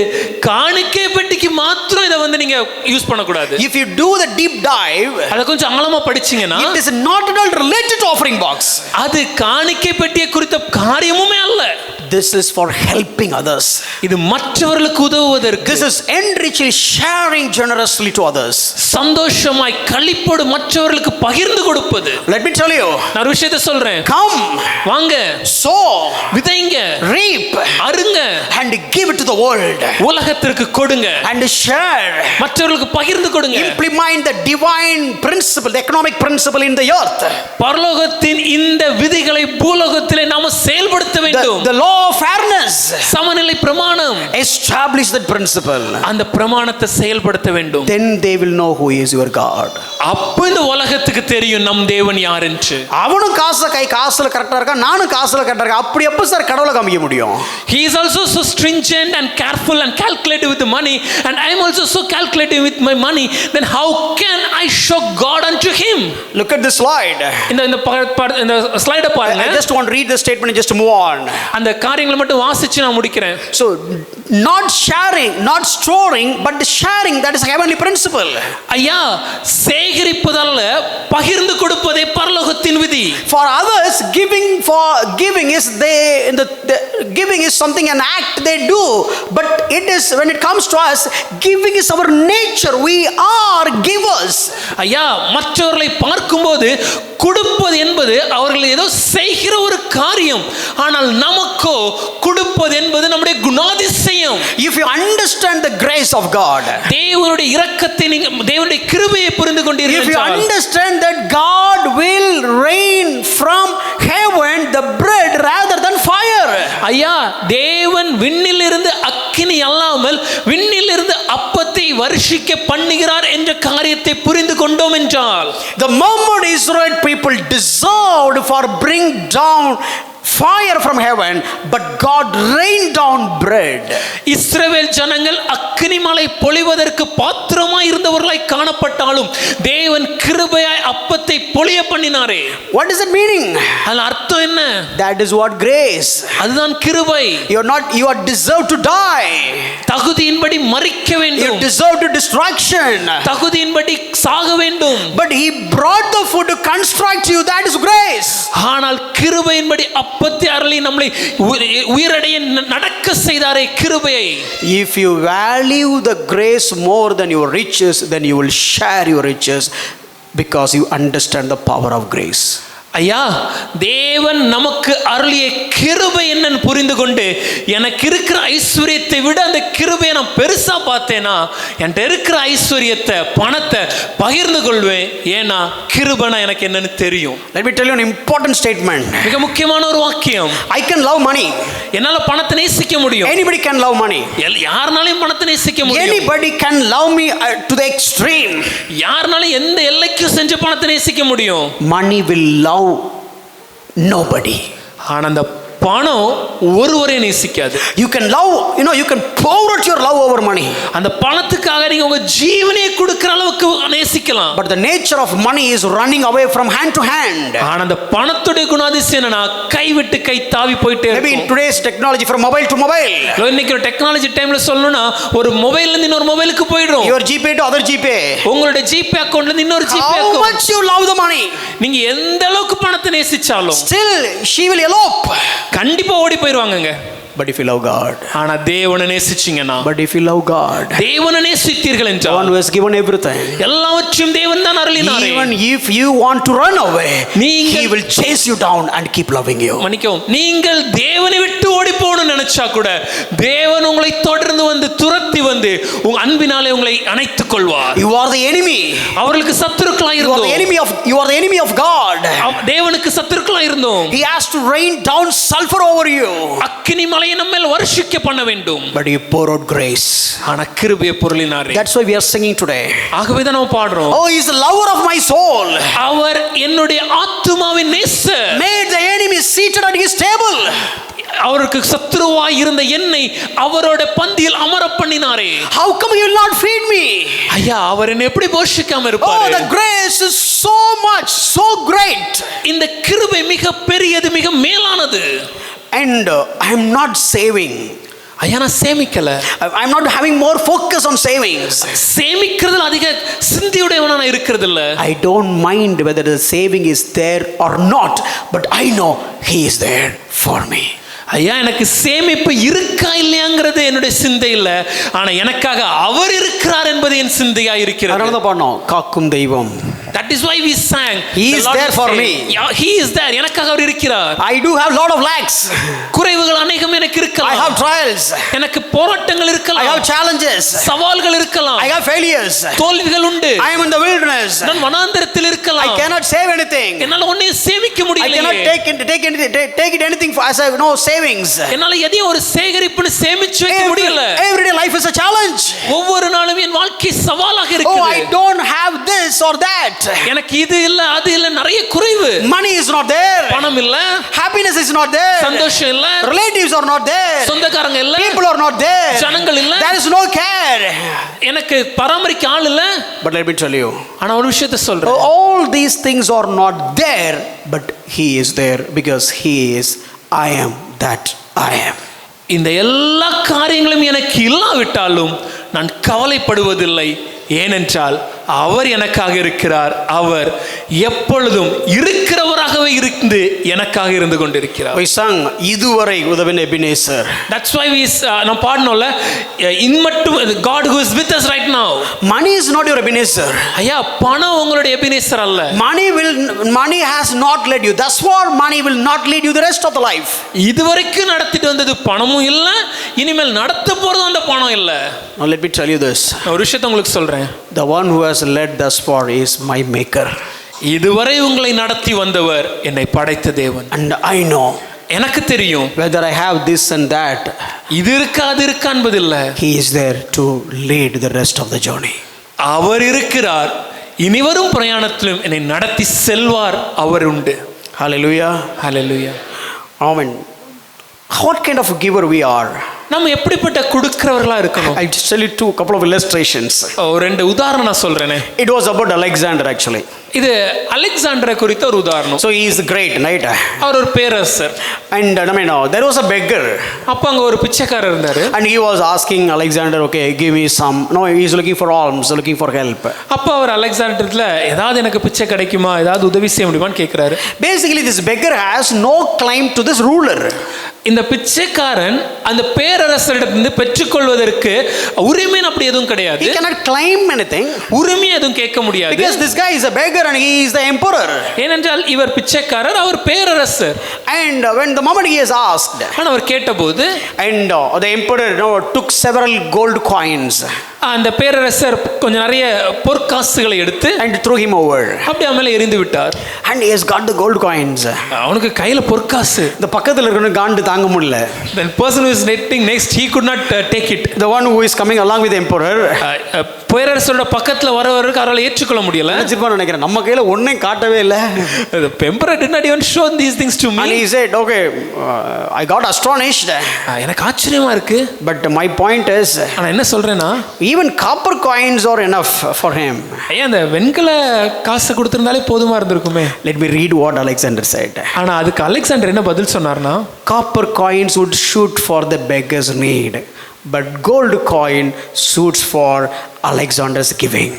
காணிக்கை பெட்டிக்கு மாத்திரம் இதை நீங்க யூஸ் பண்ணக்கூடாது. If you do the deep dive, அதை கொஞ்சம் ஆழமா படிச்சீங்கன்னா it is not at all related to offering box. அது காணிக்கை பெட்டியை குறித்த காரியமுமே அல்ல. This is for helping others. இது மற்றவர்களுக்கு உதவுவதற்கு. This is enriching, sharing generously to others. சந்தோஷமாய் களிப்போடு மற்றவர்களுக்கு பகிர்ந்து கொடுப்பது. Let me tell you. நான் ஒரு விஷயத்தை சொல்றேன். Come, வாங்க, sow, விதைங்க, reap, அறுங்க, and give it to the world. உலகத்திற்கு கொடுங்க, and share. மற்றவர்களுக்கு பகிர்ந்து கொடுங்க. Implement the divine principle, the economic principle in the earth. பரலோகத்தின் இந்த விதிகளை பூலோகத்திலே நாம செயல்படுத்த வேண்டும். The law of fairness. சமநிலை பிரமாணம். Establish that principle. அந்த பிரமாணத்தை செயல்படுத்த வேண்டும். Then they will know who is your God. அப்ப இந்த உலகத்துக்கு தெரியும் நம் தேவன் யார் என்று. அவனும் காசுல கரெக்டா இருக்கா, நானும் காசுல கரெக்டா இருக்கா, அப்படி எப்ப சார் கடவுளை காமிக்க முடியும்? He is also so stringent and careful and calculative with the money, and I am also so calculative with my money. Then how can I show God unto him? Look at this slide. இந்த ஸ்லைடை பாருங்க. I just want to read the statement and just move on. அந்த காரியங்களை மட்டும் வாசிச்சு நான் முடிக்கிறேன். So not sharing, not storing, but sharing, that is heavenly principle. ஐயா சேகரிப்பதல்ல பகிர்ந்து கொடுப்பதே பரலோகத்தின் விதி. For others, giving is giving is something, an act they do, but it is, when it comes to us, giving is our nature. We are givers. ஐயா மற்றவர்களை பார்க்கும்போது கொடுப்பது என்பது அவர்கள் ஏதோ செய்கிற ஒரு காரியம், ஆனால் நமக்கோ கொடுப்பது என்பது நம்முடைய குணாதிசயம். If you understand the grace of God, தேவனுடைய இரக்கத்தை தேவனுடைய கிருபையை புரிந்து கொண்டீர்கள் if you என்றால், understand that God will rain from heaven the bread rather than fire, ஐயா தேவன் விண்ணில் இருந்து அக்கினி அல்லாமல் விண்ணில் இருந்து அப்பத்தை வருஷிக்க பண்ணுகிறார் என்ற காரியத்தை புரிந்து கொண்டோம் என்றால், the moment Israel people deserved for bring down fire from heaven, but God rained down bread. இஸ்ரவேல் ஜனங்கள் அக்கினி மழை பொழிவதற்கு பாத்திரமாய் இருந்தவர்களாய் காணப்பட்டாலும் தேவன் கிருபையாய் அப்பத்தை பொழிய பண்ணினாரே. What is it meaning? அதன் அர்த்தம் என்ன? That is what grace. அதுதான் கிருபை. You are deserved to die. தகுதியின்படி மரிக்க You வேண்டும். deserve to destruction. தகுதியின்படி சாக வேண்டும். But he brought the food to construct you. That is grace. ஆனால் கிருபையின்படி அப்பத்தை அருளி நம்மை உயிரடைய நடக்க செய்தாரே கிருபையை. If you value the grace more than your riches, then you will share your riches because you understand the power of grace. ஐயா தேவன் நமக்கு அருளிய கிருபை என்னன்னு புரிந்து கொண்டு எனக்கு இருக்கிற ஐஸ்வர்யத்தை விட அந்த கிருபையை நான் பெருசா பார்த்தேனா என்கிட்ட இருக்கிற ஐஸ்வர்யத்தை பணத்தை பகிர்ந்து கொள்வேன். ஏன்னா கிருபைனா எனக்கு என்னன்னு தெரியும். Let me tell you an important statement. மிக முக்கியமான ஒரு வாக்கியம். I can love money. என்னால பணத்தை நேசிக்க முடியும். Anybody can love money. யாருனாலையும் பணத்தை நேசிக்க முடியும். Anybody can love me to the extreme. யாருனாலும் எந்த எல்லைக்கும் செஞ்சு பணத்தை நேசிக்க முடியும். Money will love nobody. ஆனா அந்த பணம் ஒருவரை நேசிக்காது. You can love, you can pour out your love over money. அந்த பணத்துக்காக நீங்க உங்க ஜீவனையே கொடுக்கிற அளவுக்கு நேசிக்கலாம். But the nature of money is running away from hand to hand. ஆனா அந்த பணத்துடைய குணாதிசயம் என்னன்னா கை விட்டு கை தாவி போயிட்டே Maybe in இருக்கும். today's technology, from mobile to mobile. இன்னைக்கு ஒரு டெக்னாலஜி டைம்ல சொல்லணும்னா ஒரு மொபைல்ல இருந்து இன்னொரு மொபைலுக்கு போயிடும். Your GPay to other GPay. உங்களுடைய ஜிபே அக்கவுண்ட்ல இருந்து இன்னொரு GPay How account. much you love the money, நீங்க எந்த அளவுக்கு பணத்தை நேசிச்சாலும் still she will elope. கண்டிப்பா ஓடி போயிடுவாங்கங்க. But if you love God, ஆனா தேவனை நேசிச்சீங்கன்னா, but if you love God, தேவனை நேசித்தீர்கள் the one என்றால் who has given everything, எல்லாவற்றையும் தேவன் தான் அருளினாரே. even if you want to run away, நீங்கள் he will chase you down and keep loving you. மன்னிக்கவும், நீங்கள் தேவனை விட்டு ஓடி போகணும்னு நினைச்சா கூட தேவன் உங்களை தொடர்ந்து வந்து துரத்தி வந்து உங்க அன்பினாலே உங்களை அணைத்துக் கொள்வார். You are the enemy. அவர்களுக்கு சத்துருக்களா You are இருந்தோம். you are the enemy of God. தேவனுக்கு சத்துருக்களா இருந்தோம். He has to rain down sulfur over you. அக்கினி மலையை நம்ம மேல் வருஷிக்க பண்ண வேண்டும். But you pour out grace. ஆனா கிருபையை பொருளினாரே. That's why we are singing today. ஆகவே தான் நம்ம பாடுறோம். Oh, he is the lover of my soul. அவர் என்னுடைய ஆத்துமாவின் நேசர். Made the enemy seated at his table. அவருக்கு சத்துருவாய் இருந்த என்னை அவரோட பந்தியில் அமர பண்ணினாரே. How come he will not feed me? ஐயா, அவர் என்னை எப்படி போஷிக்காம Oh, இருப்பாரு? the grace is so much, so great. இந்த கிருபை மிக பெரியது, மிக மேலானது. And I am not saving. ஐயா, நான் சேமிக்கல. I am not having more focus on savings. சேமிக்கிறதுல அதிக சிந்தியுடையவனா நான் இருக்கிறது இல்ல. I don't mind whether the saving is there or not, but I know he is there for me. ஐயா, எனக்கு சேமிப்பு இருக்கா இல்லையாங்கிறது என்னுடைய சிந்தை இல்ல. ஆனா எனக்காக அவர் இருக்கிறார் என்பது என் சிந்தையா இருக்கிறது. அதனால தான் பாடணும், காக்கும் தெய்வம். That is why we sang. He is there for me. Yeah, he is there. எனக்காக அவர் இருக்கிறார். I do have lot of lacks. குறைவுகள் அநேகம் எனக்கு இருக்கலாம். I have trials. எனக்கு போராட்டங்கள் இருக்கலாம். I have challenges. சவால்கள் இருக்கலாம். I have failures. தோல்விகள் உண்டு. I am in the wilderness. நான் வனாந்தரத்தில் இருக்கலாம். I cannot save anything. என்னால ஒண்ணையும் சேமிக்க I முடியல. cannot take it anything for, as I know savings. என்னால எதையும் ஒரு சேகரிப்புன்னு சேமிச்சு வைக்க முடியல. Everyday life is a challenge. ஒவ்வொரு நாளும் என் வாழ்க்கை சவாலாக Oh, இருக்குது. I don't have this or that. எனக்கு இது இல்ல அது இல்ல, நிறைய குறைவு. Money is not there. பணம் இல்ல. Happiness is not there. சந்தோஷம் இல்ல. Relatives are not there. சொந்தக்காரங்க இல்ல. People are not there. ஜனங்கள் இல்ல. There is no care. எனக்கு பராமரிக்க ஆள் இல்ல. But let me tell you, ஆனா ஒரு விஷயத்தை சொல்றேன். all these things are not there, but he is there because he is I am that I am. இந்த எல்லா காரியங்களும் எனக்கு இல்லாவிட்டாலும் நான் கவலைப்படுவதில்லை. ஏனென்றால் அவர் எனக்காக இருக்கிறார். அவர் எப்பொழுதும் இருக்கிறவராகவே இருந்து எனக்காக இருந்து கொண்டிருக்கிறார். We sang இதுவரை உதவின எபினேசர். That's why we நாம் பாடணும்ல, இன்மட்டும் God who is with us right now. Money is not your Ebenezer. ஐயா, பணம் உங்களுடைய எபினேசர் அல்ல. Money has not led you. Thus far money will not lead you the rest of the life. இதுவரைக்கும் நடத்திட்டு வந்தது பணமும் இல்ல, இனிமேல் நடத்த போறது அந்த பணம் இல்ல. Now let me tell you this. ஒரு விஷயத்தை உங்களுக்கு சொல்றேன். The one who has led thus far is my maker. இதுவரை உங்களை நடத்தி வந்தவர் என்னை படைத்த தேவன். And I know, எனக்கு தெரியும், whether I have this and that, இது இருக்கா அது இருக்கா என்பதில்ல. he is there to lead the rest of the journey. அவர் இருக்கிறார். இனிவரும் பிரயாணத்திலும் என்னை நடத்தி செல்வார். அவர் உண்டு. Hallelujah. Hallelujah. Amen. What kind of a giver we are? நம்ம எப்படிப்பட்ட கொடுக்கிறவர்களா இருக்கணும்? I'll just tell you a couple of illustrations. ஒரு ரெண்டு உதாரணம் நான் சொல்றேனே. It was about Alexander actually. இது அலெக்சாண்டரை குறித்த ஒரு உதாரணம். So he is great, right? அவர் ஒரு பேரரசர். And there was a beggar. அப்ப அங்க ஒரு பிச்சைக்காரர் இருந்தாரு. And he was asking Alexander, okay, give me some. No, he is looking for alms, looking for help. அப்ப அவர் அலெக்சாண்டர்ல ஏதாவது எனக்கு பிச்சை கிடைக்குமா, ஏதாவது உதவி செய்ய முடியுமான்னு கேட்கிறாரு. Basically this beggar has no claim to this ruler. இந்த பிச்சைக்காரன் அந்த பேரரசரிடமிருந்து பெற்றுக்கொள்வதற்கு உரிமை அப்படி எதுவும் கிடையாது. He cannot claim anything. உரிமை எதுவும் கேட்க முடியாது. Because this guy is a beggar and he is the emperor. ஏனென்றால் இவர் பிச்சைக்காரர், அவர் பேரரசர். And when the moment he is asked, ஆனா அவர் கேட்டபோது, and the emperor took several gold coins அந்த பேரரசர் கொஞ்சம் நிறைய பொற்காசுகளை எடுத்து and threw him over. அப்படி அவன் மேல எறிந்து விட்டார். And he has got the gold coins. அவனுக்கு கையில பொற்காசு. இந்த பக்கத்துல இருக்கிற காண்டு தாங்க முடியல. The person who is sitting next, he could not take it. The one who is coming along with the emperor, பேரரசரோட பக்கத்துல வரவருக்கு அவரால் ஏற்றுக்கொள்ள முடியல. நினைச்சிருப்பான்னு நினைக்கிறேன், நம்ம கையில ஒன்னையும் காட்டவே இல்லை. The emperor did not even show these things to me. And he said, okay, I got astonished. எனக்கு ஆச்சரியமா இருக்கு. But my point is, ஆனா என்ன சொல்றேன்னா, even copper coins are enough for him. ஐயா அந்த வெண்கல காசு கொடுத்திருந்தாலே போதுமா இருந்திருக்குமே. Let me read what Alexander said. ஆனா அதுக்கு அலெக்சாண்டர் என்ன பதில் சொன்னார்னா, copper coins would suit for the beggar's need, but gold coin suits for Alexander's giving.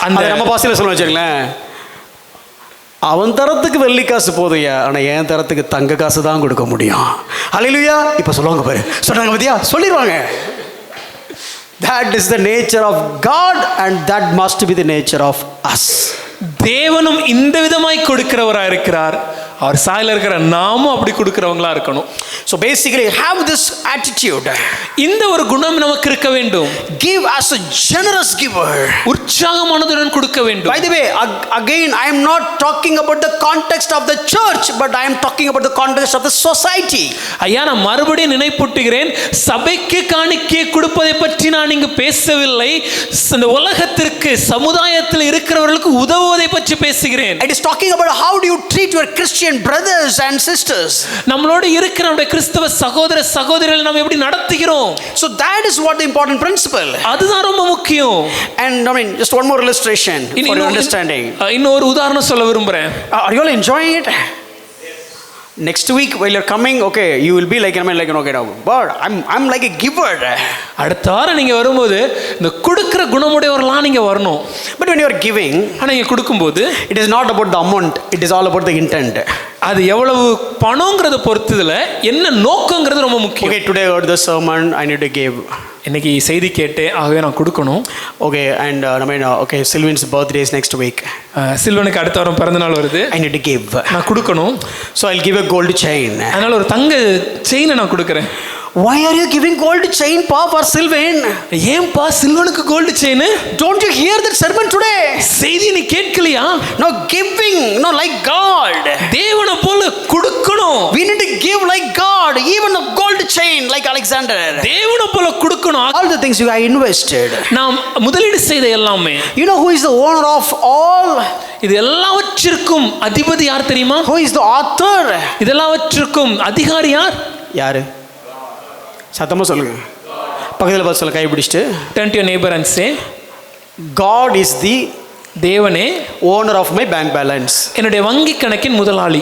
அந்த நம்ம பாசையில சொல்ல வச்சுங்களேன், அவன் தரத்துக்கு வெள்ளி காசு போதையா, ஆனா என் தரத்துக்கு தங்க காசு தான் கொடுக்க முடியும். ஹல்லேலூயா. இப்ப சொல்லுவாங்க பாரு, சொன்னாங்க பாத்தியா, சொல்லிடுவாங்க. That is the nature of God and that must be the nature of us. தேவனும் இந்த விதமாய் கொடுக்கிறவராக இருக்கிறார், அவர் சாயல இருக்கிற நாமும் அப்படி கொடுக்கிறவங்களா இருக்கணும். So basically have this attitude. இந்த ஒரு குணம் நமக்கு இருக்க வேண்டும். Give as a generous giver. உற்சாகமானதுடன் கொடுக்க வேண்டும். By the way, again I am not talking about the context of the church, but I am talking about the context of the society. ஐயா நான் மறுபடியும் நினைப்பூட்டுகிறேன், சபைக்கு காணிக்கை கொடுப்பதை பற்றி நான் இங்கு பேசவில்லை. இந்த உலகத்திற்கு சமுதாயத்தில் இருக்கிறவர்களுக்கு உதவுவதை பற்றி பேசுகிறேன். It is talking about how do you treat your Christian brothers and sisters. நம்மளோட இருக்கிற நம்முடைய கிறிஸ்தவ சகோதர சகோதரிகளை நாம் எப்படி நடத்துகிறோம். So that is what the important principle. அதுதான் ரொம்ப முக்கியம். And I mean just one more illustration for your understanding. இன்னொரு உதாரணம் சொல்ல விரும்புறேன். Are you all enjoying it? Next week while you're coming, okay, you will be like, I mean, like, okay, now, but I'm like a giver. அடுத்த வாரம் நீங்க வரும்போது இந்த கொடுக்கிற குணமுடையவர்களா நீங்க வரணும். But when you are giving, ஆனா நீங்க கொடுக்கும்போது it is not about the amount, it is all about the intent. அது எவ்வளவு பணம்ங்கறத பொறுத்ததுல என்ன நோக்கங்கிறது ரொம்ப முக்கியம். Okay, today I heard the sermon, I need to give. இன்னைக்கு செய்தி கேட்டேன், ஆகவே நான் கொடுக்கணும். Okay, and I mean, okay, Sylvin's birthday is next week. சில்வனுக்கு அடுத்த வாரம் பிறந்த நாள் வருது, I need to give. நான் கொடுக்கணும். So I'll give a gold chain. அதனால ஒரு தங்க செயினை நான் கொடுக்கிறேன். Why are you giving gold chain, Pa, for Sylvan? ஏன்பா சில்வனுக்கு gold chain? Don't you hear that sermon today? செய்தி நீ கேட்கலையா? No, giving, no, like God. தேவனை போல கொடுக்கணும். We need to give like God, even a gold chain like Alexander. தேவனை போல கொடுக்கணும். All the things you have invested. நாம் முதலீடு செய்த எல்லாமே. You know who is the owner of all? இது எல்லாவற்றிற்கும் அதிபதி யார் தெரியுமா? Who is the author? இதெல்லாவற்றிற்கும் அதிகாரி யார்? யாரு? சத்தமா சொல்லுங்க. பக்கத்துல பார்த்து சொல்ல, கை பிடிச்சிட்டு. Turn to your neighbor and say, God is the தேவனே owner of my bank balance. என்னுடைய வங்கி கணக்கின் முதலாளி.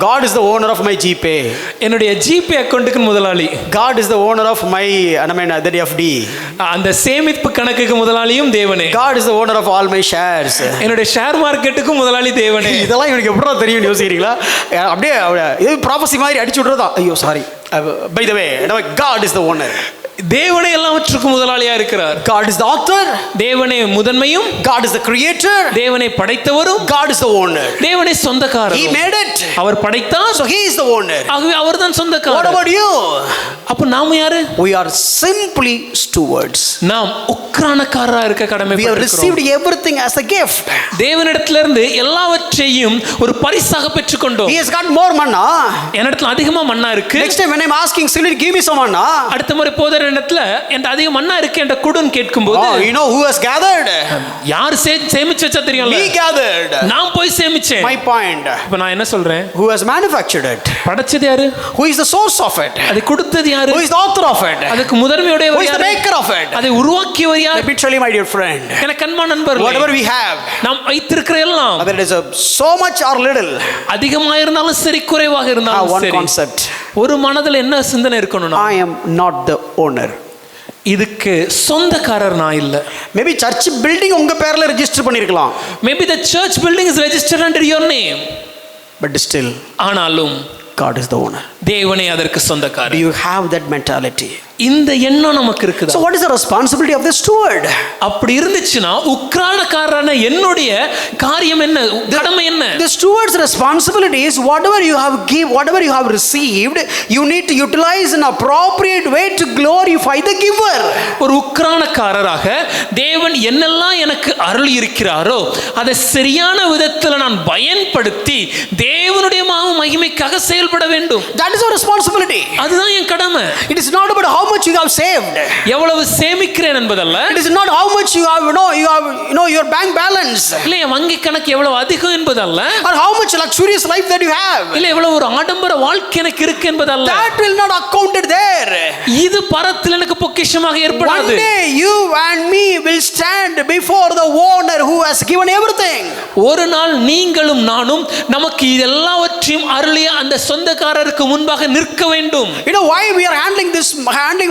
God is the owner of my GPay. என்னுடைய ஜிபே அக்கவுண்ட்டுக்கு முதலாளி. God is the owner of my the FD. அந்த சேமிப்பு கணக்குக்கு முதலாளியும் தேவனே. God is the owner of all my shares. என்னுடைய ஷேர் மார்க்கெட்டுக்கு முதலாளி தேவனே. இதெல்லாம் இவனுக்கு எப்படிடா தெரியும் யோசிக்கிறீங்களா? அப்படியே இது ப்ராபசி மாதிரி அடிச்சு விடுறதா? ஐயோ sorry. By the way, God is the owner. தேவனே எல்லாவற்றுக்கும் முதலாளியா இருக்கிறார். God is the author. தேவனே முதன்மையும். God is the creator. தேவனை படைத்தவரும். God is the owner. தேவனே சொந்தக்காரர். He made it. அவர் படைத்தார். So he is the owner. ஆகவே அவர்தான் சொந்தக்காரர். What about you? அப்ப நாம யாரு? We are simply stewards. நாம் உக்கிரானக்காரரா இருக்க கடமைப்பட்டிருக்கிறோம். We have received everything as a gift. தேவனிடத்திலிருந்து எல்லாவற்றையும் ஒரு பரிசாக பெற்றுக்கொண்டோம். He has got more manna. என்னிடத்துல அதிகமா மன்னா இருக்கு. Next time when I'm asking Sylvie, give me some manna. அடுத்த முறை போதர் இடத்துல என்கிட்ட அதிக மன்னா இருக்கு என்ற குடுன்னு கேட்கும்போது, you know who has gathered? யார் சேமிச்சு வச்சா தெரியும்ல? We gathered. நான் போய் சேமிச்சேன். My point. இப்ப நான் என்ன சொல்றேன்? Who has manufactured it? படைச்சது யாரு? Who is the source of it? அதை கொடுத்தது யாரு? Who is the author of it? அதுக்கு முதன்மையுடையவர் Who is the யாரு? maker of it? அதை உருவாக்கியவர் யார்? Let me tell you, my dear friend. எனக்கு அன்பான நண்பர்களே, Whatever we have, நாம் வைத்திருக்கிற எல்லாம், whether it is so much or little, அதிகமாக இருந்தாலும் சரி குறைவாக இருந்தாலும் one சரி, concept. ஒரு மனதில் என்ன சிந்தனை இருக்கணும்னா, I am not the owner. இதுக்கு சொந்தக்காரர் நான் இல்ல. Maybe church building உங்க பேர்ல ரெஜிஸ்டர் பண்ணிருக்கலாம். Maybe the church building is registered under your name. But still, ஆனாலும் God is the owner. தேவனே அதற்கு Do சொந்தக்காரர். you have that mentality? இந்த எண்ணம் நமக்கு இருக்குது. So what is the responsibility of the steward? அப்படி இருந்துச்சுன்னா உக்ரானக்காரரான என்னுடைய காரியம் என்ன, கடமை என்ன? The steward's responsibility is whatever you have received, you need to utilize in appropriate way to glorify the giver. ஒரு உக்ரானக்காரராக தேவன் என்னெல்லாம் எனக்கு அருள் இருக்கிறாரோ அதை சரியான விதத்தில் நான் பயன்படுத்தி தேவனுடைய மகிமைக்காக செயல்பட வேண்டும். That is our responsibility. அதுதான் என் கடமை. It is not about how much you have saved. எவ்வளவு சேமிக்கிறேன் என்பதல்ல. It is not how much you have your bank balance. இல்ல வங்கி கணக்கு எவ்வளவு அதிகம் என்பதல்ல. Or how much luxurious life that you have. இல்ல எவ்வளவு ஒரு ஆடம்பர வாழ்க்கை எனக்கு இருக்கு என்பதல்ல. That will not accounted there. இது பரத்தில் எனக்கு பொக்கிஷமாக ஏற்படாது. One day you and me will stand before the owner who has given everything. ஒரு நாள் நீங்களும் நானும் நமக்கு எல்லாவற்றையும் அருளிய அந்த சொந்தக்காரருக்கு முன்பாக நிற்க வேண்டும். You know why we are handling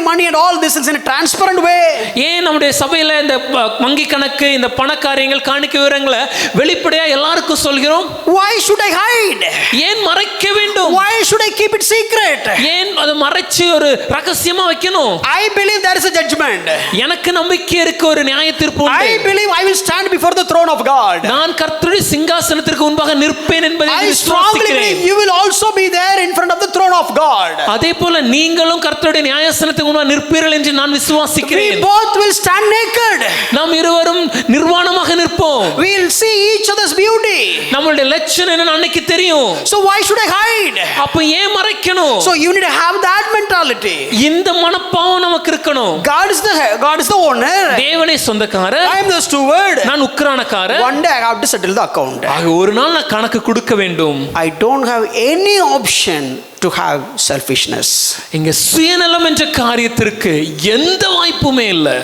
money and all this is in a transparent way? ஏன் நம்முடைய சபையில இந்த வங்கி கணக்கு, இந்த பண காரியங்கள், காணிக்கை விவரங்களை வெளிப்படையா எல்லாருக்கும் சொல்கிறோம்? Why should I hide? ஏன் மறைக்க வேண்டும்? Why should I keep it secret? ஏன் அதை மறைச்சு ஒரு ரகசியமா வைக்கணும்? I believe there is a judgment. எனக்கு நம்பிக்கை இருக்கு, ஒரு நியாய தீர்ப்பு உண்டு. I believe I will stand before the throne of God. நான் கர்த்தருடைய சிங்காசனத்திற்கு முன்பாக நிற்பேன் என்பதை I strongly believe you will also be there in front of the throne of God. அதே போல நீங்களும் கர்த்தருடைய நியாயாசனத்துக்கு முன்பாக நிற்பீர்கள் என்று நான் விசுவாசிக்கிறேன். We both will stand naked. நாம் இருவரும் நிர்வாணமாக நிற்போம். We will see each other's beauty. நம்மளுடைய லட்சணம் என்னன்னு அன்னைக்கு தெரியும். So why should I hide? அப்ப ஏன் மறைக்கணும்? So you need to have that mentality. இந்த மனப்பாவம் நமக்கு இருக்கணும். God is the owner. தேவனே சொந்தக்காரர். I am the steward. நான் உக்கிரானக்காரர். One day I have to settle the account. ஆக ஒரு நாள் நான் கணக்கு கொடுக்க வேண்டும். I don't have any option to have selfishness. இங்க சுயநலம் என்ற காரியத்திற்கு எந்த வாய்ப்புமே இல்லை.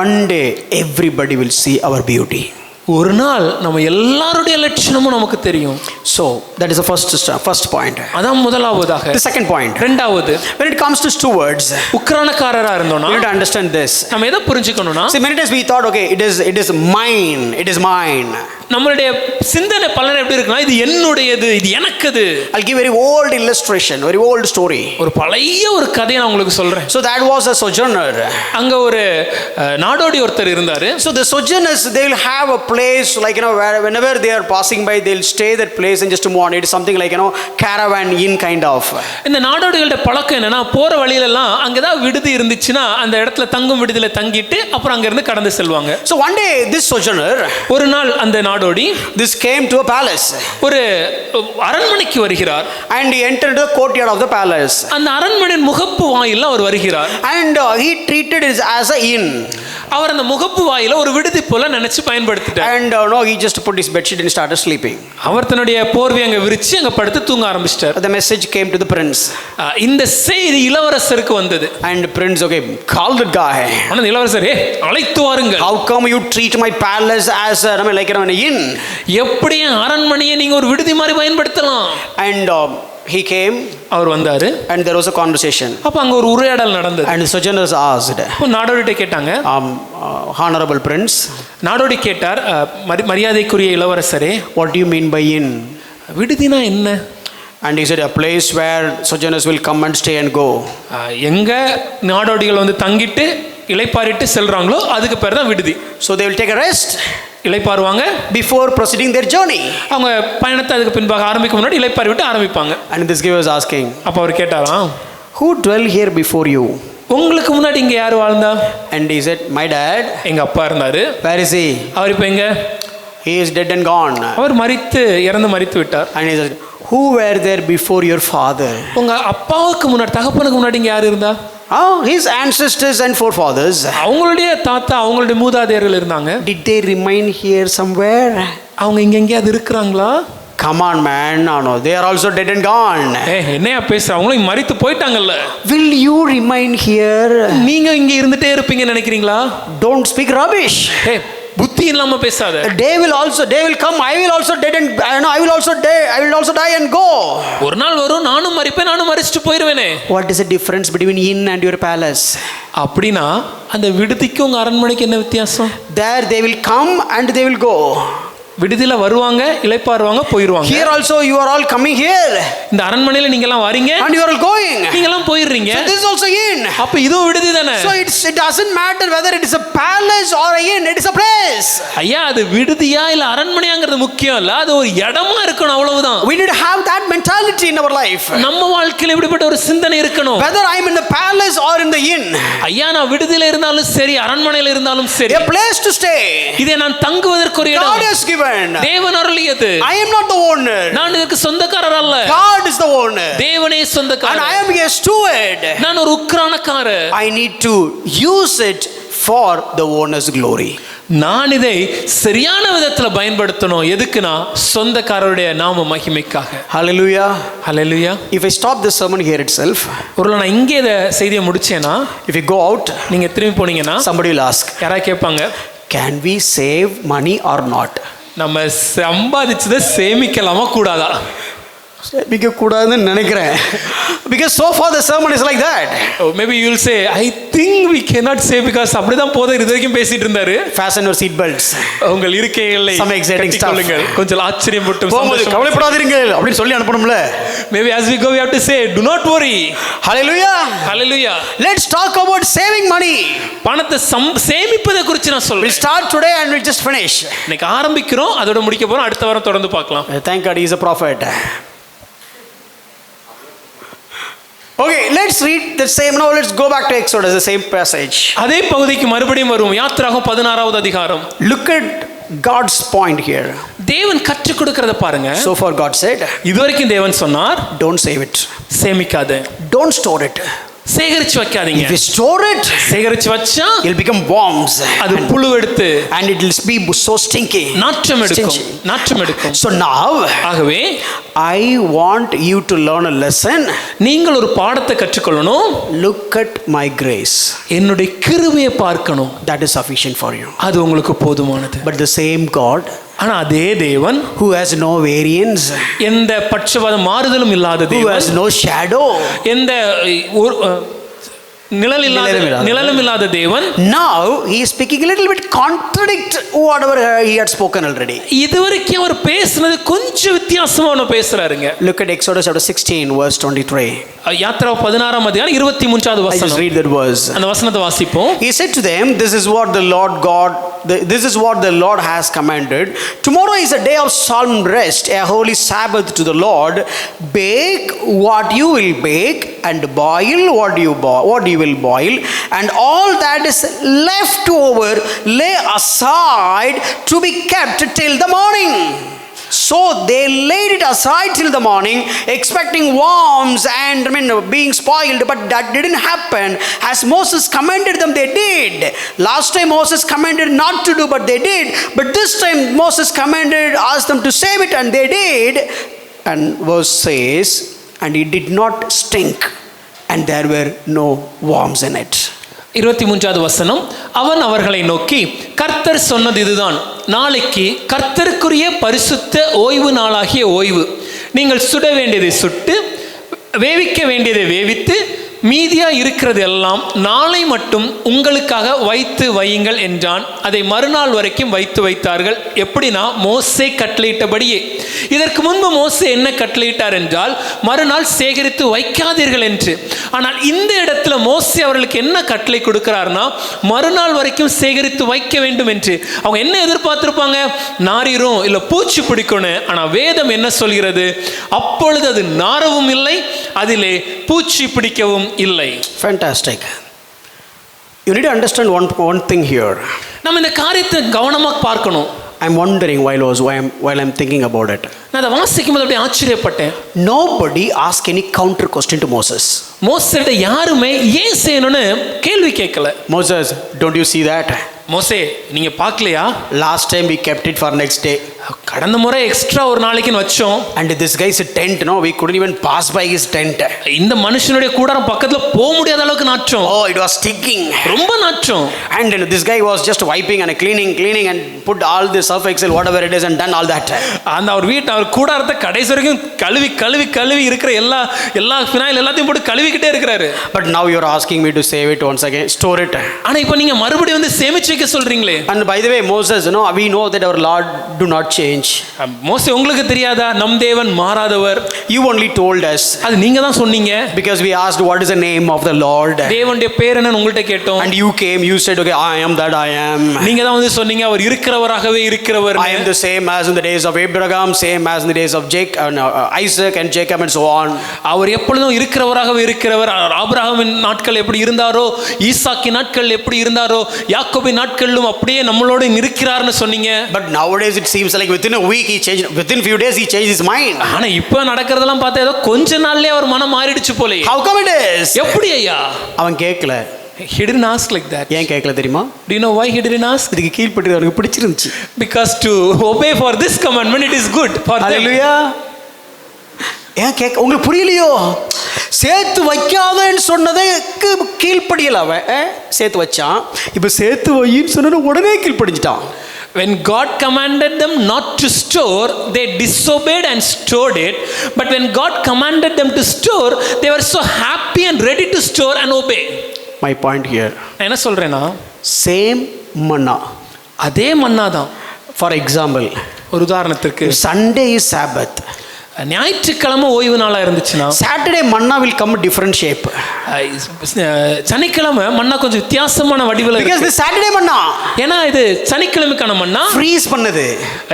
One day everybody will see our beauty. ஒரு நாள் நம்ம எல்லாருடைய லட்சணமும் நமக்கு தெரியும். So that is the first point. அதான் முதலாவதாக. The second point. இரண்டாவது, when it comes to stewards, உக்கிரானக்காரரா இருந்தோம்னா you need to understand this. நம்ம எதை புரிஞ்சுக்கணும்னா, see many times we thought okay it is mine. நம்மளுடைய சிந்தனை பலர் எப்படி இருக்குன்னா, இது என்னுடையது, இது எனக்குது. I'll give very old illustration, very old story. ஒரு பழைய ஒரு கதையை நான் உங்களுக்கு சொல்றேன். So that was a sojourner. அங்க ஒரு நாடோடி ஒருத்தர் இருந்தாரு. So the sojourners, they will have a place like whenever they are passing by they'll stay that place and just to move on. It is something like caravan inn kind of. இந்த நாடோடிகளோட பழக்கம் என்னன்னா, போற வழியில எல்லாம் அங்கதான் விடுதி இருந்துச்சுன்னா அந்த இடத்துல தங்கும் விடுதியில தங்கிட்டு அப்புறம் அங்க இருந்து கடந்து செல்வாங்க. So one day this sojourner, ஒரு நாள் அந்த நாடோடி this came to a palace. ஒரு அரண்மனைக்கு வருகிறார். And he entered the courtyard of the palace. அந்த அரண்மனையின் முகப்பு வாயில்ல அவர் வருகிறார். And he treated it as a inn. அவர் அந்த முகப்பு வாயில ஒரு விடுதி போல நினைச்சு பயன்படுத்திட்டார். And he just put his bedsheet and started sleeping. அவர் தன்னுடைய போர்வை அங்க விரிச்சு அங்க படுத்து தூங்க ஆரம்பிச்சிட்டார். The message came to the prince. இந்த செய்தி இளவரசருக்கு வந்தது. And the prince, okay, call the guy. ஆனா இளவரசரே, அழைத்து வாருங்கள். How come you treat my palace as like an inn? எப்படி அரண்மனையை நீங்க ஒரு விடுதி மாதிரி பயன்படுத்தலாம்? And he came. அவர் வந்தாரு. And there was a conversation. அப்ப அங்க ஒரு உரையாடல் நடந்தது. And the sojourners asked. நாடோடிட்ட கேட்டாங்க. Honorable prince. நாடோடி கேட்டார், மரியாதைக்குரிய இளவரசரே, what do you mean by inn? விடுதினா என்ன? And he said a place where sojourners will come and stay and go. எங்க நாடோடிகள் வந்து தங்கிட்டு இளைப்பாறிட்டு செல்றாங்களோ அதுக்கு பேர் தான் விடுதி. So they will take a rest. இளைப்பாறுவாங்க. Before proceeding their journey. அவங்க பயணத்தை அதுக்கு பின்பாக ஆரம்பிக்கும் முன்னாடி இளைப்பாறி விட்டு ஆரம்பிப்பாங்க. And this guy was asking. அப்ப அவர் கேட்டாராம், who dwell here before you? உங்களுக்கு முன்னாடி இங்க யார் வாழ்ந்தா? And he said my dad. எங்க அப்பா இருந்தாரு. Where is he? அவர் இப்ப எங்க? He is dead and gone. அவர் இறந்து மரித்து விட்டார். And he said who were there before your father? உங்க அப்பாவுக்கு முன்னாடி, தகப்பனுக்கு முன்னாடி இங்க யார் இருந்தா? His ancestors and forefathers. அவங்களுடைய தாத்தா, அவங்களுடைய மூதாதையர்கள் இருந்தாங்க. Did they remain here somewhere? அவங்க இங்க எங்கேயாவது இருக்கிறாங்களா? Come on man, no, they are also dead and gone. என்னையா பேசுற? அவங்களும் மரித்து போயிட்டாங்கல்ல. Will you remain here? நீங்க இங்க இருந்துட்டே இருப்பீங்கன்னு நினைக்கிறீங்களா? Don't speak rubbish. புத்தி இல்லாம பேசாத. They will come, I will also dead and I will also die and go. ஒரு நாள் வரும், நானும் மரிப்பேன், நானும் மரிச்சிட்டு போயிடுவேனே. What is the difference between inn and your palace? அப்படினா அந்த விடுதிக்கும் உங்க அரண்மனைக்கு என்ன வித்தியாசம்? There they will come and they will go. விடுதியில வருவாங்க, இளைப்பாறுவாங்க, போயிருவாங்க. Here also you are all coming here இந்த அரண்மனையில நீங்க எல்லாம் வரீங்க, and you are all going. நீங்க எல்லாம் போயிடுறீங்க. So this is also inn. அப்ப இதுவும் விடுதி தானே. So it doesn't matter whether it is a palace or a inn, it is a place. ஐயா, அது விடுதியா இல்ல அரண்மனையாங்கிறது முக்கியம் இல்ல, அது ஒரு இடமா இருக்கணும், அவ்வளவுதான். We need to have that mentality in our life. நம்ம வாழ்க்கையில இப்படிப்பட்ட ஒரு சிந்தனை இருக்கணும். Whether I am in the palace or in the inn, ஐயா, நான் விடுதியில இருந்தாலும் சரி, அரண்மனையில இருந்தாலும் சரி, a place to stay. இதை நான் தங்குவதற்கு ஒரு இடம் God has given. தேவன் அருளியது. I am not the owner. நான் இதற்கு சொந்தக்காரர் அல்ல. God is the owner. தேவனே And சொந்தக்காரர். I am a steward. நான் ஒரு உக்கிரானக்காரர். I need to use it for the owner's glory. நான் இதை சரியான விதத்துல பயன்படுத்தணும். எதுக்குனா சொந்தக்காரருடைய நாம மகிமைக்காக. Hallelujah. Hallelujah. If I stop this sermon here itself, ஒருவேளை நான் இங்கே இந்த செய்தியை முடிச்சேனா, if you go out, நீங்க திரும்பி போனீங்கன்னா somebody will ask, யாராவது கேட்பாங்க, can we save money or not? நம்ம சம்பாதிச்சதை சேமிக்கலாமா கூடாதா? சேமிக்க கூடாதுன்னு நினைக்கிறேன். Because so far the sermon is like that. Oh, maybe you will say, I think we cannot say, because அப்படிதான் போதர் இது வரைக்கும் பேசிட்டு இருந்தாரு. Fasten your seat belts. உங்கள் இருக்கைகளை Some exciting stuff. கட்டிக்கொள்ளுங்கள். கொஞ்சம் ஆச்சரியப்பட்டும் போகும்போது கவலைப்படாதீர்கள் அப்படின்னு சொல்லி அனுப்பணும்ல. Maybe as we go we have to say, do not worry. Hallelujah. Hallelujah. Let's talk about saving money. பணத்தை சேமிப்பதை குறித்து நான் We'll சொல்றேன். start today and we'll just finish. இன்னைக்கு ஆரம்பிக்கிறோம், அதோட முடிக்க போறோம். அடுத்த வாரம் தொடர்ந்து பார்க்கலாம். Thank God he is a prophet. Okay, let's read the same. Now let's go back to Exodus, the same passage. அதே பகுதிக்கு மறுபடியும் வருவோம். யாத்திராகமம் 16வது அதிகாரம். Look at God's point here. தேவன் கற்றுக் கொடுக்கிறத பாருங்க. So far God said, இதுவரைக்கும் தேவன் சொன்னார், don't save it. சேமிக்காத. Don't store it. சேகரிச்சு வைக்காதீங்க. If you store it, சேகரிச்சு வச்சா it'll become worms. அது புழு எடுத்து And it will be so stinky. நாற்றம் எடுக்கும். நாற்றம் எடுக்கும். So now, ஆகவே I want you to learn a lesson. நீங்கள் ஒரு பாடத்தை கற்றுக்கொள்ளணும். Look at my grace. என்னுடைய கிருபையை பார்க்கணும். That is sufficient for you. அது உங்களுக்கு போதுமானது. But the same God, ஆனா அதே தேவன், who has no variance, எந்த பட்சபாத மாறுதலும் இல்லாத who தேவன், has no shadow, எந்த நிழலும் இல்லாத தேவன், now he is speaking a little bit contradict whatever he had spoken already. இதுவரைக்கும் அவர் பேசுனது கொஞ்சம் வித்தியாசமா பேசுறாருங்க. Look at Exodus chapter 16 verse 23. Yatra 16ஆம் அதிகாரம் 23வது I just வசனம். read that verse. அந்த வசனத்தை வாசிப்போம். He said to them, this is what the Lord has commanded. Tomorrow is a day of solemn rest, a holy Sabbath to the Lord. Bake what you will bake, and boil what you will boil, and all that is left over lay aside to be kept till the morning. So they laid it aside till the morning, expecting worms and being spoiled, but that didn't happen. As Moses commanded them, they did. Last time Moses commanded not to do, but they did. But this time Moses asked them to save it, and they did. And verse says, and it did not stink, and there were no worms in it. 23வது வசனம். அவன் அவர்களை நோக்கி, கர்த்தர் சொன்னது இதுதான், நாளைக்கு கர்த்தருக்குரிய பரிசுத்த ஓய்வு நாளாகிய ஓய்வு. நீங்கள் சுட வேண்டியதை சுட்டு, வேவிக்க வேண்டியதை வேவித்து, மீதியா இருக்கிறது எல்லாம் நாளை மட்டும் உங்களுக்காக வைத்து வையுங்கள் என்றான். அதை மறுநாள் வரைக்கும் வைத்து வைத்தார்கள். எப்படின்னா, மோசே கட்டளையிட்டபடியே. இதற்கு முன்பு மோசே என்ன கட்டளையிட்டார் என்றால், மறுநாள் சேகரித்து வைக்காதீர்கள் என்று. ஆனால் இந்த இடத்துல மோசே அவர்களுக்கு என்ன கட்டளை கொடுக்கிறார்னா, மறுநாள் வரைக்கும் சேகரித்து வைக்க வேண்டும் என்று. அவங்க என்ன எதிர்பார்த்திருப்பாங்க? நாரிரும் இல்ல பூச்சி பிடிக்கணும். ஆனா வேதம் என்ன சொல்கிறது? அப்பொழுது அது நாரவும் இல்லை, அதிலே பூச்சி பிடிக்கவும் இல்லை. Fantastic. You need to understand one thing here. நம்ம இந்த காரியத்தை கவனமா பார்க்கணும். I'm wondering while I'm thinking about it. நான் அதை வாசிக்கும் போது அப்படியே ஆச்சரியப்பட்டேன். Nobody asked any counter question to Moses. மோசேட்ட யாருமே ஏன் செய்யணும்னு கேள்வி கேட்கல. Moses, don't you see that? மோசே, நீங்க பார்க்கலையா? Last time we kept it for next day. கடந்த முறை எக்ஸ்ட்ரா ஒரு நாளைக்குன்னு வச்சோம். And this guy's tent, no, we couldn't even pass by his tent. இந்த மனுஷனுடைய கூடாரம் பக்கத்துல போக முடியாத அளவுக்கு நாற்றம். Oh, it was stinking. ரொம்ப நாற்றம். And this guy was just wiping and cleaning and put all the surf excel whatever it is and done all that. அந்த அவர் அவர் கூடாரத்தை கடைசி வரைக்கும் கழுவி இருக்கிற எல்லா ஃபினாயில் எல்லாத்தையும் போட்டு கழுவிக்கிட்டே இருக்கிறாரு. But now you are asking me to save it once again, store it. ஆனா இப்போ நீங்க மறுபடியும் வந்து சேமிச்சு வைக்க சொல்றீங்களே. And by the way, Moses, we know that our Lord do not change. மோசே உங்களுக்கு தெரியாதா நம் தேவன் மாறாதவர்? You only told us. அது நீங்க தான் சொன்னீங்க. Because we asked what is the name of the Lord. தேவனுடைய பேர் என்னன்னு உங்கள்ட்ட கேட்டோம். And you came, you said, okay, I am that I am. நீங்க தான் வந்து சொன்னீங்க அவர் இருக்கிறவராகவே இருக்கிறவர். I am the same as in the days of Abraham, same as in the days of Isaac and Jacob and so on. அவர் எப்பொழுதும் இருக்கிறவராகவே இருக்கிறவர். ஆபிரகாமின் நாட்கள் எப்படி இருந்தாரோ, ஈசாக்கின் நாட்கள் எப்படி இருந்தாரோ, யாக்கோபின் நாட்களிலும் அப்படியே நம்மளோட இருக்கிறார்னு சொன்னீங்க. But nowadays it seems like within a week he changed, within few days he changed his mind. ஆனா இப்போ நடக்கிறதெல்லாம் பார்த்தா ஏதோ கொஞ்ச நாள்லயே அவர் மனம் மாறிடுச்சு போல. How come it is? எப்படி ஐயா? அவன் கேட்கல. He didn't ask like that. ஏன் கேட்கல தெரியுமா? Do you know why he didn't ask? இதுக்கு கீழ்ப்பட்டு அவனுக்கு பிடிச்சிருந்துச்சு. Because to obey for this commandment it is good for them. Hallelujah. ஏன் கேட்க உங்களுக்கு புரியலையோ? சேர்த்து வைக்காதன்னு சொன்னதுக்கு கீழ்ப்படியல அவன். சேர்த்து வச்சான். இப்போ சேர்த்து வையின்னு சொன்னது உடனே கீழ்ப்படிஞ்சிட்டான். When God commanded them not to store, they disobeyed and stored it. But when God commanded them to store, they were so happy and ready to store and obey. My point here. நான் என்ன சொல்றேன்னா, same manna. அதே மன்னா தான். For example, ஒரு உதாரணத்துக்கு Sunday is Sabbath. ஞாயிற்றுக்கிழமை ஓய்வு நாளா இருந்துச்சுன்னா Saturday manna will come different shape. சனிக்கிழமை மன்னா கொஞ்சம் வித்தியாசமான வடிவில் இருக்கு. Because the Saturday manna, ஏன்னா இது சனிக்கிழமைக்கான மன்னா freeze பண்ணது.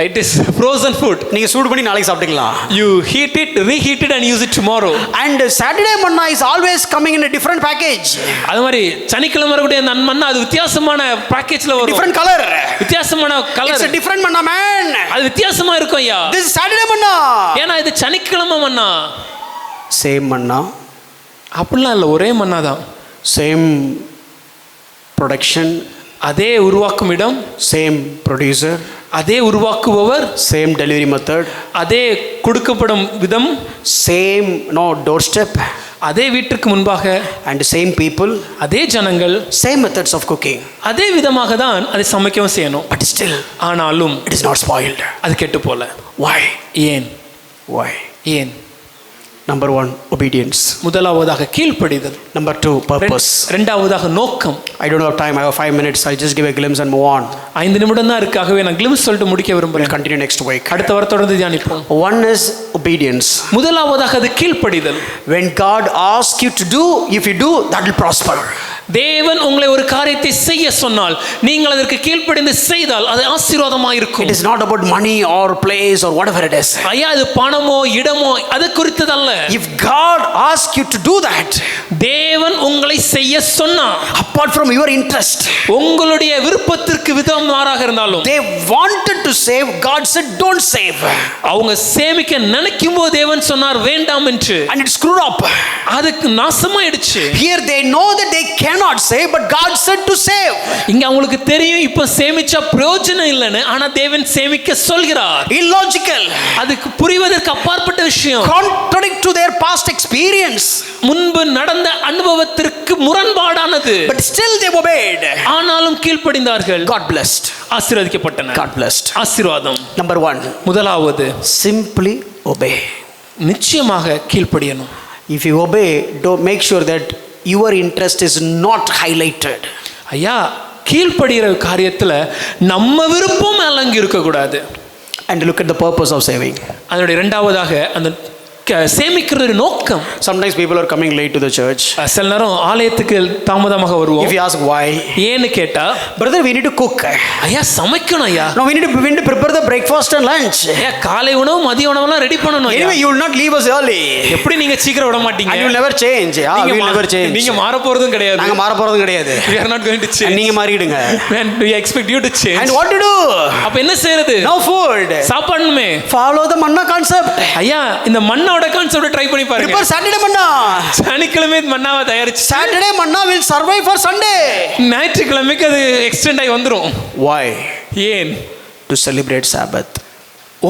It is frozen food. நீங்க சூடு பண்ணி நாளைக்கு சாப்பிட்டுக்கலாம். You heat it, reheat it and use it tomorrow. And Saturday manna is always coming in a different package. அது மாதிரி சனிக்கிழமை வரக்கூடிய அந்த மன்னா அது வித்தியாசமான பேக்கேஜ்ல வரும். Different color. வித்தியாசமான colour. It's a different manna, man. அது வித்தியாசமா இருக்கும் ஐயா. This is Saturday manna. ஏன்னா இது சனிக்கிழமை மன்னா. Same manna. அப்படிலாம் இல்லை, ஒரே மன்னா தான். Same production. அதே உருவாக்கும் இடம். Same producer. அதே உருவாக்குபவர். Same delivery method. அதே கொடுக்கப்படும் விதம். Same doorstep. அதே வீட்டுக்கு முன்பாக. And same people. அதே ஜனங்கள். Same methods of cooking. அதே விதமாக தான் அதை சமைக்கவும் செய்யணும். But still, ஆனாலும் it is not spoiled. அது கெட்டு போல. Why? ஏன்? Why? ஏன்? Number 1, obedience. முதலாவதாக கீழ்ப்படிதல். Number 2, purpose. இரண்டாவதாக நோக்கம். I don't have time. I have 5 minutes. I'll just give a glimpse and move on. 5 நிமிடம் தான் இருக்காகவே நான் கிளிம்ஸ் சொல்லிட்டு முடிக்க விரும்புகிறேன். We'll continue next week. அடுத்த வாரம் தொடர்ந்து தியானிப்போம். One is obedience. முதலாவதாக அது கீழ்ப்படிதல். When God asks you to do, if you do, that will prosper. தேவன் உங்களை ஒரு காரியத்தை செய்ய சொன்னால் நீங்கள் அதற்கு கீழ்ப்படிந்து செய்தால் அது ஆசீர்வாதமாக இருக்கும். It is not about money or place or whatever it is. ஐயா இது பணமோ இடமோ அது குறித்ததல்ல. If God asks you to do that, தேவன் உங்களை செய்ய சொன்னார், apart from your interest, உங்களுடைய விருப்பத்திற்கு விதம் மாறாக இருந்தாலும், they wanted to save, God said don't save. அவங்க சேமிக்க நினைக்கும் போது தேவன் சொன்னார் வேண்டாம் என்று. And it screwed up. அதுக்கு நாசமாயிடுச்சு. Here they know that they cannot save, but God said to save. இங்க அவங்களுக்கு தெரியும் இப்ப சேமிச்சா பிரயோஜனம் இல்லைன்னு, ஆனா தேவன் சேமிக்க சொல்கிறார். Illogical. அதுக்கு புரிவதற்கு அப்பாற்பட்ட விஷயம். Contradict to their past experience. முன்பு நடந்த அனுபவத்திற்கு முரண்பாடானது. But still they obeyed. ஆனாலும் கீழ்ப்படிந்தார்கள். God blessed. ஆசீர்வதிக்கப்பட்டனர். God blessed. ஆசீர்வாதம். Number 1, முதலாவது simply obey. நிச்சயமாக கீழ்ப்படியணும். If you obey, don't make sure that your interest is not highlighted. ஐயா கீழ்ப்படுகிற காரியத்துல நம்ம விருப்பம் அலங்கி இருக்க கூடாது. And look at the purpose of saving. அதனுடைய இரண்டாவதாக அந்த சேமிக்கிறது நோக்கம். Sometimes people are coming late to the church. சில நேரம் ஆலயத்துக்கு தாமதமாக வருவோம். If you ask why, ஏன்னு கேட்டா, brother we need to cook. ஐயா சமைக்கணும் ஐயா. No, we need to prepare the breakfast and lunch. ஐயா காலை உணவு மதிய உணவெல்லாம் ரெடி பண்ணணும். Anyway you will not leave us early. எப்படி நீங்க சீக்கிரம் விட மாட்டீங்க? And you will never change. We will never change. நீங்க மாற போறதும் கிடையாது. நாங்க மாற போறதும் கிடையாது. We are not going to change. நீங்க மாறிடுங்க. And we expect you to change. And what to do? அப்ப என்ன செய்யறது? No food. சாப்பாடுமே. Follow the manna concept. ஐயா இந்த மன்னாவோட கான்செப்ட் ட்ரை பண்ணி பாருங்க. Prepare Saturday manna. சனிக்கிழமை மன்னாவை தயாரிச்சு Saturday manna will survive for Sunday. ஞாயிற்றுக்கிழமைக்கு அது எக்ஸ்டெண்ட் ஆகி வந்துரும். Why? ஏன்? To celebrate Sabbath.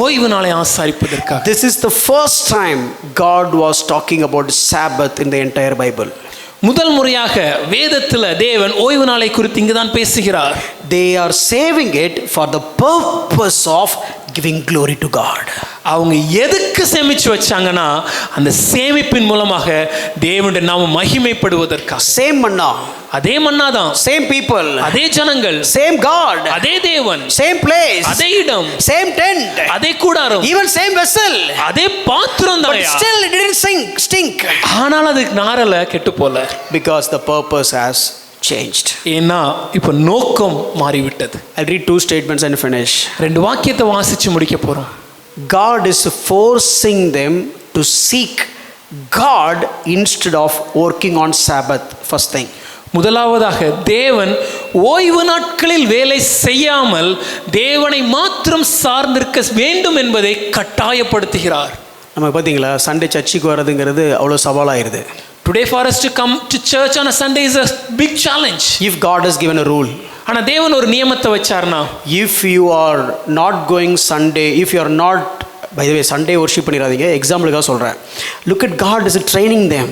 ஓய்வு நாளை ஆசரிப்பதற்காக. This is the first time God was talking about Sabbath in the entire Bible. முதல் முறையாக வேதத்தில் தேவன் ஓய்வு நாளை குறித்து இங்கு தான் பேசுகிறார். They are saving it for the purpose of giving glory to God. அவங்க எதுக்கு சேமிச்சு வச்சாங்கன்னா அந்த சேமிப்பின் மூலமாக தேவனுடைய நாமம் மகிமைப்படுவதற்காக. Same manna, அதே மன்னா தான், same people, அதே ஜனங்கள், same God, அதே தேவன், same place, அதே இடம், same tent, அதே கூடாரம், even same vessel, அதே பாத்திரம் but தான். still it didn't stink ஆனால் அது நாரல, கெட்டு போல. because the purpose has changed. ஏன்னா இப்ப நோக்கம் மாறிவிட்டது. I'll read 2 statements and finish. 2 வாக்கியத்தை வாசிச்சு முடிக்க போறோம். God is forcing them to seek God instead of working on Sabbath. First thing. முதலாவதாக தேவன் ஓய்வு நாட்களில் வேலை செய்யாமல் தேவனை மாத்திரம் சார்ந்திருக்க வேண்டும் என்பதை கட்டாயப்படுத்துகிறார். நம்ம பார்த்தீங்களா, சண்டே சர்ச்சுக்கு வர்றதுங்கிறது அவ்வளோ சவாலாயிருது. Today for us to come to church on a Sunday is a big challenge. If God has given a rule, ஆனா தேவன் ஒரு நியமத்தை வச்சார்னா, if you are not going Sunday, if you are not, by the way, Sunday worship பண்ணிடாதீங்க, எக்ஸாம்பிளுக்காக சொல்கிறேன். Look at God is training them.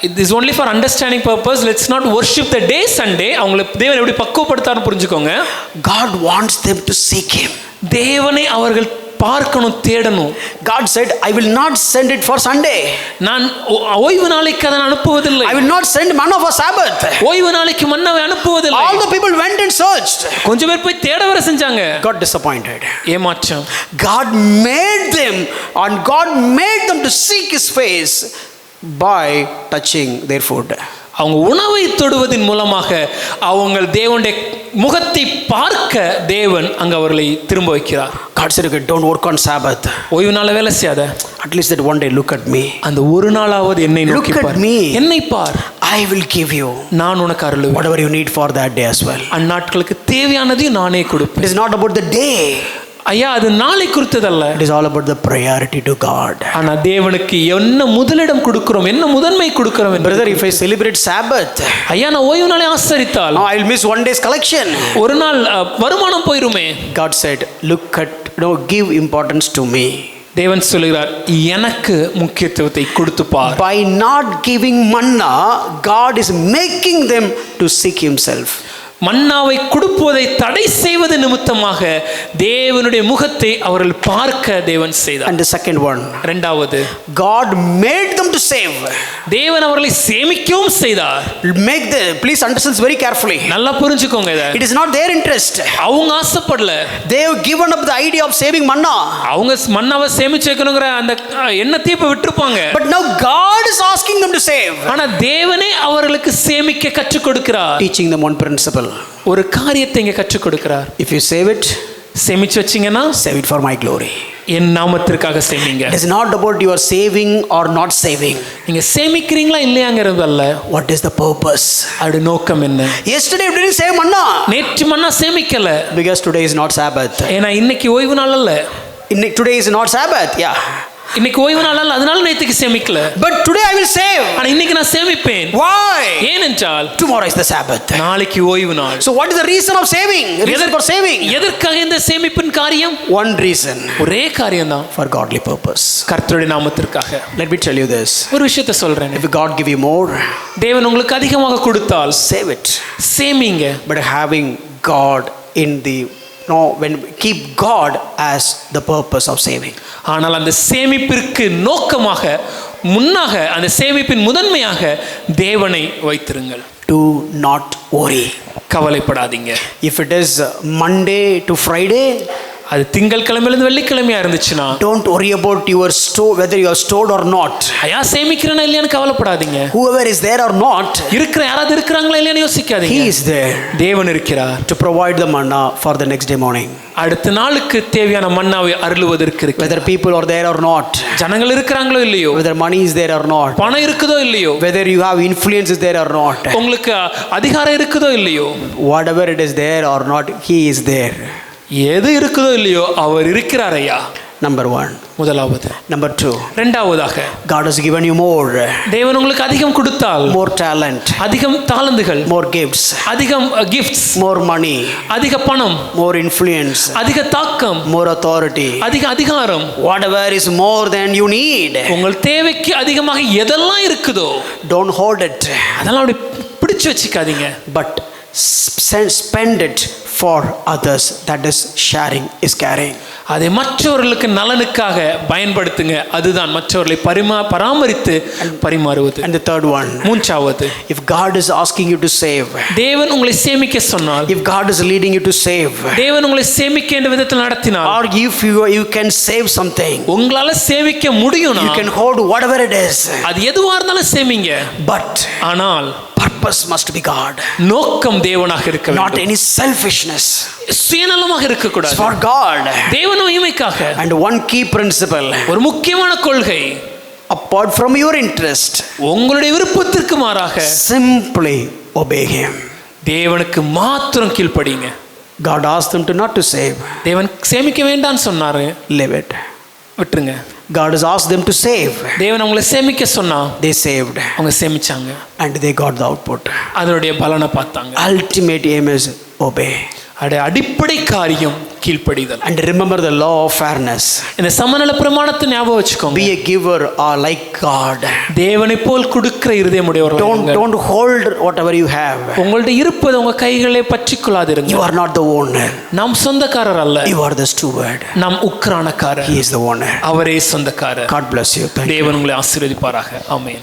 It is only for understanding purpose. Let's not worship the day Sunday. அவங்களை தேவன் எப்படி பக்குவப்படுத்தார்னு புரிஞ்சுக்கோங்க. God wants them to seek Him. தேவனை அவர்கள் பார்க்கணும், தேடணும். God said, I will not send it for Sunday. நான் ஓய்வு நாளைக்கு அதை அனுப்புவதில்லை. I will not send manna for Sabbath. ஓய்வு நாளைக்கு மன்னாவை அனுப்புவதில்லை. All the people went and searched. கொஞ்சம் பேர் போய் தேட வர செஞ்சாங்க. Got disappointed. ஏமாற்றம். God made them, and God made them to seek His face by touching their food. அவங்க உணவை தொடுவதன் மூலமாக அவங்க தேவனுடைய முகத்தை பார்க்க தேவன் அங்க அவர்களை திரும்ப வைக்கிறார். God said, okay, don't work on Sabbath. ஓய்வு நாள வேலை செய்யாத. At least that one day look at me. அந்த ஒரு நாளாவது என்னை நோக்கி பார். Look at me. என்னை பார். I will give you. நான் உனக்கு அருளுவேன். Whatever you need for that day as well. அந்நாட்களுக்கு தேவையானதையும் நானே கொடுப்பேன். It is not about the day. ஐயா, அது நாளை குறித்ததல்ல. It is all about the priority to God. ஆனா தேவனுக்கு என்ன முதலிடம் கொடுக்கிறோம், என்ன முதன்மை கொடுக்கிறோம். Brother, if I celebrate Sabbath, ஐயா நான் ஓய்வு நாளை ஆசரித்தால் I will miss one day's collection. ஒரு நாள் வருமானம் போயிருமே. God said, look at, give importance to me. தேவன் சொல்கிறார், எனக்கு முக்கியத்துவத்தை கொடுத்து பார். By not giving manna, God is making them to seek Himself. மன்னாவை கொடுப்பதை தடை செய்வது நிமித்தமாக தேவனுடைய முகத்தை அவர்கள் பார்க்க தேவன் செய்தார். And the second one, இரண்டாவது, God made them to save. தேவன் அவர்களை சேமிக்கவும் செய்தார். Make the, please understand very carefully. நல்லா புரிஞ்சுக்கோங்க இத. It is not their interest. அவங்க ஆசைப்படல. They have given up the idea of saving manna. அவங்க மன்னாவை சேமிச்சு வைக்கணுங்கிற அந்த எண்ணத்தை இப்ப விட்டுருப்பாங்க. But now God is asking them to save. ஆனா தேவனே அவர்களுக்கு சேமிக்க கற்றுக் கொடுக்கிறார். Teaching them one principle. ஒரு காரியத்தை இங்க கற்றுக் கொடுக்கிறார். If you save it, சேமிச்சு வச்சீங்கன்னா save it for my glory. N நாமத்திற்காக சேமிங்க. It is not about your saving or not saving. நீங்க சேமிக்கிறீங்களா இல்லையாங்கிறது அல்ல. What is the purpose? அது நோக்கம் என்ன? Yesterday you didn't save manna. நேற்று மன்னா சேமிக்கல. Because today is not Sabbath. ஏன்னா இன்னைக்கு ஓய்வு நாள் அல்ல. Today is not Sabbath. Yeah. இன்னைக்கு ஓய்வு நாள் அல்ல, அதனால நேத்துக்கு சேமிக்கல. But today I will save. ஆனா இன்னைக்கு நான் சேமிப்பேன். Why? ஏனென்றால் tomorrow is the Sabbath. நாளைக்கு ஓய்வு நாள். So what is the reason of saving? Reason for saving? எதற்காக இந்த சேமிப்பின் காரியம்? One reason. ஒரே காரியம் தான். For godly purpose. கர்த்தருடைய நாமத்திற்காக. Let me tell you this. ஒரு விஷயத்தை சொல்றேன். If God give you more, தேவன் உங்களுக்கு அதிகமாக கொடுத்தால் save it. சேமிங்க. But having God in the when keep God as the purpose of saving. ஆனால் அந்த சேமிப்பிற்கு நோக்கமாக முன்னாக அந்த சேமிப்பின் முதன்மையாக தேவனை வைத்திருங்கள். Do not worry. கவலைப்படாதீங்க. If it is Monday to Friday, அது திங்கட்கிழமையிலிருந்து வெள்ளிக்கிழமையா இருந்துச்சுன்னா don't worry about your store, whether you are stored or not. ஐயா சேமிக்கிறேனா இல்லையான்னு கவலைப்படாதீங்க. Whoever is there or not, இருக்கிற யாராவது இருக்கிறாங்களா இல்லையான்னு யோசிக்காதீங்க. He is there. தேவன் இருக்கிறார். To provide the manna for the next day morning. அடுத்த நாளுக்கு தேவையான மன்னாவை அருளுவதற்கு இருக்கு. Whether people are there or not. ஜனங்கள் இருக்கிறாங்களோ இல்லையோ. Whether money is there or not. பணம் இருக்குதோ இல்லையோ. Whether you have influence is there or not. உங்களுக்கு அதிகாரம் இருக்குதோ இல்லையோ. Whatever it is there or not, He is there. எது இருக்குதோ இல்லையோ அவர் இருக்கிறார் ஐயா. Number 1. முதலாவது. Number 2. இரண்டாவதாக, God has given you more. தேவன் உங்களுக்கு அதிகம் கொடுத்தால், more talent, அதிகம் தாளந்துகள், more gifts, அதிகம் gifts, more money, அதிக பணம், more influence, அதிக தாக்கம், more authority, அதிக அதிகாரம், whatever is more than you need. உங்கள் தேவைக்கு அதிகமாக எதெல்லாம் இருக்குதோ don't hold it. அதெல்லாம் அப்படி பிடிச்சு வச்சுக்காதீங்க. But spend it for others. That is sharing is caring. அதை மற்றவர்களுக்கு நலனுக்காக பயன்படுத்துங்க. அதுதான் மற்றவர்களை பராமரித்து பரிமாறுவது. And the third one, மூன்றாவது, if God is asking you to save, தேவன் உங்களை சேமிக்க சொன்னால், if God is leading you to save, தேவன் உங்களை சேமிக்க என்ற விதத்தில் நடத்தினால், or if you can save something, உங்களால சேமிக்க முடியும்னா, you can hold whatever it is, அது எதுவா இருந்தாலும் சேமிங்க. but ஆனால் purpose must be God, நோக்கம் தேவனாக இருக்க வேண்டும். not any selfishness, சுயநலமாக இருக்க கூடாது. for God. தேவன் மகிமைக்காக. And one key principle, ஒரு முக்கியமான கொள்கை, apart from your interest, உங்களுடைய விருப்பத்திற்கு மாறாக simply obey him. தேவனுக்கு மாத்திரம் கீழ்ப்படிங்க. God asked them to not to save. தேவன் சேமிக்க வேண்டாம்னு சொன்னாரு, Leave it. விட்டுருங்க. God has asked them to save. தேவன் அவங்களை சேமிக்க சொன்னா, They saved அவங்க சேமிச்சாங்க. and they got the output. அதனுடைய பலனை பார்த்தாங்க. Ultimate aim is obey. அடிப்படை காரியம் கீழ்ப்படிதல். And remember the law of fairness. இந்த சமநல பிரமாணத்தை ஞாபகம் வச்சுக்கோங்க. Be a giver or like God. தேவனை போல் கொடுக்கிற இருதயமுடையவர்களாக. Don't hold whatever you have. உங்களுடைய இருப்பது உங்க கைகளிலே பற்றிக்கொள்ளாதிருங்க. You are not the owner. நாம் சொந்தக்காரர் அல்ல. You are the steward. நாம் உக்கிரானக்காரர். He is the owner. அவரே சொந்தக்காரர். God bless you. Thank you. தேவன் உங்களை ஆசீர்வதிப்பாராக. ஆமென்.